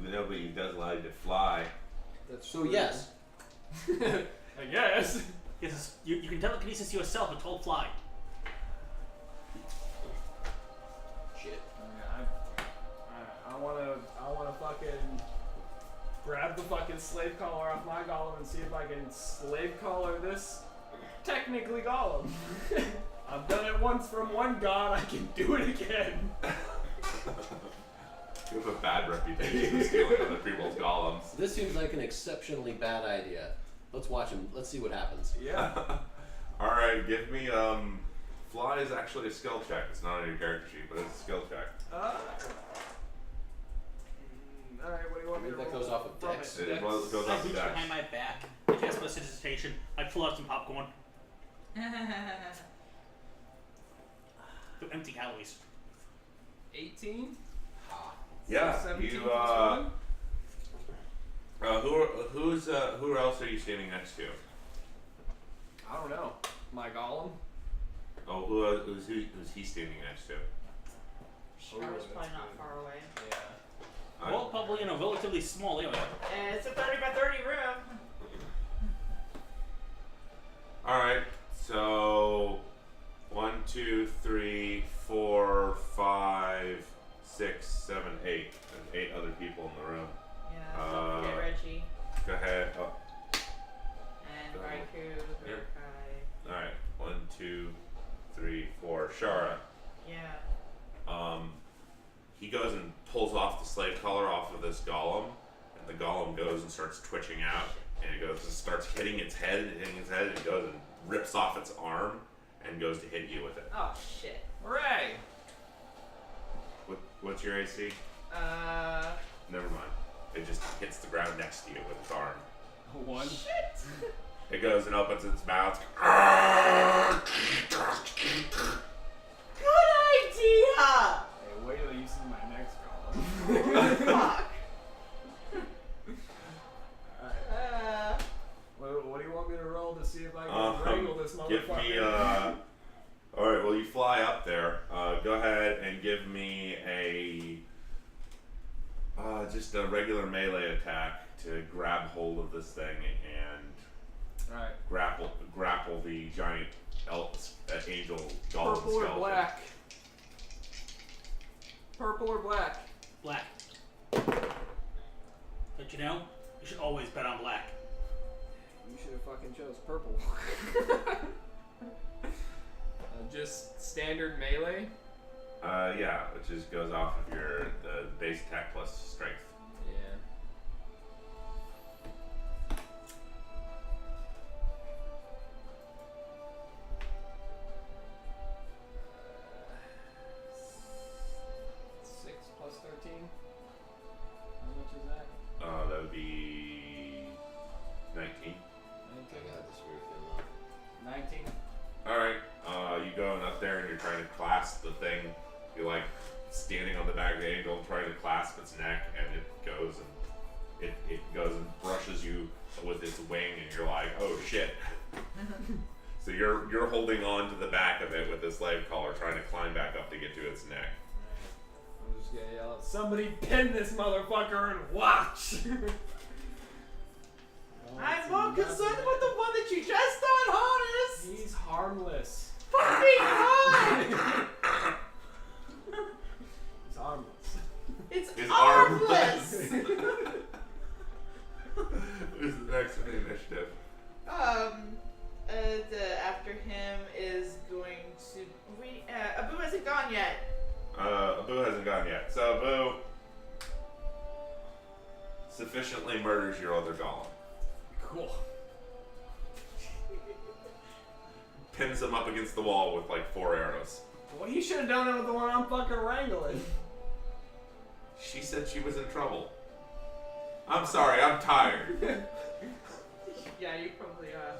No, but he does allow you to fly. That's So true. yes. I guess. Yes, you can telekinesis yourself, it's called fly. Shit. I wanna fucking grab the fucking slave collar off my golem and see if I can slave collar this technically golem. I've done it once from one god, I can do it again. You have a bad reputation for stealing other people's golems. This seems like an exceptionally bad idea. Let's watch him. Let's see what happens. Yeah. Alright, give me, fly is actually a skill check. It's not on your character sheet, but it's a skill check. Alright, what do you want me to That roll? goes off of from Dex. it? It goes I off the reach dex. behind my back. I cast prestidigitation. I pull out some popcorn. They're empty calories. 18? Yeah, 17 you plus one? who else are you standing next to? I don't know. My golem? Oh, who's he standing next to? Shower's probably not far away. Yeah. Well, probably in a relatively small area. It's a 30 by 30 room. Alright, so 1, 2, 3, 4, 5, 6, 7, 8. There's 8 other people in the room. Yeah, don't forget Reggie. Go ahead. Oh, And Go. Raikou, Yep. Urkai. alright. 1, 2, 3, 4. Shara. Yeah. He goes and pulls off the slave collar off of this golem, and the golem goes and starts twitching out, and it goes and starts hitting its head, and it goes and rips off its arm, and goes to hit you with it. Oh shit. Hooray! What's your AC? Never mind. It just hits the ground next to you with its arm. 1. Shit. It goes and opens its mouth. Good idea. Hey, wait till you see my next golem. Fuck. Alright. What do you want me to roll to see if I can wrangle this motherfucker? Give me alright, well you fly up there. Go ahead and give me just a regular melee attack to grab hold of this thing and Alright. grapple the giant angel golem Purple or skeleton. black? Purple or black? Black. But you know, you should always bet on black. You should have fucking chose purple. Just standard melee? Yeah, which just goes off of the base attack plus strength. Yeah. Six plus 13. How much is that? That would be 19. 19. I got this weird feeling off. 19. Alright, you going up there and you're trying to clasp the thing. You're like standing on the back of the angel trying to clasp its neck, and it goes and brushes you with its wing, and you're like, oh shit. So you're holding on to the back of it with this slave collar, trying to climb back up to get to its neck. I'm just gonna yell, somebody pin this motherfucker and watch! I'm more concerned with the one that you just unharnessed. He's harmless. Fucking hard. He's harmless. It's armless. armless. Who's the next in the initiative? After him is going to Abu hasn't gone yet. Abu hasn't gone yet. So Abu sufficiently murders your other golem. Cool. Pins him up against the wall with like 4 arrows. Well, you should have done it with the one I'm fucking wrangling. She said she was in trouble. I'm sorry, I'm tired. Yeah, you probably are.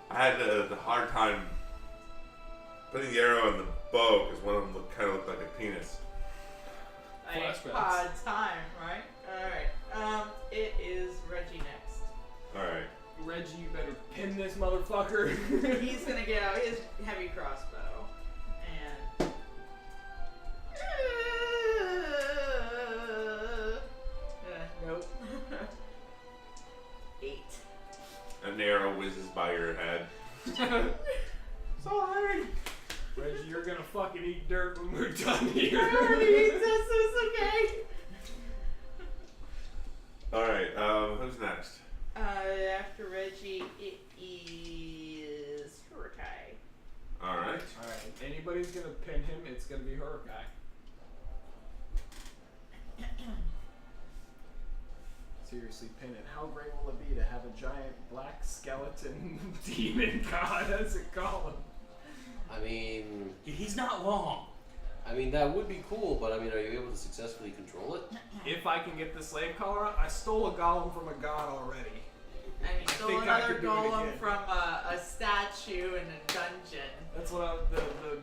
I had the hard time putting the arrow in the bow because one of them kind of looked like a penis. Flashbacks. Hard time, right? Alright. It is Reggie next. Alright. Reggie, you better pin this motherfucker. He's gonna get out his heavy crossbow and nope. 8. An arrow whizzes by your head. Sorry. Reggie, you're gonna fucking eat dirt when we're done here. I already ate this, so it's okay. Alright, who's next? After Reggie, it is Hurakai. Alright. Alright, if anybody's gonna pin him, it's gonna be her guy. Seriously, pin it. How great will it be to have a giant black skeleton demon god as a golem? I mean, He's not wrong. I mean, that would be cool, but I mean, are you able to successfully control it? If I can get the slave collar on, I stole a golem from a god already. And you stole think I another could do it golem again. from a statue in a dungeon. That's what the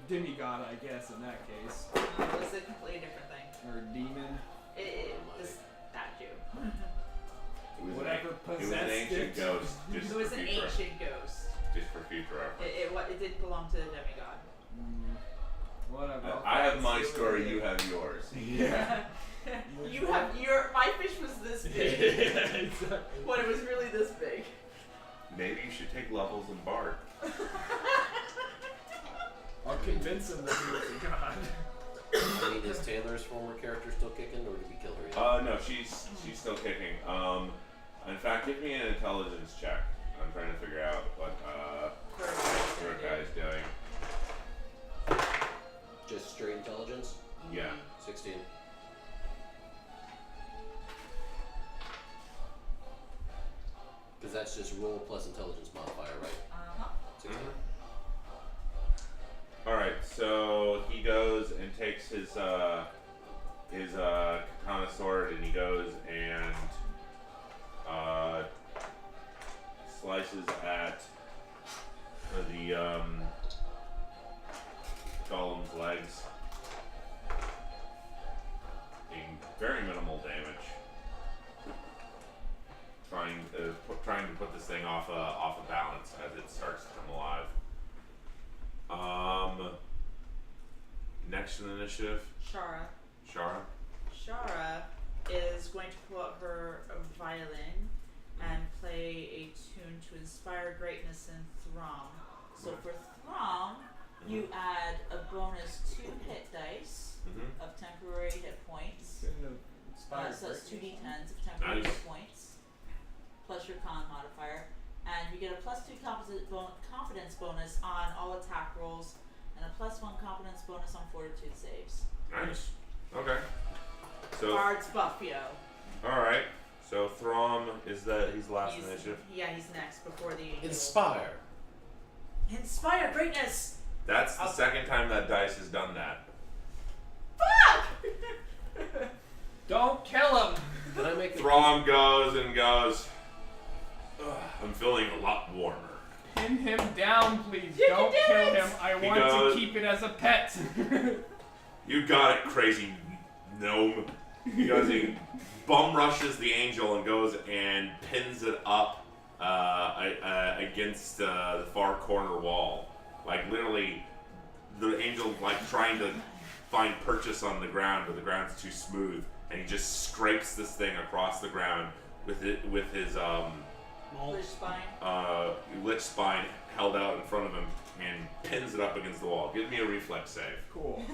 demigod, I guess, in that case. It was a completely different thing. Or a demon. The statue. It was Whatever it was an possessed ancient it. ghost. Just It was for an future, ancient ghost. Just for future reference. It did belong to the demigod. Whatever. I have my story. You have yours. Yeah. You have my fish was this big. Exactly. When it was really this big. Maybe you should take levels in Bard. I'll convince him that he was a god. I mean, is Taylor's former character still kicking, or did we kill her yet? No, she's still kicking. In fact, give me an intelligence check. I'm trying to figure out what Urukai's doing. Just straight intelligence? Yeah. 16. Because that's just roll plus intelligence modifier, right? 16. All right, so he goes and takes his katana sword, and he goes and slices at the golem's legs, doing very minimal damage. Trying to put this thing off of balance as it starts to come alive. Next in the initiative, Shara. Shara. Shara is going to pull out her violin and play a tune to inspire greatness in Throm. So for Throm, you add a bonus 2 hit dice of temporary hit points. So it's 2d10s of temporary hit points, plus your con modifier. And you get a +2 confidence bonus on all attack rolls, and a +1 confidence bonus on fortitude saves. Nice. Okay. So. Bard's Buffio. All right. So Throm is he's last in the initiative. Yeah, he's next before the angel. Inspire. Inspire greatness. That's the second time that dice has done that. Fuck! Don't kill him! Can I make a Throm goes and goes. I'm feeling a lot warmer. Pin him down, please. You Don't can do kill it! him. I He want goes- to keep it as a pet. You got it, crazy gnome. He goes, he bum rushes the angel and goes and pins it up against the far corner wall. Like literally, the angel like trying to find purchase on the ground, but the ground's too smooth, and he just scrapes this thing across the ground with his Lich spine. lich spine held out in front of him and pins it up against the wall. Give me a reflex save. Cool.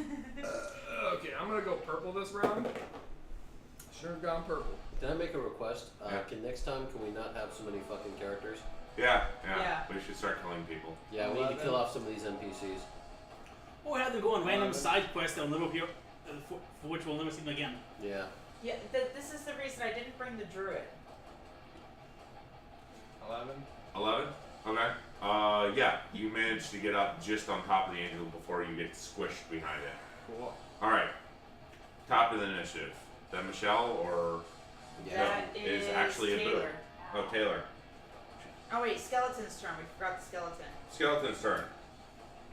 Okay, I'm gonna go purple this round. Should have gone purple. Can I make a request? Yeah. Next time, can we not have so many fucking characters? Yeah. Yeah. We should start killing people. Yeah, we need to kill off some of these NPCs. Or have them go on random side quests that will never appear, for which we'll never see them again. Yeah. Yeah, this is the reason I didn't bring the druid. 11. 11? Okay. Yeah, you managed to get up just on top of the angel before you get squished behind it. Cool. Alright. Top of the initiative. Is that Michelle or Yeah. That is is actually a Taylor. bird? Oh, Taylor. Oh wait, skeleton's turn. We forgot the skeleton. Skeleton's turn.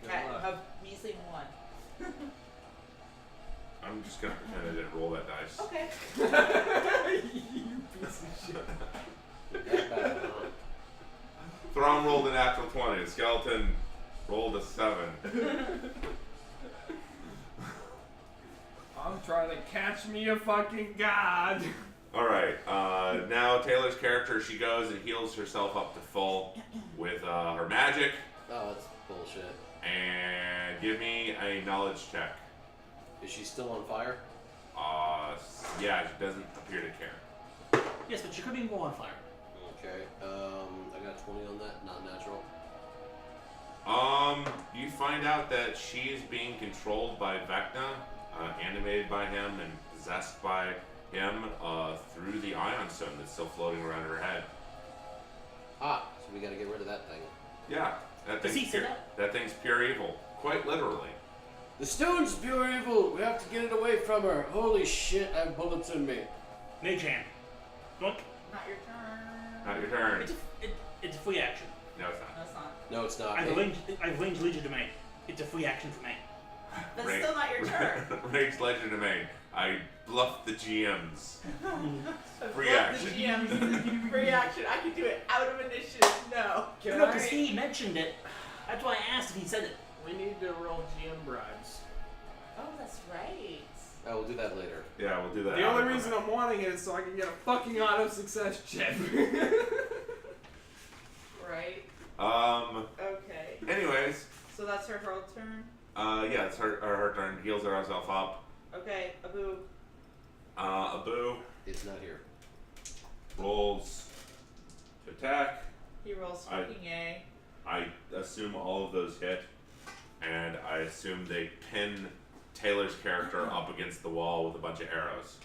Cat, luck. have measly 1. I'm just gonna pretend I didn't roll that dice. Okay. You piece of shit. That bad, huh? Throm rolled a natural 20. The skeleton rolled a 7. I'm trying to catch me a fucking god. Alright, now Taylor's character, she goes and heals herself up to full with her magic. Oh, that's bullshit. And give me a knowledge check. Is she still on fire? Yeah, she doesn't appear to care. Yes, but she could be more on fire. Okay. I got 20 on that, not natural. You find out that she is being controlled by Vecna, animated by him and possessed by him through the ion stone that's still floating around her head. Ah, so we gotta get rid of that thing. Yeah, that Does thing's he say pure, that thing's pure evil, quite literally. The stone's pure evil. We have to get it away from her. Holy shit, I have bullets in me. Mage hand. Don't. Not your turn. Not your turn. It's a free action. No, it's not. That's not. No, it's not. I've ranged Legion Domain. It's a free action for me. That's Range- still not your turn. Rage Legend Domain. I bluffed the GMs. Free Well, action. The GM free action. I can do it out of initiative. No. No, because he mentioned it. That's why I asked if he said it. We need to roll GM bribes. Oh, that's right. I will do that later. Yeah, we'll do that. The only reason I'm wanting it is so I can get a fucking auto success check. Right. Okay. Anyways, So that's her whole turn. yeah, it's her turn. Heals herself up. Okay, Abu. Abu It's not here. rolls to attack. He rolls fucking A. I assume all of those hit, and I assume they pin Taylor's character up against the wall with a bunch of arrows.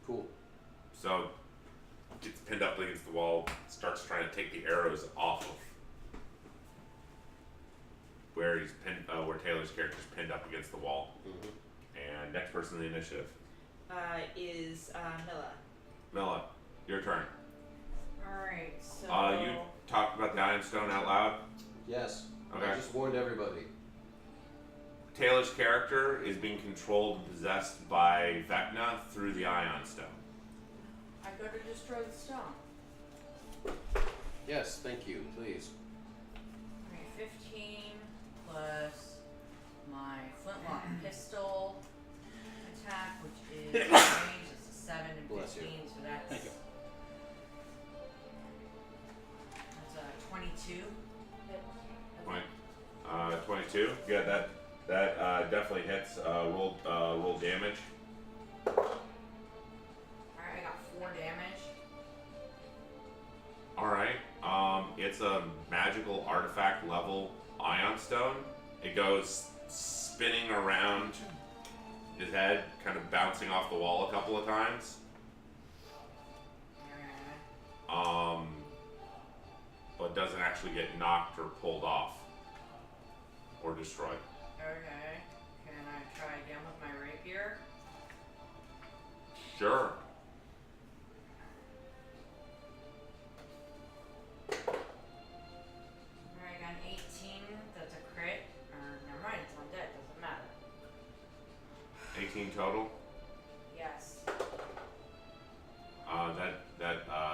Cool. So gets pinned up against the wall, starts trying to take the arrows off of where he's pinned, where Taylor's character's pinned up against the wall. Mm-hmm. And next person in the initiative, Is Milla. Milla, your turn. Alright, so. You talked about the Iron Stone out loud. Yes. Okay. I just warned everybody. Taylor's character is being controlled and possessed by Vecna through the Ion Stone. I go to destroy the stone. Yes, thank you. Please. Okay, 15 plus my flintlock pistol attack, which is range. It's a 7 and Bless 15, you. so that's. Thank you. That's a 22. Hit. 22. Yeah, that definitely hits. Roll damage. Alright, I got 4 damage. All right. It's a magical artifact level Ion Stone. It goes spinning around his head, kind of bouncing off the wall a couple of times. Alright. But doesn't actually get knocked or pulled off or destroyed. Okay. Can I try again with my rapier? Sure. Alright, I got an 18. That's a crit. Or, never mind, it's undead. Doesn't matter. 18 total. Yes.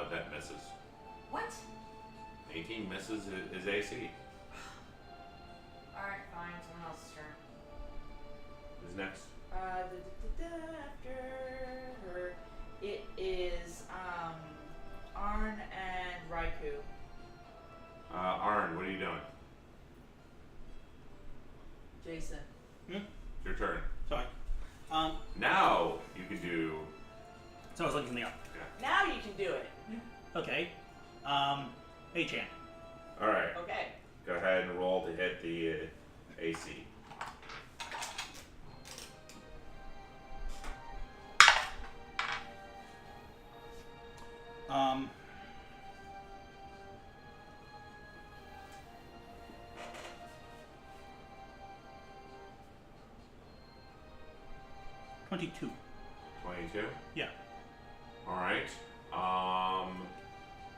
That misses. What? 18 misses is AC. Alright, fine. Someone else's turn. Who's next? After her, it is Arn and Raikou. Arn, what are you doing? Jason. It's your turn. Sorry. Now you can do. So I was looking something up. Now you can do it. Okay. Mage hand. All right. Okay. Go ahead and roll to hit the AC. Um. $22. 22. Yeah. All right.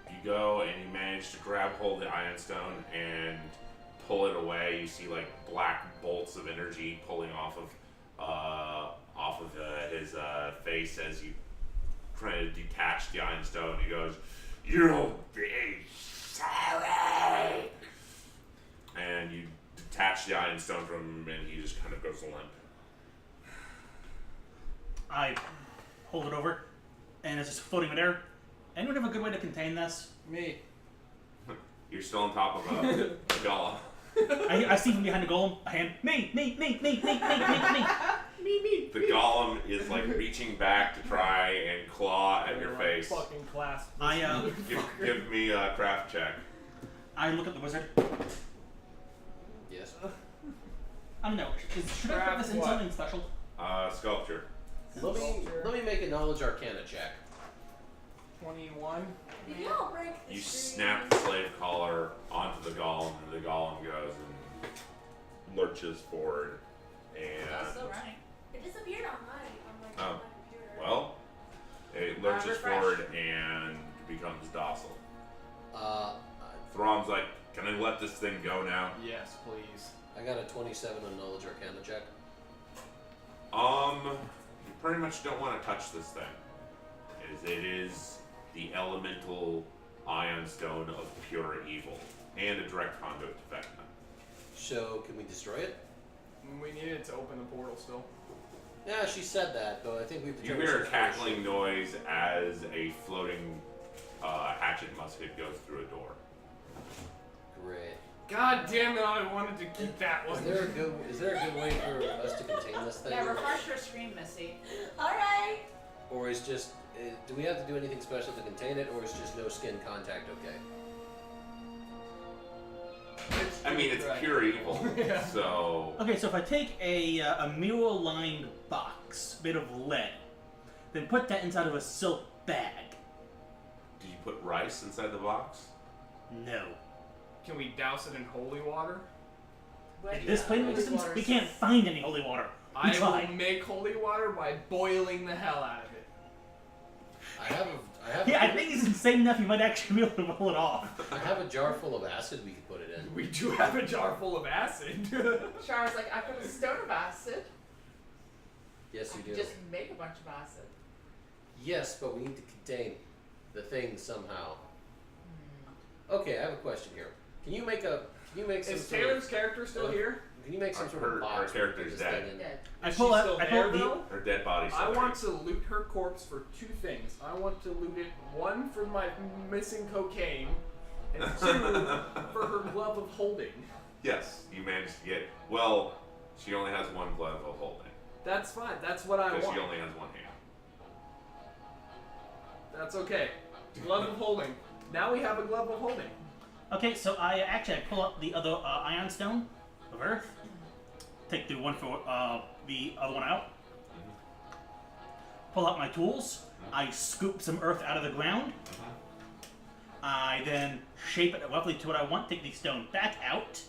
You go and you manage to grab hold of the Iron Stone and pull it away. You see like black bolts of energy pulling off of his face as you try to detach the Iron Stone. He goes, "You'll be sorry." And you detach the Iron Stone from him, and he just kind of goes limp. I hold it over, and it's just floating in air. Anyone have a good way to contain this? Me. You're still on top of a golem. I see from behind the golem a hand. Me. The golem is like reaching back to try and claw at your face. Fucking class. Give me a craft check. I look at the wizard. Yes. I don't know. Should I put this in What? something special? Sculpture. Let me make a knowledge arcana check. 21. Did y'all break the You screen? snap the slave collar onto the golem, and the golem goes and lurches forward. And That's still running. It disappeared on my Oh. my computer. well, it lurches refresh. forward and becomes docile. Uh, Throm's like, "Can I let this thing go now?" Yes, please. I got a 27 on Knowledge Arcana check. You pretty much don't want to touch this thing, as it is the elemental ion stone of pure evil and a direct conduit to Vecna. So, can we destroy it? We needed to open the portal still. Yeah, she said that, but I think we've You determined hear a she's cackling noise as a floating hatchet musket goes through a door. Great. God damn it! I wanted to keep that Is one. there a good way for us to contain this thing? Yeah, refresh your screen, Missy. Alright. Or is just do we have to do anything special to contain it, or is just no skin contact okay? I mean, it's Right. pure evil, Yeah. so Okay, so if I take a mirror-lined box made of lead, then put that inside of a silk bag. do you put rice inside the box? No. Can we douse it in holy water? At this point in Holy existence, water we is- can't find any holy water. We I tried. will make holy water by boiling the hell out of it. I have Yeah, I think he's insane enough. He might actually be able to pull it off. I have a jar full of acid we could put it in. We do have a jar full of acid. Char's like, I put a stone of acid. Yes, I you can do. just make a bunch of acid. Yes, but we need to contain the thing somehow. Okay, I have a question here. Can you make some Is sort Taylor's of, character still here? can you make some sort Her- of box? her we can character's put this thing dead. in? Dead. I Is pull she out. still I there, pull the. though? Her dead body's I still want to loot her corpse for two things. I want to loot it, one, for my missing cocaine, and two, for her glove of holding. Yes, you managed to get. Well, she only has one glove of holding That's fine. That's what I because want. she only has one hand. That's okay. Glove of holding. Now we have a glove of holding. Okay, so I pull out the other ion stone of Earth. Take the one for the other one out. Pull out my tools. I scoop some earth out of the ground. I then shape it roughly to what I want. Take the stone back out.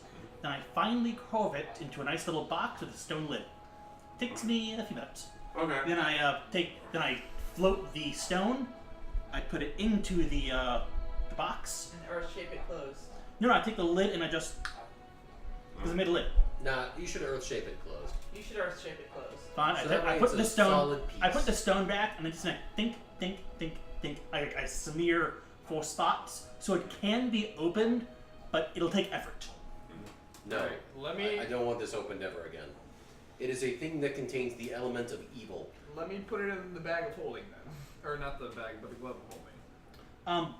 Then I finally carve it into a nice little box with a stone lid. Takes me a few minutes. Okay. Then I float the stone. I put it into the box. And earth shape it closed. No, I take the lid and I just because I made a lid. Nah, you should earth shape it closed. You should earth shape it closed. Fine. So I that way put it's the a stone. solid piece. I put the stone back and then just think. I smear 4 spots so it can be opened, but it'll take effort. No, Alright, let me I don't want this opened ever again. It is a thing that contains the element of evil. let me put it in the bag of holding then, or not the bag, but the glove of holding.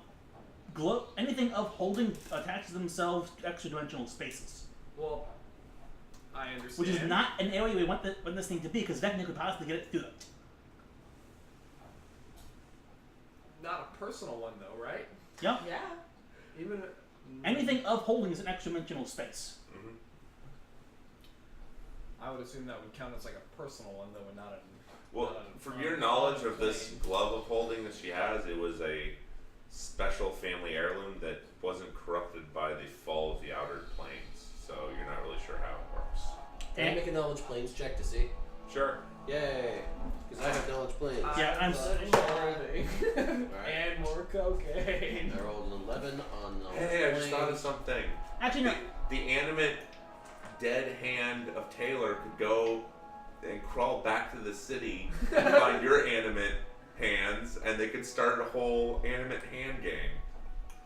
Anything of holding attaches themselves to extra-dimensional spaces, Well, I understand. which is not an area we want this thing to be, because Vecna could possibly get it through it. Not a personal one though, right? Yeah. Yeah. Even Anything of holding is an extra-dimensional space. I would assume that would count as like a personal one though, and not a. Well, not a- from not your a knowledge of this plane. glove of holding that she has, it was a special family heirloom that wasn't corrupted by the fall of the outer planes. So you're not really sure how it works. Can I And- make a knowledge planes check to see? Sure. Yay! Because I have knowledge planes. Yeah, I'm so worthy. And more cocaine. I rolled an 11 on knowledge Hey, I just thought of planes. something. Actually, no. The animate dead hand of Taylor could go and crawl back to the city and find your animate hands, and they could start a whole animate hand gang.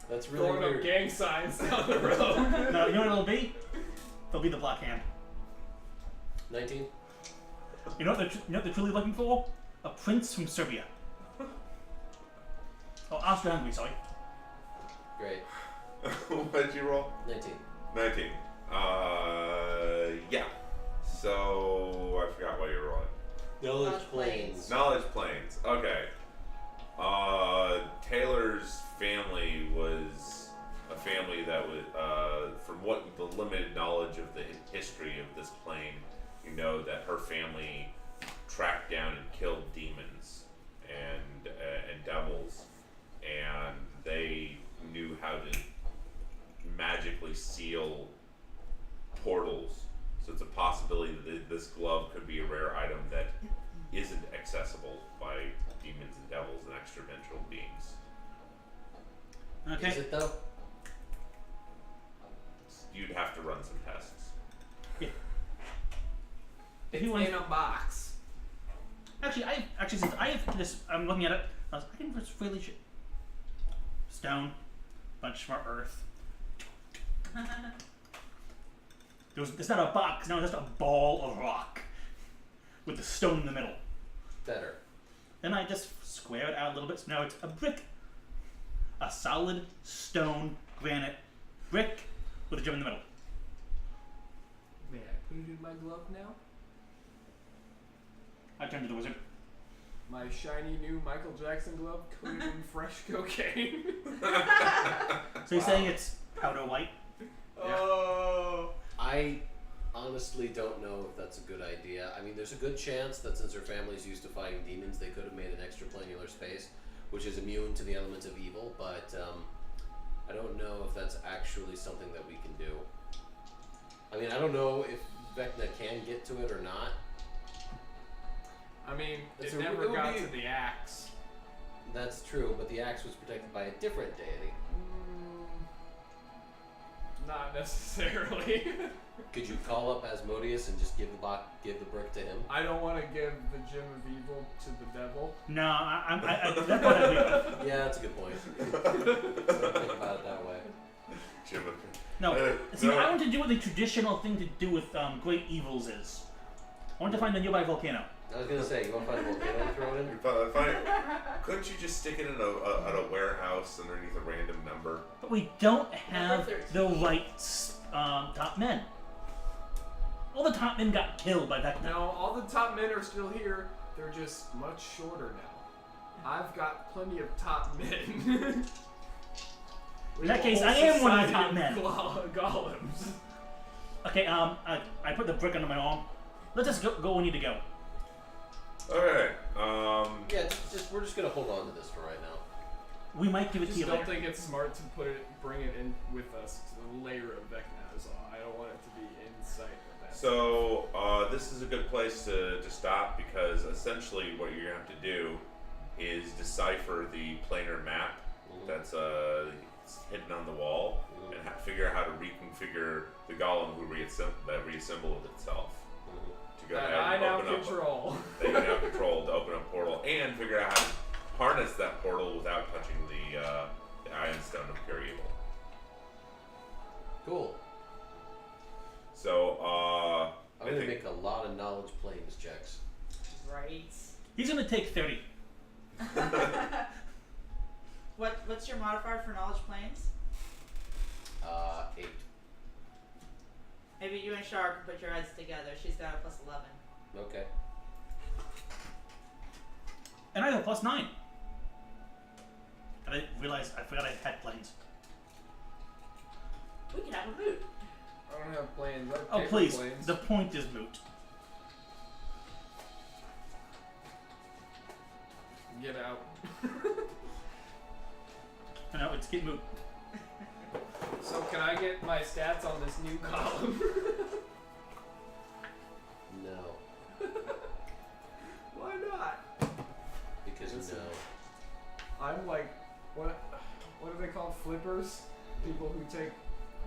That's really Throwing up weird. gang signs down the road. No, you know what it'll be? It'll be the black hand. 19? You know what they're truly looking for? A prince from Serbia. Oh, Austria-Hungary, sorry. Great. What did you roll? 19. 19. Yeah. So I forgot what you were rolling. Knowledge planes. Knowledge planes. Okay. Taylor's family was a family that was, from what the limited knowledge of the history of this plane, you know that her family tracked down and killed demons and devils, seal portals. So it's a possibility that this glove could be a rare item that isn't accessible by demons and devils and extra-dimensional beings. Okay. Is it though? You'd have to run some tests. If It's you want, in a box. actually, since I have this, I'm looking at it. I can just really stone, bunch more earth. It's not a box. No, it's just a ball of rock with the stone in the middle. Better. Then I just square it out a little bit. So now it's a brick, a solid stone granite brick with a gem in the middle. May I put it in my glove now? I turn to the wizard. My shiny new Michael Jackson glove coated in fresh cocaine. So you're saying it's powder white? Oh. I honestly don't know if that's a good idea. I mean, there's a good chance that since her family's used to fighting demons, they could have made an extraplanar space, which is immune to the elements of evil, but I don't know if that's actually something that we can do. I mean, I don't know if Vecna can get to it or not. I mean, It's it a- never it would got be- to the axe. That's true, but the axe was protected by a different deity. Not necessarily. Could you call up Asmodeus and just give the brick to him? I don't want to give the gem of evil to the devil. No, that part I agree with. Yeah, that's a good point. Think about it that way. Jim, No, see, no. what I want to do what the traditional thing to do with great evils is. I want to find a nearby volcano. I was gonna say, you want to find a volcano and throw it in? Couldn't you just stick it in a warehouse underneath a random number? But we don't have Number the right top men. All the top men got killed by Vecna. No, all the top men are still here. They're just much shorter now. I've got plenty of top men. In that case, I am one of the top men. Golems. Okay, I put the brick under my arm. Let's just go where we need to go. Okay. Yeah, we're just gonna hold on to this for right now. We might give it to Just you don't later. think it's smart to bring it in with us to the layer of Vecna is all. I don't want it to be in sight of that. So this is a good place to stop because essentially what you're gonna have to do is decipher the planar map that's it's hidden on the wall and figure out how to reconfigure the golem who reassembled itself. To go That ahead I and now open up. control. That you now control to open up a portal and figure out how to harness that portal without touching the Iron Stone of Pure Evil. Cool. So I'm gonna make a lot of knowledge planes checks. Right. He's gonna take 30. What's your modifier for knowledge planes? 8. Maybe you and Shar can put your heads together. She's got a plus 11. Okay. And I have a plus 9. And I realized I forgot I had planes. We can have a boot. I don't have planes. I have Oh paper please, planes. the point is moot. Get out. No, it's get moot. So can I get my stats on this new column? No. Why not? Because Listen. no. I'm like, what are they called? Flippers? People who take,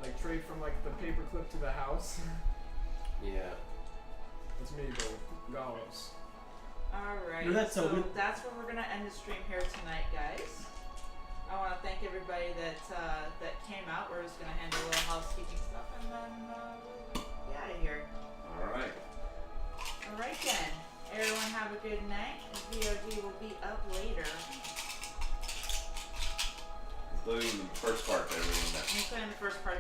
like, trade from, like, the paperclip to the house? Yeah. That's me, but with golems. Alright, No, that's so so good. that's where we're going to end the stream here tonight, guys. I want to thank everybody that that came out. We're just going to handle a little housekeeping stuff and then we'll be out of here. Alright. Alright then. Everyone have a good night. VOD will be up later. Including the first part to everyone that Including the first part of